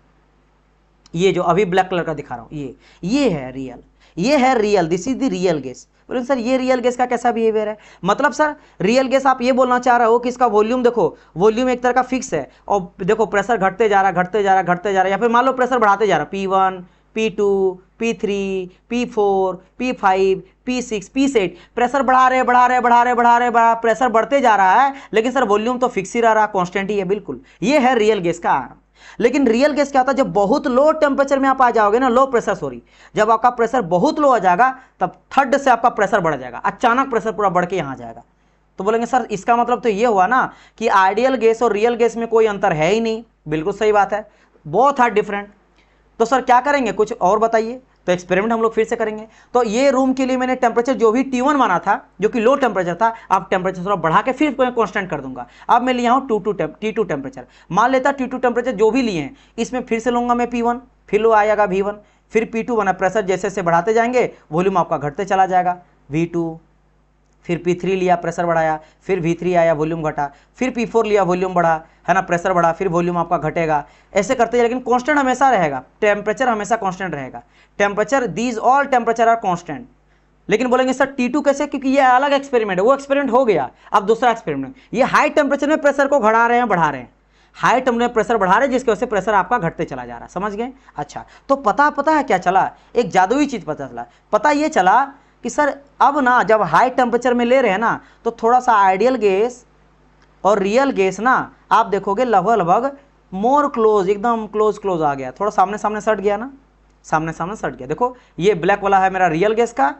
ये जो अभी ब्लैक कलर का दिखा रहा हूं, ये है रियल, ये है real, this is the real gas. बोले सर ये रियल गैस का कैसा बिहेवियर है? मतलब सर रियल गैस आप ये बोलना चाह रहे हो कि इसका वॉल्यूम देखो, वॉल्यूम एक तरह का फिक्स है और देखो प्रेशर घटते जा रहा है, घटते जा रहा है, घटते जा रहा है, या फिर मान लो प्रेशर बढ़ाते जा रहा है, P1 P2 P3 P4 P5 P6 P7, pressure बढ़ा रहे प्रेशर बढ़ते जा रहा है, लेकिन सर वॉल्यूम तो फिक्स ही रह रहा, कांस्टेंट ही है। बिल्कुल ये है रियल गैस का। लेकिन रियल गैस क्या होता है, जब बहुत लो टेम्परेचर में आप आ जाओगे ना, लो प्रेशर सॉरी, जब आपका प्रेशर बहुत लो आ जाएगा तब थर्ड से आपका प्रेशर बढ़ जाएगा, अचानक प्रेशर पूरा बढ़ के यहां जाएगा। तो बोलेंगे सर इसका मतलब तो ये हुआ ना कि आइडियल गैस और रियल गैस में कोई अंतर है ही नहीं। बिल्कुल सही बात है, बोथ आर डिफरेंट। तो सर क्या करेंगे, कुछ और बताइए। तो एक्सपेरिमेंट हम लोग फिर से करेंगे। तो ये रूम के लिए मैंने टेम्परेचर जो भी T1 माना था, जो कि लो टेम्परेचर था, अब टेम्परेचर थोड़ा बढ़ा के फिर कांस्टेंट कर दूंगा। अब मैं लिया हूं T2 टेम्परेचर, मान लेता T2 टेम्परेचर जो भी लिए हैं, इसमें फिर से लूंगा मैं P1, फिर लो आएगा V1, फिर P2 बना, प्रेशर जैसे जैसे बढ़ाते जाएंगे वॉल्यूम आपका घटते चला जाएगा, V2, फिर P3 लिया, प्रेशर बढ़ाया, फिर V3 आया, वॉल्यूम घटा, फिर P4 लिया, वॉल्यूम बढ़ा, है ना, प्रेशर बढ़ा, फिर वॉल्यूम आपका घटेगा, ऐसे करते हैं। लेकिन कांस्टेंट हमेशा रहेगा, टेम्परेचर हमेशा कांस्टेंट रहेगा, temperature, these all temperature are constant. लेकिन बोलेंगे सर T2 कैसे, क्योंकि ये अलग एक्सपेरिमेंट है, वो एक्सपेरिमेंट हो गया, अब दूसरा एक्सपेरिमेंट। ये हाई टेम्परेचर में प्रेशर को बढ़ा रहे हैं, हाई टेम्परेचर में प्रेशर बढ़ा रहे हैं, जिसकी वजह से प्रेशर आपका घटते चला जा रहा है। समझ गए? अच्छा, तो पता है क्या चला, एक जादुई चीज पता चला। पता ये चला कि सर अब ना जब हाई टेम्परेचर में ले रहे हैं ना, तो थोड़ा सा आइडियल गैस और रियल गैस ना आप देखोगे लगभग मोर क्लोज, एकदम क्लोज आ गया, थोड़ा सामने सामने सट गया ना, सामने सामने सट गया। देखो ये ब्लैक वाला है मेरा रियल गैस का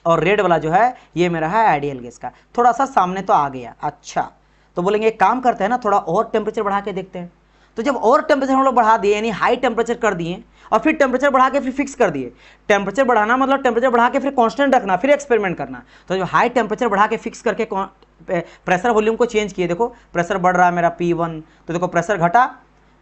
और रेड वाला जो है ये मेरा है आइडियल गैस का, थोड़ा सा सामने तो आ गया। अच्छा, तो बोलेंगे एक काम करते हैं ना, थोड़ा और टेम्परेचर बढ़ा के देखते हैं। तो जब और टेम्परेचर हम लोग बढ़ा दिए, यानी हाई टेम्परेचर कर दिए और फिर टेम्परेचर बढ़ा के फिर फिक्स कर दिए। टेम्परेचर बढ़ाना मतलब टेम्परेचर बढ़ा के फिर कांस्टेंट रखना, फिर एक्सपेरिमेंट करना। तो जब हाई टेम्परेचर बढ़ा के फिक्स करके प्रेशर वॉल्यूम को चेंज किए, देखो प्रेशर बढ़ रहा है मेरा P1, तो देखो प्रेशर घटा,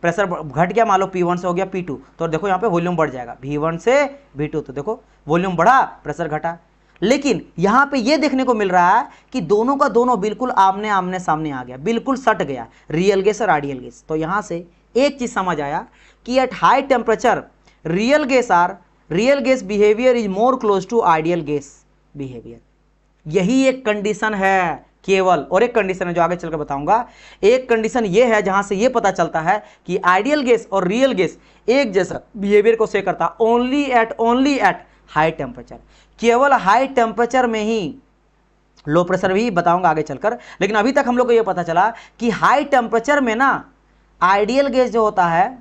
प्रेशर घट गया, मान लो P1 से हो गया P2, तो देखो यहाँ पे वॉल्यूम बढ़ जाएगा, V1 से V2, तो देखो वॉल्यूम बढ़ा, प्रेशर घटा। लेकिन यहां पे ये देखने को मिल रहा है कि दोनों का दोनों बिल्कुल आमने आमने सामने आ गया, बिल्कुल सट गया, रियल गैस और आइडियल गैस। तो यहां से एक चीज समझ आया कि at high temperature real gas behaviour is more close to ideal gas behaviour. यही एक कंडीशन है केवल, और एक कंडीशन है जो आगे चलकर बताऊंगा। एक कंडीशन ये है जहां से ये पता चलता है कि आइडियल गैस और रियल गैस एक जैसा बिहेवियर को शो करता, ओनली एट हाई टेम्परेचर, केवल हाई टेम्परेचर में ही। लो प्रेशर भी बताऊंगा आगे चलकर, लेकिन अभी तक हम लोग को यह पता चला कि हाई टेम्परेचर में ना आइडियल गैस जो होता है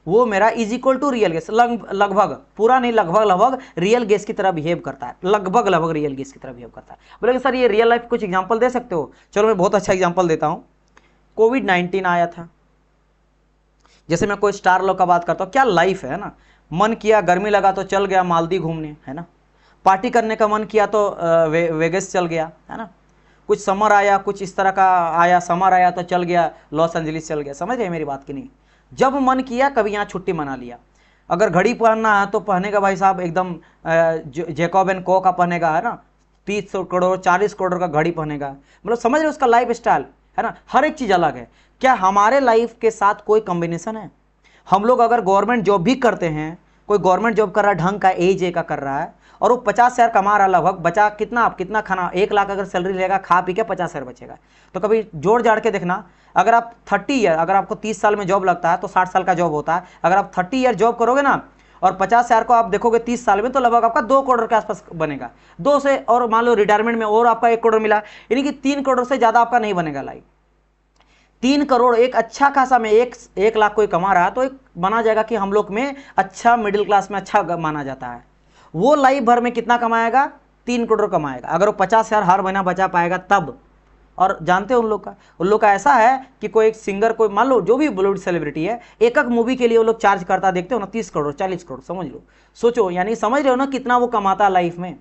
वो मेरा is equal to real gas, लगभग, पूरा नहीं, लगभग रियल गैस की तरह बिहेव करता है, लगभग रियल गैस की तरह बिहेव करता है। बोले सर ये रियल लाइफ कुछ एग्जांपल दे सकते हो? चलो मैं बहुत अच्छा एग्जांपल देता हूं। कोविड-19 आया था, जैसे मैं कोई स्टार लोग का बात करता हूं, क्या लाइफ है ना, मन किया, गर्मी लगा तो चल गया मालदीव घूमने, है ना, पार्टी करने का मन किया तो वेगस चल गया, है ना, कुछ समर आया, कुछ इस तरह का आया, समर आया तो चल गया लॉस एंजलिस चल गया। समझ रहे मेरी बात की नहीं? जब मन किया कभी यहाँ छुट्टी मना लिया। अगर घड़ी पहनना है तो पहनेगा भाई साहब, एकदम जैकब एंड को का पहनेगा, है ना, 30 करोड़ 40 करोड़ का घड़ी पहनेगा। मतलब समझ रहे उसका लाइफ स्टाइल, है ना, हर एक चीज़ अलग है। क्या हमारे लाइफ के साथ कोई कॉम्बिनेशन है? हम लोग अगर गवर्नमेंट जॉब भी करते हैं, कोई गवर्नमेंट जॉब कर रहा है, ढंग का एज का कर रहा है, और वो 50,000 कमा रहा, लगभग बचा कितना, आप कितना खाना, 1 लाख अगर सैलरी लेगा, खा पी के 50,000 बचेगा। तो कभी जोड़ जाड़ के देखना, अगर आप 30 ईयर, अगर आपको 30 साल में जॉब लगता है तो 60 साल का जॉब होता है। अगर आप 30 ईयर जॉब करोगे ना और 50,000 को आप देखोगे 30 साल में, तो लगभग आपका 2 करोड़ के आसपास बनेगा। 2 से, और मान लो रिटायरमेंट में और आपका 1 करोड़ मिला, यानी कि 3 करोड़ से ज़्यादा आपका नहीं बनेगा लाइफ। 3 करोड़ एक अच्छा खासा में, 1 लाख कोई कमा रहा है तो एक माना जाएगा कि हम लोग में अच्छा, मिडिल क्लास में अच्छा माना जाता है। वो लाइफ भर में कितना कमाएगा? 3 करोड़ कमाएगा, अगर वो 50,000 हर महीना बचा पाएगा तब। और जानते हैं उन लोग का ऐसा है कि कोई एक सिंगर, कोई मान लो जो भी बॉलीवुड सेलिब्रिटी है, एक मूवी के लिए वो लोग चार्ज करता, देखते हो ना, 30 करोड़ 40 करोड़, समझ लो, सोचो, यानी समझ रहे हो ना कितना वो कमाता है लाइफ में।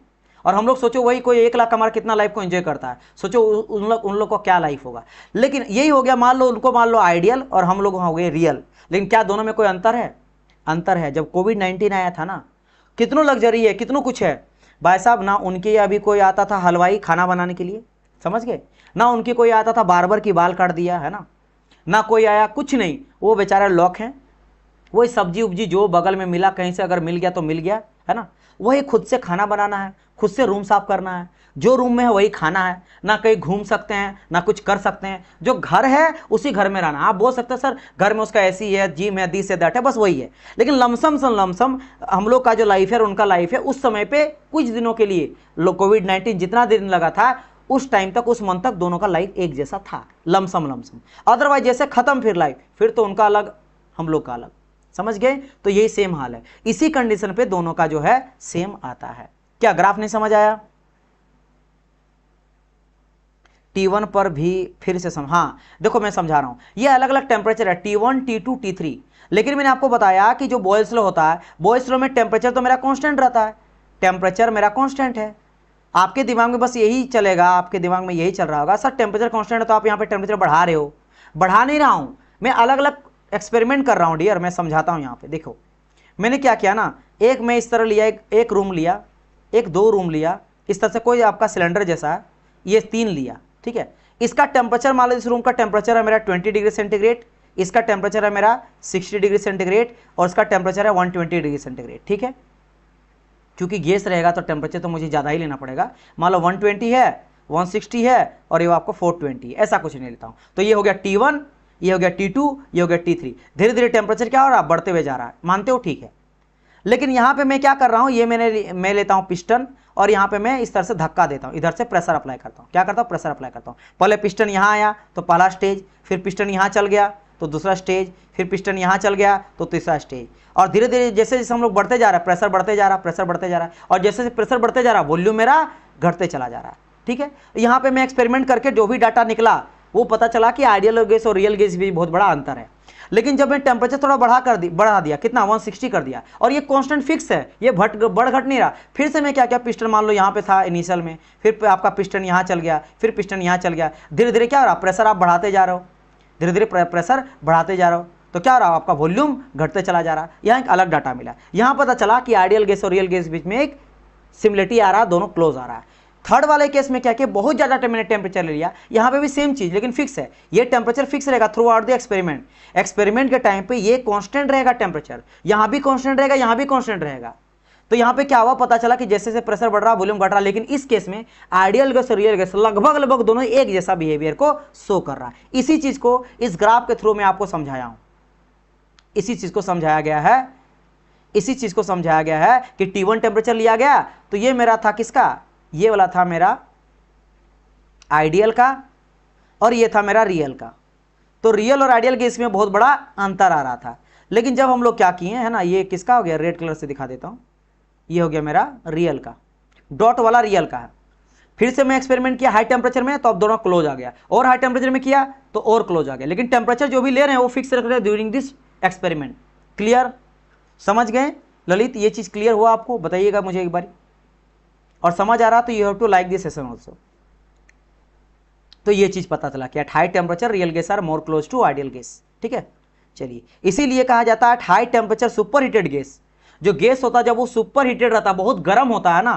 और हम लोग सोचो वही कोई 1 लाख कमा कितना लाइफ को एंजॉय करता है, सोचो उन लोग को क्या लाइफ होगा। लेकिन यही हो गया, मान लो उनको, मान लो आइडियल और हम लोग हो गए रियल। लेकिन क्या दोनों में कोई अंतर है? अंतर है। जब कोविड-19 आया था ना, कितनों लग्जरी है, कितनों कुछ है भाई साहब, ना उनके अभी कोई आता था हलवाई खाना बनाने के लिए, समझ गए, ना उनके कोई आता था बार्बर की बाल काट दिया, है ना कोई आया, कुछ नहीं, वो बेचारे लॉक हैं, वही सब्जी उब्जी जो बगल में मिला, कहीं से अगर मिल गया तो मिल गया, है ना। वही खुद से खाना बनाना है, खुद से रूम साफ करना है, जो रूम में है वही खाना है, ना कहीं घूम सकते हैं ना कुछ कर सकते हैं। जो घर है उसी घर में रहना। आप बोल सकते हैं सर घर में उसका एसी है, जिम है, दिस है, दैट है, बस वही है। लेकिन लमसम हम लोग का जो लाइफ है और उनका लाइफ है, उस समय पे कुछ दिनों के लिए कोविड-19 जितना दिन लगा था उस टाइम तक, उस मंथ तक दोनों का लाइफ एक जैसा था, लमसम। अदरवाइज जैसे खत्म फिर लाइफ, फिर तो उनका अलग हम लोग का अलग। समझ गए? तो यही सेम हाल है। इसी कंडीशन पे दोनों का जो है सेम आता है। क्या ग्राफ नहीं समझ आया? T1 पर भी फिर से हाँ देखो मैं समझा रहा हूं, ये अलग अलग टेम्परेचर है, T1, T2, T3। लेकिन मैंने आपको बताया कि जो बॉयल्स लॉ होता है, बॉयल्स लॉ में टेम्परेचर तो मेरा कांस्टेंट रहता है, टेम्परेचर मेरा कांस्टेंट है। आपके दिमाग में बस यही चलेगा, आपके दिमाग में यही चल रहा होगा, सर टेम्परेचर कांस्टेंट है तो आप यहाँ पे टेम्परेचर बढ़ा रहे हो। बढ़ा नहीं रहा हूं मैं, अलग अलग एक्सपेरिमेंट कर रहा हूं डियर। मैं समझाता हूं। यहाँ पे देखो मैंने क्या किया ना, एक मैं इस तरह लिया, एक रूम लिया, एक 2 रूम लिया, इस तरह से कोई आपका सिलेंडर जैसा है, ये 3 लिया, ठीक है। इसका टेम्परेचर मान लो, इस रूम का टेम्परेचर है मेरा 20 डिग्री सेंटीग्रेड, इसका टेम्परेचर है मेरा 60 डिग्री सेंटीग्रेड और इसका टेम्परेचर है 120 डिग्री सेंटीग्रेड, ठीक है। क्योंकि गैस रहेगा तो टेम्परेचर तो मुझे ज़्यादा ही लेना पड़ेगा। मान लो 120 है, 160 है और ये आपको 420 है, ऐसा कुछ नहीं लेता हूँ। तो ये हो गया T1, ये हो गया T2, ये हो गया T3। धीरे धीरे टेम्परेचर क्या हो रहा है, बढ़ते हुए जा रहा है, मानते हो? ठीक है। लेकिन यहाँ पे मैं क्या कर रहा हूँ, ये मैं लेता हूँ पिस्टन और यहाँ पे मैं इस तरह से धक्का देता हूँ, इधर से प्रेशर अप्लाई करता हूँ। क्या करता हूँ? प्रेशर अप्लाई करता हूँ। पहले पिस्टन यहाँ आया तो पहला स्टेज, फिर पिस्टन यहाँ चल गया तो दूसरा स्टेज, फिर पिस्टन यहाँ चल गया तो तीसरा स्टेज। और धीरे धीरे जैसे जैसे हम लोग बढ़ते जा रहा है, प्रेशर बढ़ते जा रहा है, प्रेशर बढ़ते जा रहा है, और जैसे जैसे प्रेशर बढ़ते जा रहा है वॉल्यूम मेरा घटते चला जा रहा है, ठीक है। यहाँ पे मैं एक्सपेरिमेंट करके जो भी डाटा निकला वो पता चला कि आइडियल गैस और रियल गैस भी बहुत बड़ा अंतर है। लेकिन जब मैं टेम्परेचर थोड़ा बढ़ा दिया, कितना 160 कर दिया, और ये कांस्टेंट फिक्स है, ये बढ़ घट नहीं रहा। फिर से मैं क्या किया, पिस्टन मान लो यहाँ पे था इनिशियल में, फिर आपका पिस्टन यहाँ चल गया, फिर पिस्टन यहाँ चल गया। धीरे धीरे क्या हो रहा, प्रेशर आप बढ़ाते जा रहे हो, धीरे धीरे प्रेशर बढ़ाते जा रहे हो, तो क्या हो रहा है, आपका वॉल्यूम घटते चला जा रहा है। यहाँ एक अलग डाटा मिला, यहाँ पता चला कि आइडियल गैस और रियल गैस बीच में एक सिमिलरिटी आ रहा है, दोनों क्लोज आ रहा है। थर्ड वाले केस में क्या किया, बहुत ज़्यादा मैंने टेम्परेचर ले लिया, यहाँ पे भी सेम चीज़ लेकिन फिक्स है। ये टेम्परेचर फिक्स रहेगा through out the experiment. Experiment के टाइम पे ये कांस्टेंट रहेगा टेम्परेचर, यहाँ भी कांस्टेंट रहेगा, यहाँ भी कांस्टेंट रहेगा। तो यहाँ पे क्या हुआ, पता चला कि जैसे जैसे प्रेशर बढ़ रहा वॉल्यूम घट रहा। लेकिन इस केस में आइडियल गैस और रियल गैस लगभग दोनों एक जैसा बिहेवियर को शो कर रहा है। इसी चीज़ को इस ग्राफ के थ्रू मैं आपको समझाया हूँ, इसी चीज़ को समझाया गया है, इसी चीज़ को समझाया गया है कि T1 टेम्परेचर लिया गया तो ये मेरा था किसका, ये वाला था मेरा आइडियल का और ये था मेरा रियल का। तो रियल और आइडियल गैस में बहुत बड़ा अंतर आ रहा था। लेकिन जब हम लोग क्या किए है ना, ये किसका हो गया, रेड कलर से दिखा देता हूँ, ये हो गया मेरा रियल का, डॉट वाला रियल का है। फिर से मैं एक्सपेरिमेंट किया हाई टेम्परेचर में तो अब दोनों क्लोज आ गया, और हाई टेम्परेचर में किया तो और क्लोज आ गया। लेकिन टेम्परेचर जो भी ले रहे हैं वो फिक्स रख रहे हैं ड्यूरिंग दिस एक्सपेरिमेंट। क्लियर? समझ गए ललित? ये चीज़ क्लियर हुआ आपको? बताइएगा मुझे एक बार। और समझ आ रहा तो you have to like this session also. तो ये चीज़ पता चला कि at high temperature real gas are more close to ideal gas, ठीक है। चलिए, इसीलिए कहा जाता है at high temperature super heated gas, जो गैस होता है जब वो सुपर हीटेड रहता है, बहुत गर्म होता है ना,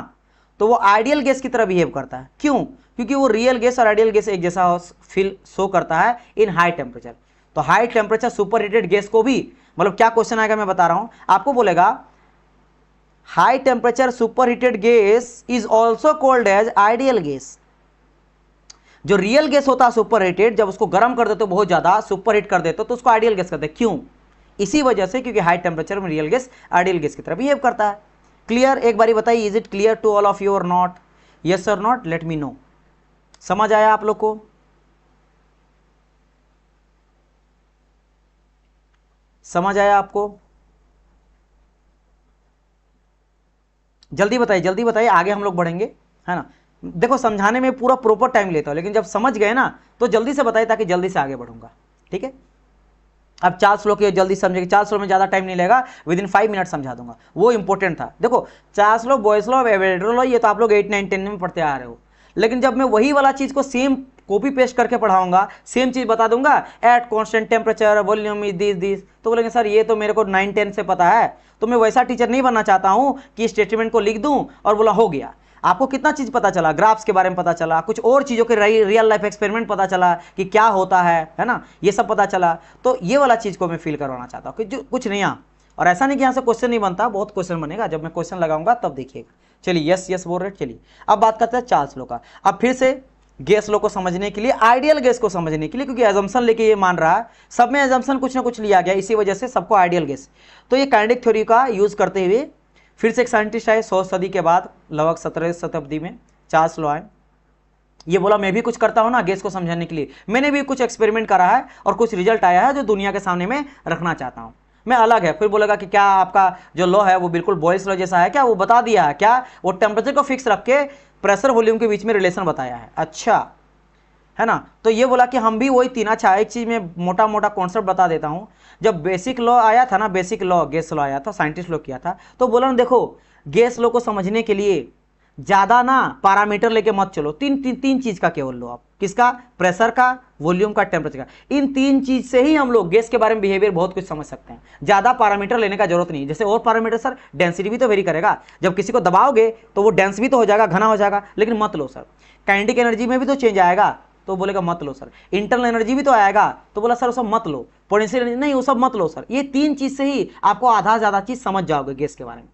तो वो आइडियल गैस की तरह बिहेव करता है। क्यों? क्योंकि वो रियल गैस और आइडियल गैस एक जैसा फील शो करता है इन हाई टेम्परेचर। तो high temperature super heated gas को भी, मतलब क्या क्वेश्चन आएगा मैं बता रहा हूं आपको, बोलेगा high temperature super heated gas is also called as ideal gas. जो रियल गैस होता है सुपर हीटेड, जब उसको गर्म कर देते हो बहुत ज्यादा, सुपर हीट कर देते हो, तो उसको आइडियल गैस कहते हैं। क्यों? इसी वजह से, क्योंकि हाई टेम्परेचर में रियल गैस आइडियल गैस की तरह बिहेव करता है। क्लियर? एक बारी बताइए, is it clear to all of you और नॉट? यस और नॉट, लेट मी नो। समझ आया आप लोग को? समझ आया आपको? जल्दी बताइए, जल्दी बताइए, आगे हम लोग बढ़ेंगे, है ना। देखो समझाने में पूरा प्रॉपर टाइम लेता हूं, लेकिन जब समझ गए ना तो जल्दी से बताइए ताकि जल्दी से आगे बढ़ूंगा, ठीक है। अब 4 श्लोक ये जल्दी समझेंगे, 4 श्लोक में ज़्यादा टाइम नहीं लगेगा, विद इन 5 मिनट समझा दूंगा। वो इंपॉर्टेंट था। देखो 4 श्लोक बॉयज लॉ, एवोगाड्रो लॉ, ये तो आप लोग 8, 9, 10 में पढ़ते आ रहे हो। लेकिन जब मैं वही वाला चीज़ को सेम कॉपी पेस्ट करके पढ़ाऊंगा, सेम चीज़ बता दूंगा, at constant temperature volume is this, तो बोलेंगे सर ये तो मेरे को 9, 10 से पता है। तो मैं वैसा टीचर नहीं बनना चाहता हूँ कि स्टेटमेंट को लिख दूँ और बोला हो गया। आपको कितना चीज पता चला, ग्राफ्स के बारे में पता चला, कुछ और चीजों के रियल लाइफ एक्सपेरिमेंट पता चला कि क्या होता है ना, ये सब पता चला। तो ये वाला चीज को मैं फील करवाना चाहता हूँ कि जो कुछ नहीं यहाँ, और ऐसा नहीं कि यहाँ से क्वेश्चन नहीं बनता, बहुत क्वेश्चन बनेगा, जब मैं क्वेश्चन लगाऊंगा तब देखिएगा। चलिए यस यस बोल रहे, चलिए अब बात करते हैं चार्ल्स लॉ का। अब फिर से गैस लॉ को समझने के लिए, आइडियल गैस को समझने के लिए, क्योंकि एजम्पशन लेके ये मान रहा है, सब में एजम्पशन कुछ ना कुछ लिया गया, इसी वजह से सबको आइडियल गैस। तो ये काइनेटिक थ्योरी का यूज करते हुए फिर से एक साइंटिस्ट आए 100 सदी के बाद, लगभग 17वीं शताब्दी में चार्ल्स लॉ आए। ये बोला मैं भी कुछ करता हूं ना गैस को समझने के लिए, मैंने भी कुछ एक्सपेरिमेंट करा है और कुछ रिजल्ट आया है जो दुनिया के सामने मैं रखना चाहता हूं, मैं अलग है। फिर बोलेगा कि क्या आपका जो लॉ है वो बिल्कुल बॉयल्स लॉ जैसा है क्या, वो बता दिया है क्या, वो टेम्परेचर को फिक्स रख के प्रेशर वॉल्यूम के बीच में रिलेशन बताया है, अच्छा है ना। तो ये बोला कि हम भी वही तीन, अच्छा एक चीज में मोटा मोटा कॉन्सेप्ट बता देता हूं। जब बेसिक लॉ आया था ना, बेसिक लॉ गैस लॉ आया था, साइंटिस्ट लॉ किया था, तो बोला ना देखो गैस लॉ को समझने के लिए ज्यादा ना पैरामीटर लेके मत चलो, तीन चीज का केवल लो आप, किसका, प्रेशर का, वॉल्यूम का, टेम्परेचर का। इन तीन चीज से ही हम लोग गैस के बारे में बिहेवियर बहुत कुछ समझ सकते हैं, ज्यादा पैरामीटर लेने का जरूरत नहीं। जैसे और पैरामीटर सर डेंसिटी भी तो वेरी करेगा, जब किसी को दबाओगे तो वो डेंस भी तो हो जाएगा, घना हो जाएगा, लेकिन मत लो सर। काइनेटिक एनर्जी में भी तो चेंज आएगा, तो बोलेगा मत लो सर। इंटरनल एनर्जी भी तो आएगा, तो बोला सर वो सब मत लो। पोटेंशियल एनर्जी नहीं, वो सब मत लो सर। ये तीन चीज से ही आपको आधा ज्यादा चीज समझ जाओगे गैस के बारे में,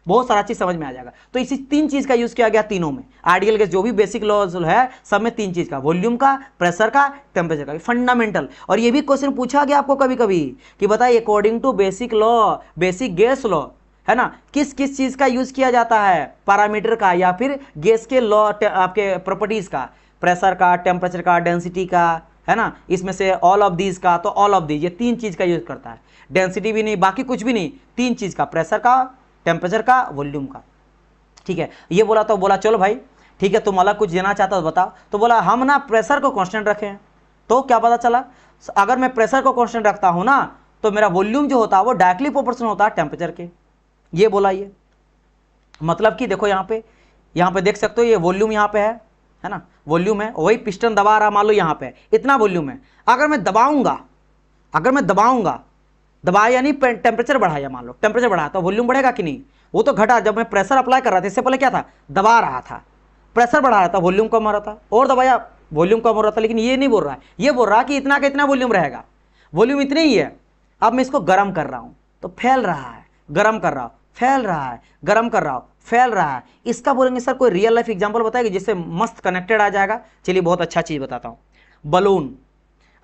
बहुत सारा चीज समझ में आ जाएगा। तो इसी तीन चीज का यूज किया गया तीनों में, आइडियल गैस जो भी बेसिक लॉज है सब में तीन चीज का, वॉल्यूम का, प्रेशर का, टेम्परेचर का, फंडामेंटल। और ये भी क्वेश्चन पूछा गया आपको कभी कभी कि बताइए according to basic law, basic gas law है ना, किस किस चीज का यूज किया जाता है, पैरामीटर का या फिर गैस के लॉ आपके प्रॉपर्टीज का, प्रेशर का, टेम्परेचर का, डेंसिटी का, है ना, इसमें से ऑल ऑफ दीज का, तो ऑल ऑफ दीज ये तीन चीज का यूज करता है। डेंसिटी भी नहीं, बाकी कुछ भी नहीं, तीन चीज का, प्रेशर का, टेम्परेचर का, वॉल्यूम का, ठीक है। ये बोला तो बोला चलो भाई ठीक है, तुम अलग कुछ देना चाहता हो बताओ। तो बोला हम ना प्रेशर को कांस्टेंट रखें, तो क्या पता चला, अगर मैं प्रेशर को कांस्टेंट रखता हूं ना तो मेरा वॉल्यूम जो होता है वो डायरेक्टली प्रोपोर्शनल होता है टेम्परेचर के। ये बोला, ये मतलब कि देखो यहाँ पे देख सकते हो, ये वॉल्यूम यहाँ पे है ना, वॉल्यूम है, वही पिस्टन दबा रहा, मान लो यहाँ पे इतना वॉल्यूम है, अगर मैं दबाऊंगा, दबाया यानी टेम्परेचर बढ़ाया, मान लो टेम्परेचर बढ़ाया तो वॉल्यूम बढ़ेगा कि नहीं, वो तो घटा। जब मैं प्रेशर अप्लाई कर रहा था, इससे पहले क्या था, दबा रहा था, प्रेशर बढ़ा रहा था, वॉल्यूम कम हो रहा था, और दबाया वॉल्यूम कम हो रहा था। लेकिन ये नहीं बोल रहा है, ये बोल रहा है कि इतना का इतना वॉल्यूम रहेगा, वॉल्यूम इतनी ही है, अब मैं इसको गर्म कर रहा हूं तो फैल रहा है, गर्म कर रहा हूं फैल रहा है, गर्म कर रहा हूं फैल रहा है। इसका बोलेंगे सर कोई रियल लाइफ एग्जांपल बताएगा जिससे मस्त कनेक्टेड आ जाएगा। चलिए बहुत अच्छा चीज बताता हूं, बलून।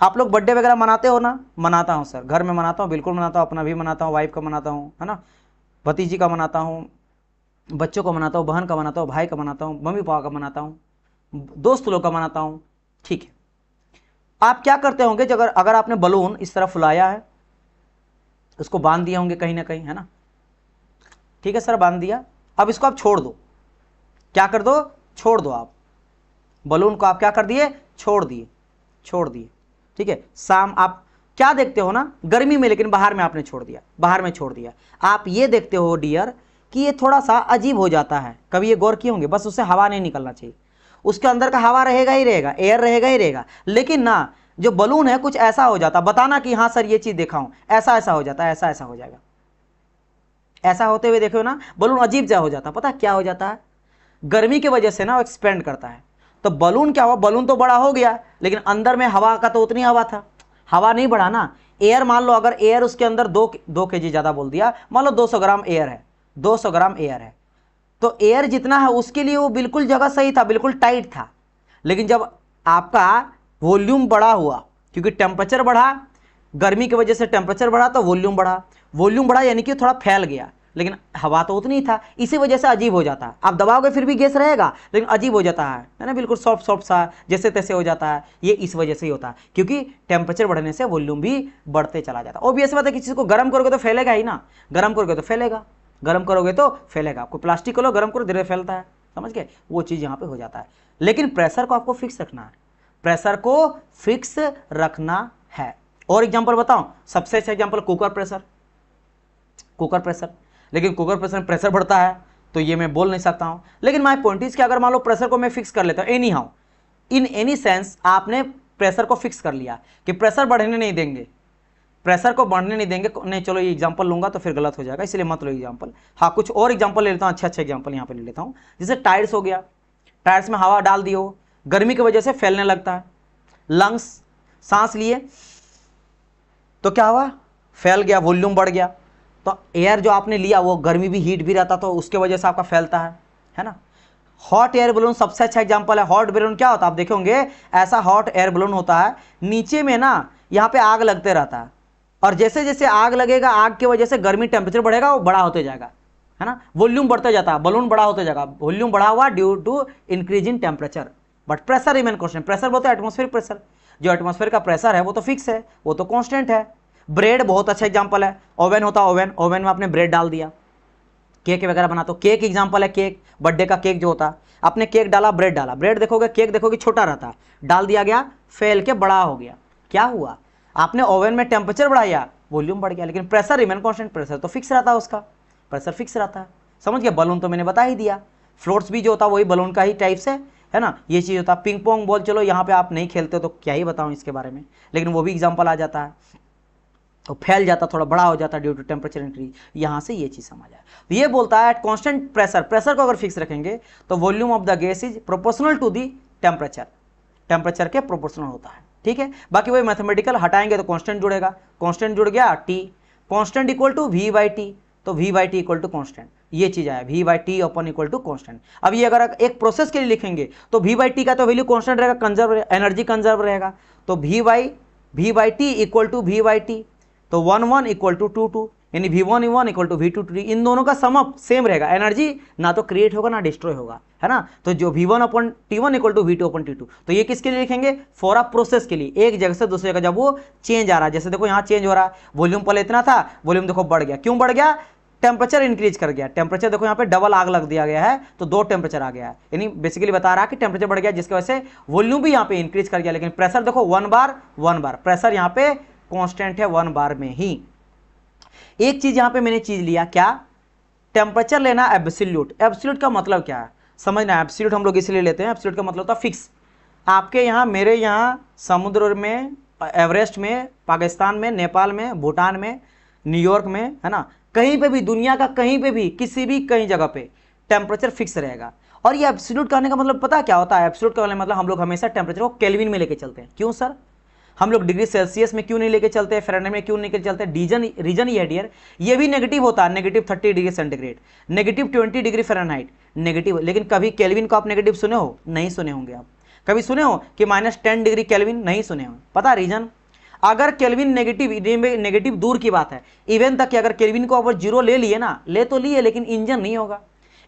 आप लोग बर्थडे वगैरह मनाते हो ना, मनाता हूं सर, घर में मनाता हूं, बिल्कुल मनाता हूं, अपना भी मनाता हूं, वाइफ का मनाता हूं, है ना, भतीजी का मनाता हूं, बच्चों को मनाता हूं, बहन का मनाता हूं, भाई का मनाता हूं, मम्मी पापा का मनाता हूं, दोस्त लोग का मनाता हूं, ठीक है। आप क्या करते होंगे, अगर आपने बलून इस तरह फुलाया है, उसको बांध दिए होंगे कहीं ना कहीं, है ना, ठीक है सर बांध दिया, अब इसको आप छोड़ दो, क्या कर दो, छोड़ दो। आप बलून को आप क्या कर दिए, छोड़ दिए, ठीक है। शाम आप क्या देखते हो ना, गर्मी में, लेकिन बाहर में आपने छोड़ दिया, आप ये देखते हो डियर कि ये थोड़ा सा अजीब हो जाता है, कभी ये गौर किए होंगे, बस उससे हवा नहीं निकलना चाहिए, उसके अंदर का हवा रहेगा ही रहेगा, एयर रहेगा ही रहेगा, लेकिन ना जो बलून है कुछ ऐसा हो जाता, बताना कि हाँ सर ये चीज देखा हूं, ऐसा हो जाता है, ऐसा हो जाएगा, ऐसा होते हुए देखो ना बलून अजीब जा हो जाता। पता क्या हो जाता है, गर्मी की वजह से ना वो एक्सपेंड करता है, तो बलून क्या हुआ, बलून तो बड़ा हो गया, लेकिन अंदर में हवा का तो उतनी हवा था, हवा नहीं बढ़ा ना। एयर मान लो, अगर एयर उसके अंदर 2 kg ज्यादा बोल दिया, मान लो 200 ग्राम एयर है, 200 ग्राम एयर है, तो एयर जितना है उसके लिए वो बिल्कुल जगह सही था, बिल्कुल टाइट था। लेकिन जब आपका वॉल्यूम बड़ा हुआ, क्योंकि टेम्परेचर बढ़ा, गर्मी की वजह से टेम्परेचर बढ़ा तो वॉल्यूम बढ़ा यानी कि थोड़ा फैल गया, लेकिन हवा तो उतनी था, इसी वजह से अजीब हो जाता है। आप दबाओगे फिर भी गैस रहेगा, लेकिन अजीब हो जाता है ना, बिल्कुल सॉफ्ट सा जैसे तैसे हो जाता है। ये इस वजह से ही होता है, क्योंकि टेम्परेचर बढ़ने से वॉल्यूम भी बढ़ते चला जाता है। ऑब्वियस बात है कि चीज को गर्म करोगे तो फैलेगा ही ना, गर्म करोगे तो फैलेगा। आपको प्लास्टिक को लो गर्म करो, धीरे फैलता है, समझ गए, वो चीज यहाँ पे हो जाता है। लेकिन प्रेशर को आपको फिक्स रखना है, प्रेशर को फिक्स रखना है। और एग्जांपल बताऊं, सबसे अच्छा एग्जांपल कुकर प्रेशर, लेकिन कुकर प्रेशर में प्रेशर बढ़ता है तो ये मैं बोल नहीं सकता हूं। लेकिन माय पॉइंट इज कि अगर मान लो प्रेशर को मैं फिक्स कर लेता हूं, any how in any sense आपने प्रेशर को फिक्स कर लिया कि प्रेशर बढ़ने नहीं देंगे, प्रेशर को बढ़ने नहीं देंगे। नहीं चलो ये एग्जांपल लूंगा तो फिर गलत हो जाएगा, इसलिए मत लो एग्जांपल। हाँ कुछ और एग्जांपल ले लेता हूँ, अच्छे एग्जांपल यहाँ पे ले लेता हूँ। जैसे टायर्स हो गया, टायर्स में हवा डाल दियो, गर्मी की वजह से फैलने लगता है। लंग्स, सांस लिए तो क्या हुआ, फैल गया, वॉल्यूम बढ़ गया। तो एयर जो आपने लिया वो गर्मी भी, हीट भी रहता तो उसके वजह से आपका फैलता है ना। हॉट एयर बलून सबसे अच्छा एग्जांपल है। हॉट बलून क्या होता है, आप देखोगे ऐसा हॉट एयर बलून होता है, नीचे में ना यहाँ पे आग लगते रहता है, और जैसे जैसे आग लगेगा, आग की वजह से गर्मी टेम्परेचर बढ़ेगा, वो बड़ा होते जाएगा, है ना, वॉल्यूम बढ़ते जाता है, बलून बड़ा होते जाएगा, वॉल्यूम बढ़ा हुआ due to increase in temperature, but pressure remain constant. Pressure बोलते हैं एटमॉस्फेरिक प्रेशर, जो एटमॉस्फेयर का प्रेशर है वो तो फिक्स है, वो तो कांस्टेंट है। ब्रेड बहुत अच्छा एग्जांपल है। ओवन होता है, ओवन, ओवन में आपने ब्रेड डाल दिया, केक वगैरह बना, तो केक एग्जांपल है। केक, बर्थडे का केक जो होता है, आपने केक डाला, ब्रेड डाला, ब्रेड देखोगे, केक देखोगे छोटा रहता है, डाल दिया गया, फैल के बड़ा हो गया, क्या हुआ, आपने ओवन में टेम्परेचर बढ़ाया, वॉल्यूम बढ़ गया, लेकिन प्रेशर रिमेन कांस्टेंट, प्रेशर तो फिक्स रहता है, उसका प्रेशर फिक्स रहता है। समझ गया। बलून तो मैंने बता ही दिया, फ्लोट्स भी जो होता है वही बलून का ही टाइप से, है ना, ये चीज़ होता है। पिंग पोंग बॉल, चलो यहाँ पे आप नहीं खेलते तो क्या ही बताऊँ इसके बारे में, लेकिन वो भी एग्जाम्पल आ जाता है, तो फैल जाता, थोड़ा बड़ा हो जाता ड्यू टू टेम्परेचर इंक्रीज। यहाँ से ये चीज़ समझ आया। तो ये बोलता है एट कांस्टेंट प्रेशर, प्रेशर को अगर फिक्स रखेंगे तो volume of the gas is proportional to the temperature, temperature के प्रोपोर्शनल होता है, ठीक है। बाकी वही मैथमेटिकल, हटाएंगे तो कांस्टेंट जुड़ेगा, कांस्टेंट जुड़ गया T, constant equal to V by T, तो V by T equal to constant, ये चीज़ आया, वी बाई टी अपन इक्वल टू कांस्टेंट। अब ये अगर एक प्रोसेस के लिए लिखेंगे तो वी बाई टी का तो वैल्यू कांस्टेंट रहेगा, कंजर्व, एनर्जी कंजर्व रहेगा, तो V by T equal to V by T, तो 1 इक्वल टू 2 यानी V1 इक्वल टू V2 इन दोनों का सम अप सेम रहेगा, एनर्जी ना तो क्रिएट होगा ना डिस्ट्रॉय होगा, है ना। तो जो V1 upon T1 equal to V2 upon T2, तो ये किसके लिए लिखेंगे, फॉर अ प्रोसेस के लिए, एक जगह से दूसरी जगह जब वो चेंज आ रहा है। जैसे देखो यहाँ चेंज हो रहा है, वॉल्यूम पहले इतना था, वॉल्यूम देखो बढ़ गया, क्यों बढ़ गया, टेम्परेचर इंक्रीज कर गया, टेम्परेचर देखो यहाँ पे डबल आग लग दिया गया है, तो 2 टेम्परेचर आ गया है, यानी बेसिकली बता रहा है कि टेम्परेचर बढ़ गया, जिसकी वजह से वॉल्यूम भी यहाँ पे इंक्रीज कर गया, लेकिन प्रेशर देखो 1 बार, प्रेशर यहाँ पे कॉन्स्टेंट है 1 बार में ही। एक चीज यहां पे मैंने चीज लिया, क्या, टेम्परेचर लेना एब्सोल्यूट। एब्सोल्यूट का मतलब क्या है समझना, एब्सोल्यूट हम लोग इसलिए लेते हैं, एब्सोल्यूट का मतलब होता है फिक्स। आपके यहाँ, मेरे यहाँ, समुद्र में, एवरेस्ट में, पाकिस्तान में, नेपाल में, भूटान में, न्यूयॉर्क में, है ना, कहीं पे भी, दुनिया का कहीं पे भी, किसी भी कहीं जगह पे टेम्परेचर फिक्स रहेगा। और ये एब्सोल्यूट कहने का मतलब पता क्या होता है, एब्सोल्यूट का मतलब हम लोग हमेशा टेम्परेचर को केल्विन में लेके चलते हैं। क्यों सर, हम लोग डिग्री सेल्सियस में क्यों नहीं लेके चलते, फ़ारेनहाइट में क्यों नहीं लेके चलते, रीजन ये है डियर, ये भी नेगेटिव होता है, negative 30 degree centigrade, negative 20 degree Fahrenheit, negative. लेकिन कभी केल्विन को आप नेगेटिव सुने हो, नहीं सुने होंगे आप। कभी सुने हो कि -10 डिग्री केल्विन, नहीं सुने हो। पता रीजन, अगर केल्विन नेगेटिव दूर की बात है, इवन तक कि अगर केल्विन को अगर 0 ले लिए ना, ले तो लिए, लेकिन इंजन नहीं होगा।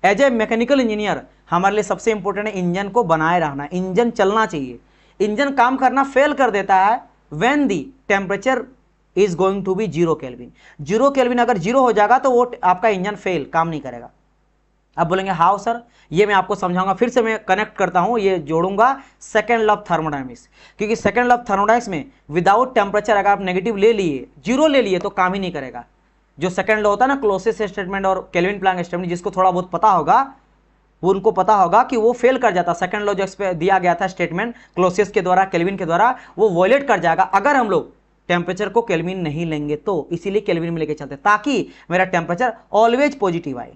एज ए मैकेनिकल इंजीनियर हमारे लिए सबसे इंपॉर्टेंट है इंजन को बनाए रखना, इंजन चलना चाहिए। इंजन काम करना फेल कर देता है when the temperature is going to be 0 kelvin. 0 kelvin अगर 0 हो जाएगा तो वो आपका इंजन फेल, काम नहीं करेगा। अब बोलेंगे हाउ सर, ये मैं आपको समझाऊंगा, फिर से मैं कनेक्ट करता हूं, ये जोड़ूंगा सेकंड लॉ ऑफ थर्मोडायनामिक्स, क्योंकि सेकंड लॉ ऑफ थर्मोडायनामिक्स में विदाउट टेम्परेचर अगर आप नेगेटिव ले लिए, 0 ले लिए, तो काम ही नहीं करेगा। जो सेकंड लॉ होता है ना, क्लोसियस स्टेटमेंट और केल्विन प्लैंक स्टेटमेंट, जिसको थोड़ा बहुत पता होगा वो उनको पता होगा कि वो फेल कर जाता। सेकंड लॉ जो दिया गया था स्टेटमेंट क्लोसियस के द्वारा, केल्विन के द्वारा, वो वॉयलेट कर जाएगा अगर हम लोग टेम्परेचर को केल्विन नहीं लेंगे तो। इसीलिए केल्विन में लेके चलते ताकि मेरा टेम्परेचर ऑलवेज पॉजिटिव आए,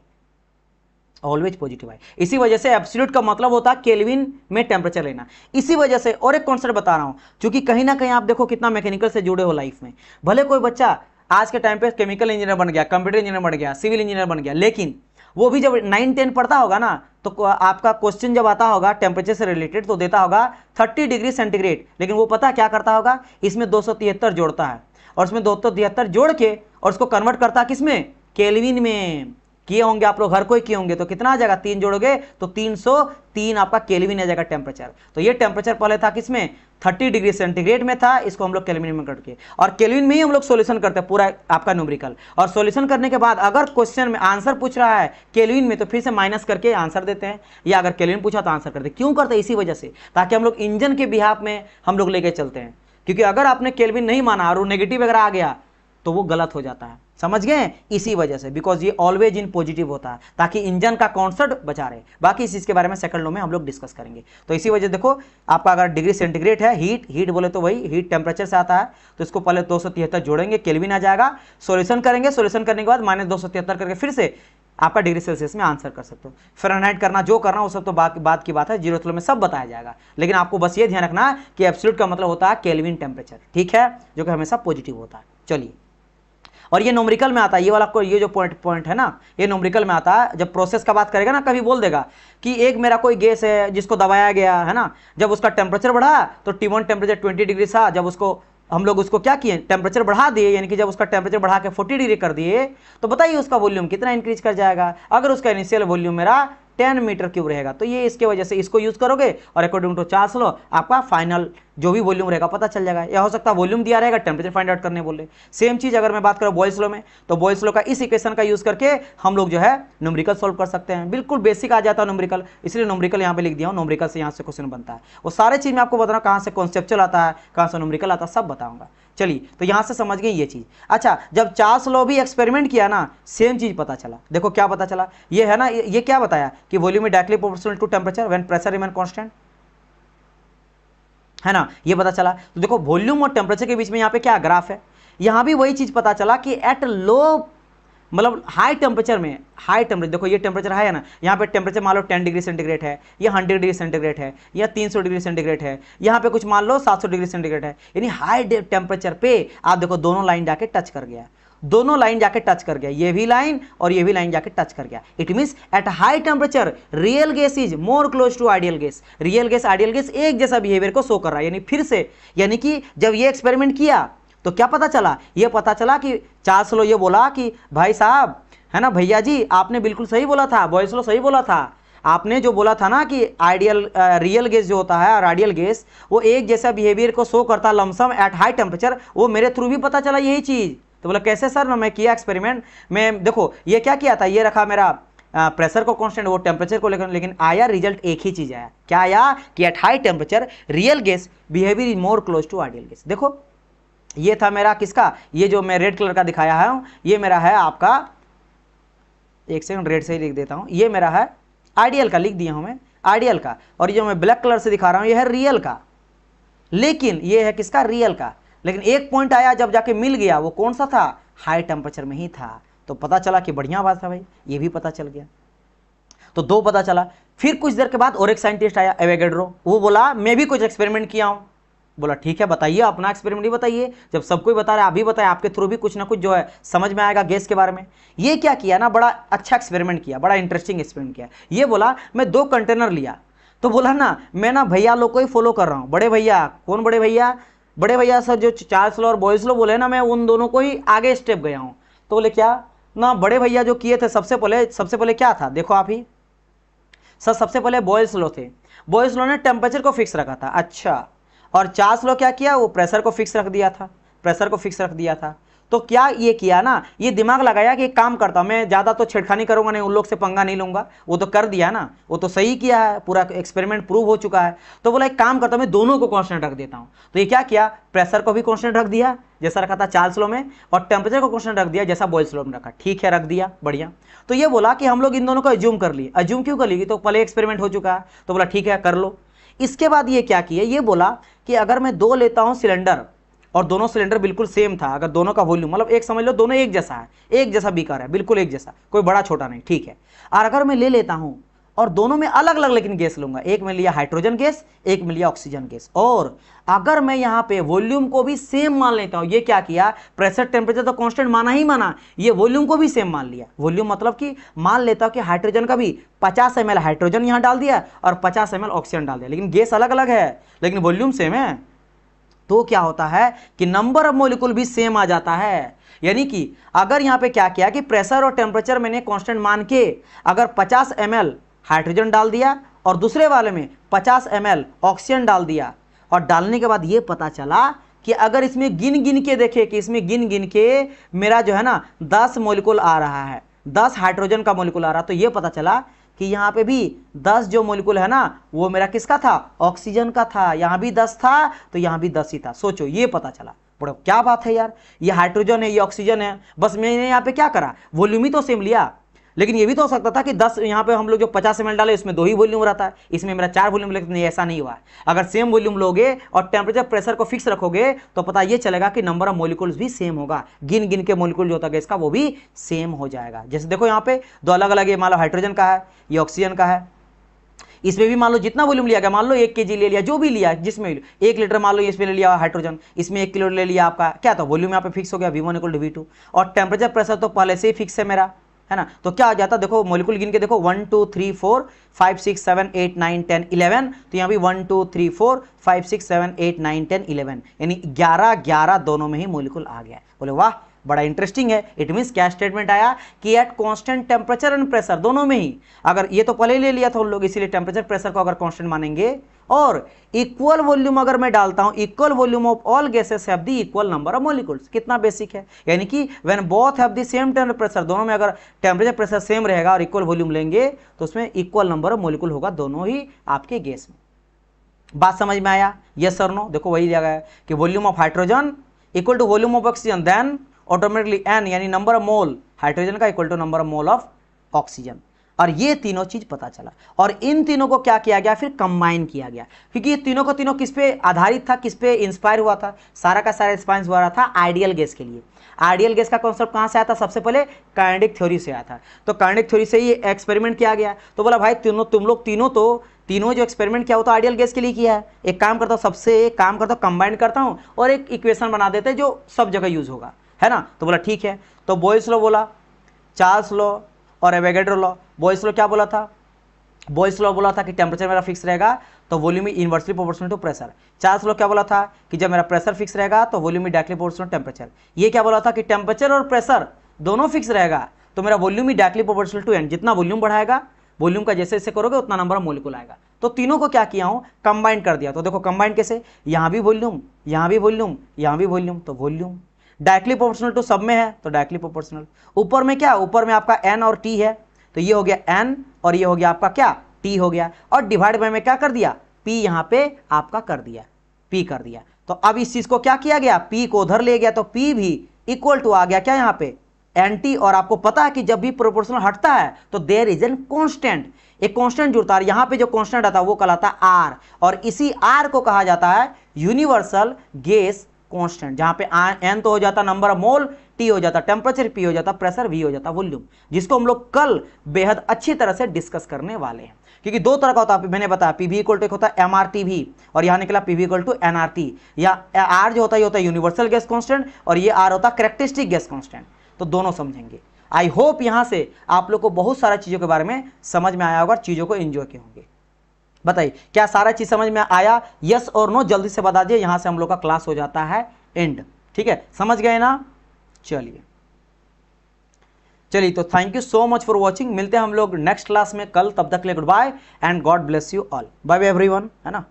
ऑलवेज पॉजिटिव आए। इसी वजह से एब्सोल्यूट का मतलब होता है केल्विन में टेम्परेचर लेना। इसी वजह से और एक कॉन्सेप्ट बता रहा हूं, क्योंकि कहीं ना कहीं आप देखो कितना मैकेनिकल से जुड़े हो लाइफ में। भले कोई बच्चा आज के टाइम पे केमिकल इंजीनियर बन गया, कंप्यूटर इंजीनियर बन गया, सिविल इंजीनियर बन गया, लेकिन वो भी जब 9-10 पढ़ता होगा ना, तो आपका क्वेश्चन जब आता होगा टेम्परेचर से रिलेटेड, तो देता होगा 30 डिग्री सेंटीग्रेड, लेकिन वो पता क्या करता होगा, इसमें 273 जोड़ता है, और उसमें 273 जोड़ के और उसको कन्वर्ट करता है किसमें, केल्विन में। किए होंगे आप लोग, हर कोई किए होंगे, तो कितना आ जाएगा, 3 जोड़ोगे तो 303 आपका केल्विन आ जाएगा टेम्परेचर। तो ये टेम्परेचर पहले था किसमें, 30 डिग्री सेंटीग्रेड में था, इसको हम लोग केल्विन में करके, और केल्विन में ही हम लोग सॉल्यूशन करते हैं पूरा आपका न्यूमेरिकल। और सॉल्यूशन करने के बाद अगर क्वेश्चन में आंसर पूछ रहा है केल्विन में, तो फिर से माइनस करके आंसर देते हैं, या अगर केल्विन पूछा तो आंसर करते हैं। क्यों करते हैं, इसी वजह से, ताकि हम लोग इंजन के बिहाफ में हम लोग लेके चलते हैं। क्योंकि अगर आपने केल्विन नहीं माना और नेगेटिव अगर आ गया, तो वो गलत हो जाता है। समझ गए? इसी वजह से, बिकॉज ये ऑलवेज इन पॉजिटिव होता है ताकि इंजन का कॉन्सेप्ट बचा रहे। बाकी इस चीज के बारे में सेकंड लॉ में हम लोग डिस्कस करेंगे। तो इसी वजह देखो, आपका अगर डिग्री सेंटीग्रेड है, हीट बोले तो वही हीट टेम्परेचर से आता है, तो इसको पहले 273 जोड़ेंगे, केल्विन आ जाएगा, सोल्यूशन करेंगे, सोल्यूशन करने के बाद -273 करके फिर से आपका डिग्री सेल्सियस में आंसर कर सकते हो। फ़ारेनहाइट करना, जो करना वो सब तो बात की बात है, जीरो में सब बताया जाएगा। लेकिन आपको बस ये ध्यान रखना कि एब्सोल्यूट का मतलब होता है केल्विन टेम्परेचर, ठीक है, जो कि हमेशा पॉजिटिव होता है। चलिए, और ये न्यूमेरिकल में आता है, ये वाला ये जो पॉइंट है ना, ये न्यूमेरिकल में आता है। जब प्रोसेस का बात करेगा ना, कभी बोल देगा कि एक मेरा कोई गैस है जिसको दबाया गया है ना, जब उसका टेम्परेचर बढ़ा तो T1 टेम्परेचर 20 डिग्री था, जब उसको हम लोग उसको क्या किए, टेम्परेचर बढ़ा दिए, यानी कि जब उसका टेम्परेचर बढ़ा के 40 डिग्री कर दिए, तो बताइए उसका वॉल्यूम कितना इंक्रीज कर जाएगा। अगर उसका इनिशियल वॉल्यूम मेरा 10 मीटर क्यूब रहेगा, तो ये इसके वजह से इसको यूज करोगे और अकॉर्डिंग टू चार्ल्स लॉ आपका फाइनल जो भी वॉल्यूम रहेगा पता चल जाएगा। या हो सकता है वॉल्यूम दिया रहेगा, टेम्परेचर फाइंड आउट करने बोले। सेम चीज अगर मैं बात करूं बॉयल्स लॉ में, तो बॉयल्स लॉ का इस इक्वेशन का यूज करके हम लोग जो है न्यूमेरिकल सॉल्व कर सकते हैं। बिल्कुल बेसिक आ जाता है न्यूमेरिकल, इसलिए न्यूमेरिकल यहाँ पे लिख दिया हूं। न्यूमेरिकल से यहाँ से क्वेश्चन बनता है, वो सारे चीज मैं आपको बताना, कहाँ से कॉन्सेप्चुअल आता है, कहाँ से न्यूमेरिकल आता है, सब बताऊंगा। चलिए, तो यहां से समझ गए ये चीज। अच्छा, जब चार्ल्स लॉ भी एक्सपेरिमेंट किया ना, सेम चीज पता चला। देखो क्या पता चला, ये है ना, ये क्या बताया कि volume is directly proportional to temperature when pressure remain constant, है ना, ये पता चला। तो देखो वॉल्यूम और टेम्परेचर के बीच में यहाँ पे क्या ग्राफ है, यहां भी वही चीज पता चला कि एट लो मतलब हाई टेम्परेचर में, हाई टेम्परेचर, देखो ये टेम्परेचर हाई है ना, यहाँ पे टेम्परेचर मान लो 10 डिग्री सेंटीग्रेड है, या 100 डिग्री सेंटीग्रेड है, या 300 डिग्री सेंटीग्रेड है, यहाँ पे कुछ मान लो 700 डिग्री सेंटीग्रेड है। यानी हाई टेम्परेचर पे आप देखो दोनों लाइन जाके टच कर गया, दोनों लाइन जाके टच कर गया, ये भी लाइन और ये भी लाइन जाके टच कर गया। It means at high temperature real gas is more close to ideal gas, real gas ideal gas एक जैसा बिहेवियर को शो कर रहा है। यानी फिर से, यानी कि जब ये एक्सपेरिमेंट किया तो क्या पता चला, ये पता चला कि चार्ल्स लॉ ये बोला कि भाई साहब, है ना भैया जी, आपने बिल्कुल सही बोला था, बॉयल्स लॉ सही बोला था, आपने जो बोला था ना कि आइडियल रियल गैस जो होता है और आइडियल गैस वो एक जैसा बिहेवियर को शो करता है लमसम एट हाई टेम्परेचर, वो मेरे थ्रू भी पता चला यही चीज। तो बोला कैसे सर, मैं किया एक्सपेरिमेंट में, देखो ये क्या किया था, ये रखा मेरा प्रेशर को कांस्टेंट, वो टेम्परेचर को लेकर, लेकिन आया रिजल्ट एक ही चीज आया, क्या आया कि at high temperature real gas behaviour is more close to ideal gas. देखो ये था मेरा किसका, ये जो मैं रेड कलर का दिखाया है ये मेरा है आपका, एक सेकंड रेड से ही लिख देता हूं, ये मेरा है आइडियल का, लिख दिया हूं मैं आइडियल का, और ये जो मैं ब्लैक कलर से दिखा रहा हूं ये है रियल का, लेकिन ये है किसका, रियल का। लेकिन एक पॉइंट आया जब जाके मिल गया, वो कौन सा था, हाई टेम्परेचर में ही था। तो पता चला कि बढ़िया बात है भाई, ये भी पता चल गया, तो दो पता चला। फिर कुछ देर के बाद और एक साइंटिस्ट आया एवोगैड्रो, वो बोला मैं भी कुछ एक्सपेरिमेंट किया हूं। बोला ठीक है बताइए, अपना एक्सपेरिमेंट ही बताइए, जब सब कोई बता रहा है आप भी बताएं, आपके थ्रू भी कुछ ना कुछ जो है समझ में आएगा गैस के बारे में। ये क्या किया ना, बड़ा अच्छा एक्सपेरिमेंट किया, बड़ा इंटरेस्टिंग एक्सपेरिमेंट किया। ये बोला मैं 2 कंटेनर लिया, तो बोला ना मैं ना भैया लोग को ही फॉलो कर रहा हूँ, बड़े भैया, कौन बड़े भैया, बड़े भैया सर जो चार्ल्स लॉ और बॉयल्स लॉ बोले ना, मैं उन दोनों को ही आगे स्टेप गया हूँ। तो बोले क्या ना, बड़े भैया जो किए थे सबसे पहले क्या था, देखो आप ही सर, सबसे पहले बॉयल्स लॉ थे, बॉयल्स लॉ ने टेम्परेचर को फिक्स रखा था, अच्छा, और चार्ल्स लॉ क्या किया, वो प्रेशर को फिक्स रख दिया था, प्रेशर को फिक्स रख दिया था। तो क्या ये किया ना, ये दिमाग लगाया कि एक काम करता हूं मैं, ज्यादा तो छेड़खानी करूंगा नहीं, उन लोग से पंगा नहीं लूंगा, वो तो कर दिया ना, वो तो सही किया है, पूरा एक्सपेरिमेंट प्रूव हो चुका है। तो बोला एक काम करता हूं मैं दोनों को कांस्टेंट रख देता हूं। तो ये क्या किया, प्रेशर को भी कांस्टेंट रख दिया जैसा रखा था चार्ल्स लॉ में, और टेम्परेचर को कांस्टेंट रख दिया जैसा बॉयल्स लॉ में रखा। ठीक है, रख दिया, बढ़िया। तो ये बोला कि हम लोग इन दोनों को अज्यूम कर लिए। अज्यूम क्यों कर लिए, तो पहले एक्सपेरिमेंट हो चुका है, तो बोला ठीक है कर लो। इसके बाद ये क्या किया, ये बोला कि अगर मैं 2 लेता हूं सिलेंडर और दोनों सिलेंडर बिल्कुल सेम था, अगर दोनों का वॉल्यूम मतलब एक समझ लो दोनों एक जैसा है, एक जैसा बीकर है, बिल्कुल एक जैसा, कोई बड़ा छोटा नहीं, ठीक है। और अगर मैं ले लेता हूं और दोनों में अलग अलग लेकिन गैस लूंगा, एक में लिया हाइड्रोजन गैस, एक में लिया ऑक्सीजन गैस, और अगर मैं यहां पे वॉल्यूम को भी सेम मान लेता हूं, ये क्या किया, प्रेशर टेम्परेचर तो कांस्टेंट माना ही माना, ये वॉल्यूम को भी सेम मान लिया। वॉल्यूम मतलब कि मान लेता हूं कि हाइड्रोजन का भी 50 ml हाइड्रोजन यहां डाल दिया और 50 ml ऑक्सीजन डाल दिया, लेकिन गैस अलग अलग है लेकिन वॉल्यूम सेम है। तो क्या होता है कि नंबर ऑफ मॉलिक्यूल भी सेम आ जाता है। यानी कि अगर यहां पे क्या किया कि प्रेशर और टेम्परेचर मैंने कांस्टेंट मान के अगर 50 ml हाइड्रोजन डाल दिया और दूसरे वाले में 50 ml ऑक्सीजन डाल दिया, और डालने के बाद ये पता चला कि अगर इसमें गिन गिन के देखे कि इसमें गिन गिन के मेरा जो है ना 10 मॉलिक्यूल आ रहा है, 10 हाइड्रोजन का मॉलिक्यूल आ रहा, तो ये पता चला कि यहाँ पे भी 10 जो मॉलिक्यूल है ना वो मेरा किसका था, ऑक्सीजन का था। यहाँ भी 10 था तो यहाँ भी 10 ही था। सोचो, ये पता चला। क्या बात है यार, ये हाइड्रोजन है, ये ऑक्सीजन है, बस मैंने यहाँ पे क्या करा, वॉल्यूम ही तो सेम लिया। लेकिन ये भी तो हो सकता था कि 10 यहाँ पे हम लोग जो 50 ml डाले इसमें 2 ही वॉल्यूम रहता है, इसमें मेरा 4 वॉल्यूम, लेकिन ऐसा नहीं हुआ। अगर सेम वॉल्यूम लोगे और टेम्परेचर प्रेशर को फिक्स रखोगे तो पता ये चलेगा कि नंबर ऑफ मॉलिक्यूल्स भी सेम होगा, गिन गिन के मॉलिक्यूल जो होता है इसका वो भी सेम हो जाएगा। जैसे देखो यहाँ पे दो अलग अलग, ये मान लो हाइड्रोजन का है, ये ऑक्सीजन का है, इसमें भी मान लो जितना वॉल्यूम लिया गया, मान लो 1 kg ले लिया, जो भी लिया, जिसमें 1 लीटर मान लो इसमें ले लिया हाइड्रोजन, इसमें 1 किलो ले लिया आपका, क्या था वॉल्यूम यहाँ पे फिक्स हो गया V1 = V2, और टेम्परेचर प्रेशर तो पहले से ही फिक्स है मेरा, है ना। तो क्या आ जाता, देखो मॉलिक्यूल गिन के देखो 1 2 3 4 5 6 7 8 9 10 11, तो यहाँ भी 1 2 3 4 5 6 7 8 9 10 11, यानी 11 दोनों में ही मॉलिक्यूल आ गया। बोले वाह, बड़ा इंटरेस्टिंग है। इट मीन्स क्या स्टेटमेंट आया कि eight constant temperature and pressure, दोनों में ही, अगर ये तो पहले ही ले लिया था उन लोग, इसीलिए टेम्परेचर प्रेशर को अगर कांस्टेंट मानेंगे, और इक्वल वॉल्यूम अगर मैं डालता हूं, equal volume of all gases have the equal number of molecules. कितना बेसिक है, यानी कि when both have the same temperature pressure, दोनों में अगर टेम्परेचर प्रेशर सेम रहेगा और इक्वल वॉल्यूम लेंगे तो उसमें इक्वल नंबर ऑफ मॉलिक्यूल होगा दोनों ही आपके गैस में। बात समझ में आया, यस और नो। देखो वही दिया गया है कि volume of hydrogen equal to volume of oxygen, then automatically n यानी नंबर ऑफ मोल हाइड्रोजन का equal to number of mole of oxygen. और ये तीनों चीज पता चला, और इन तीनों को क्या किया गया, फिर कंबाइन किया गया, क्योंकि ये तीनों को तीनों किस पे आधारित था, किस पे इंस्पायर हुआ था, सारा का सारा इंस्पायर हुआ था आइडियल गैस के लिए। आइडियल गैस का कॉन्सेप्ट कहां से आया था, सबसे पहले काइनेटिक थ्योरी से आया था। तो काइनेटिक थ्योरी से ये एक्सपेरिमेंट किया गया, तो बोला भाई तुम लोग तीनों जो एक्सपेरिमेंट किया वो तो आइडियल गैस के लिए किया है, एक काम करता हूँ, सबसे एक काम करता हूँ, कंबाइन करता हूँ और एक इक्वेशन बना देते हैं जो सब जगह यूज होगा, है ना। तो बोला ठीक है, तो बॉयल्स लॉ बोला, चार्ल्स लॉ और एवोगैड्रो लॉ। बॉयल्स लॉ क्या बोला था, बॉयल्स लॉ बोला था कि टेम्परेचर मेरा फिक्स रहेगा तो volume inversely proportional to pressure. Charles law क्या बोला था कि जब मेरा प्रेशर फिक्स रहेगा तो volume directly proportional to temperature. ये क्या बोला था कि टेम्परेचर और प्रेशर दोनों फिक्स रहेगा तो मेरा वॉल्यूम ही डायरेक्टली प्रोपोर्शनल टू n, जितना वॉल्यूम बढ़ाएगा, वॉल्यूम का जैसे जैसे करोगे उतना नंबर ऑफ मॉलिक्यूल आएगा। तो तीनों को क्या किया हूं, कंबाइन कर दिया। तो देखो कंबाइन कैसे, यहां भी वॉल्यूम, यहां भी वॉल्यूम, यहां भी वॉल्यूम, तो वॉल्यूम डायरेक्टली प्रोपोर्शनल टू सब में है तो डायरेक्टली प्रोपोर्शनल। ऊपर में क्या, ऊपर में आपका n और t है, तो ये हो गया n और ये हो गया आपका क्या t हो गया, और डिवाइड बाय में क्या कर दिया, p यहां पे आपका कर दिया, p कर दिया। तो अब इस चीज को क्या किया गया, p को उधर ले गया तो p भी इक्वल टू आ गया क्या यहाँ पे एंटी। और आपको पता है कि जब भी प्रोपोर्शनल हटता है तो देयर इज एन कांस्टेंट, एक कांस्टेंट जुड़ता है, यहां पे जो कांस्टेंट आता है वो कहलाता है आर, और इसी आर को कहा जाता है यूनिवर्सल गैस कांस्टेंट, जहां पे n तो हो जाता नंबर ऑफ मोल, t हो जाता टेम्परेचर, p हो जाता प्रेशर, v हो जाता वॉल्यूम, जिसको हम लोग कल बेहद अच्छी तरह से डिस्कस करने वाले हैं। क्योंकि दो तरह का होता है, मैंने बताया पीवी इक्वल टू एक होता है एमआरटीवी और यहां निकला पीवी इक्वल टू एनआरटी। या आर जो होता है ये होता है यूनिवर्सल गैस कांस्टेंट और ये आर होता है कैरेक्टरिस्टिक गैस कांस्टेंट। तो दोनों समझेंगे। आई होप यहां से आप लोग को बहुत सारा चीजों के बारे में समझ में आया होगा, चीजों को एंजॉय किए होंगे। बताइए क्या सारा चीज समझ में आया, यस और नो जल्दी से बता दिए, यहां से हम लोग का क्लास हो जाता है एंड। ठीक है, समझ गए ना। चलिए तो thank you so much for watching, मिलते हैं हम लोग नेक्स्ट क्लास में कल, तब तक के लिए good bye and God bless you all, bye bye everyone, है ना।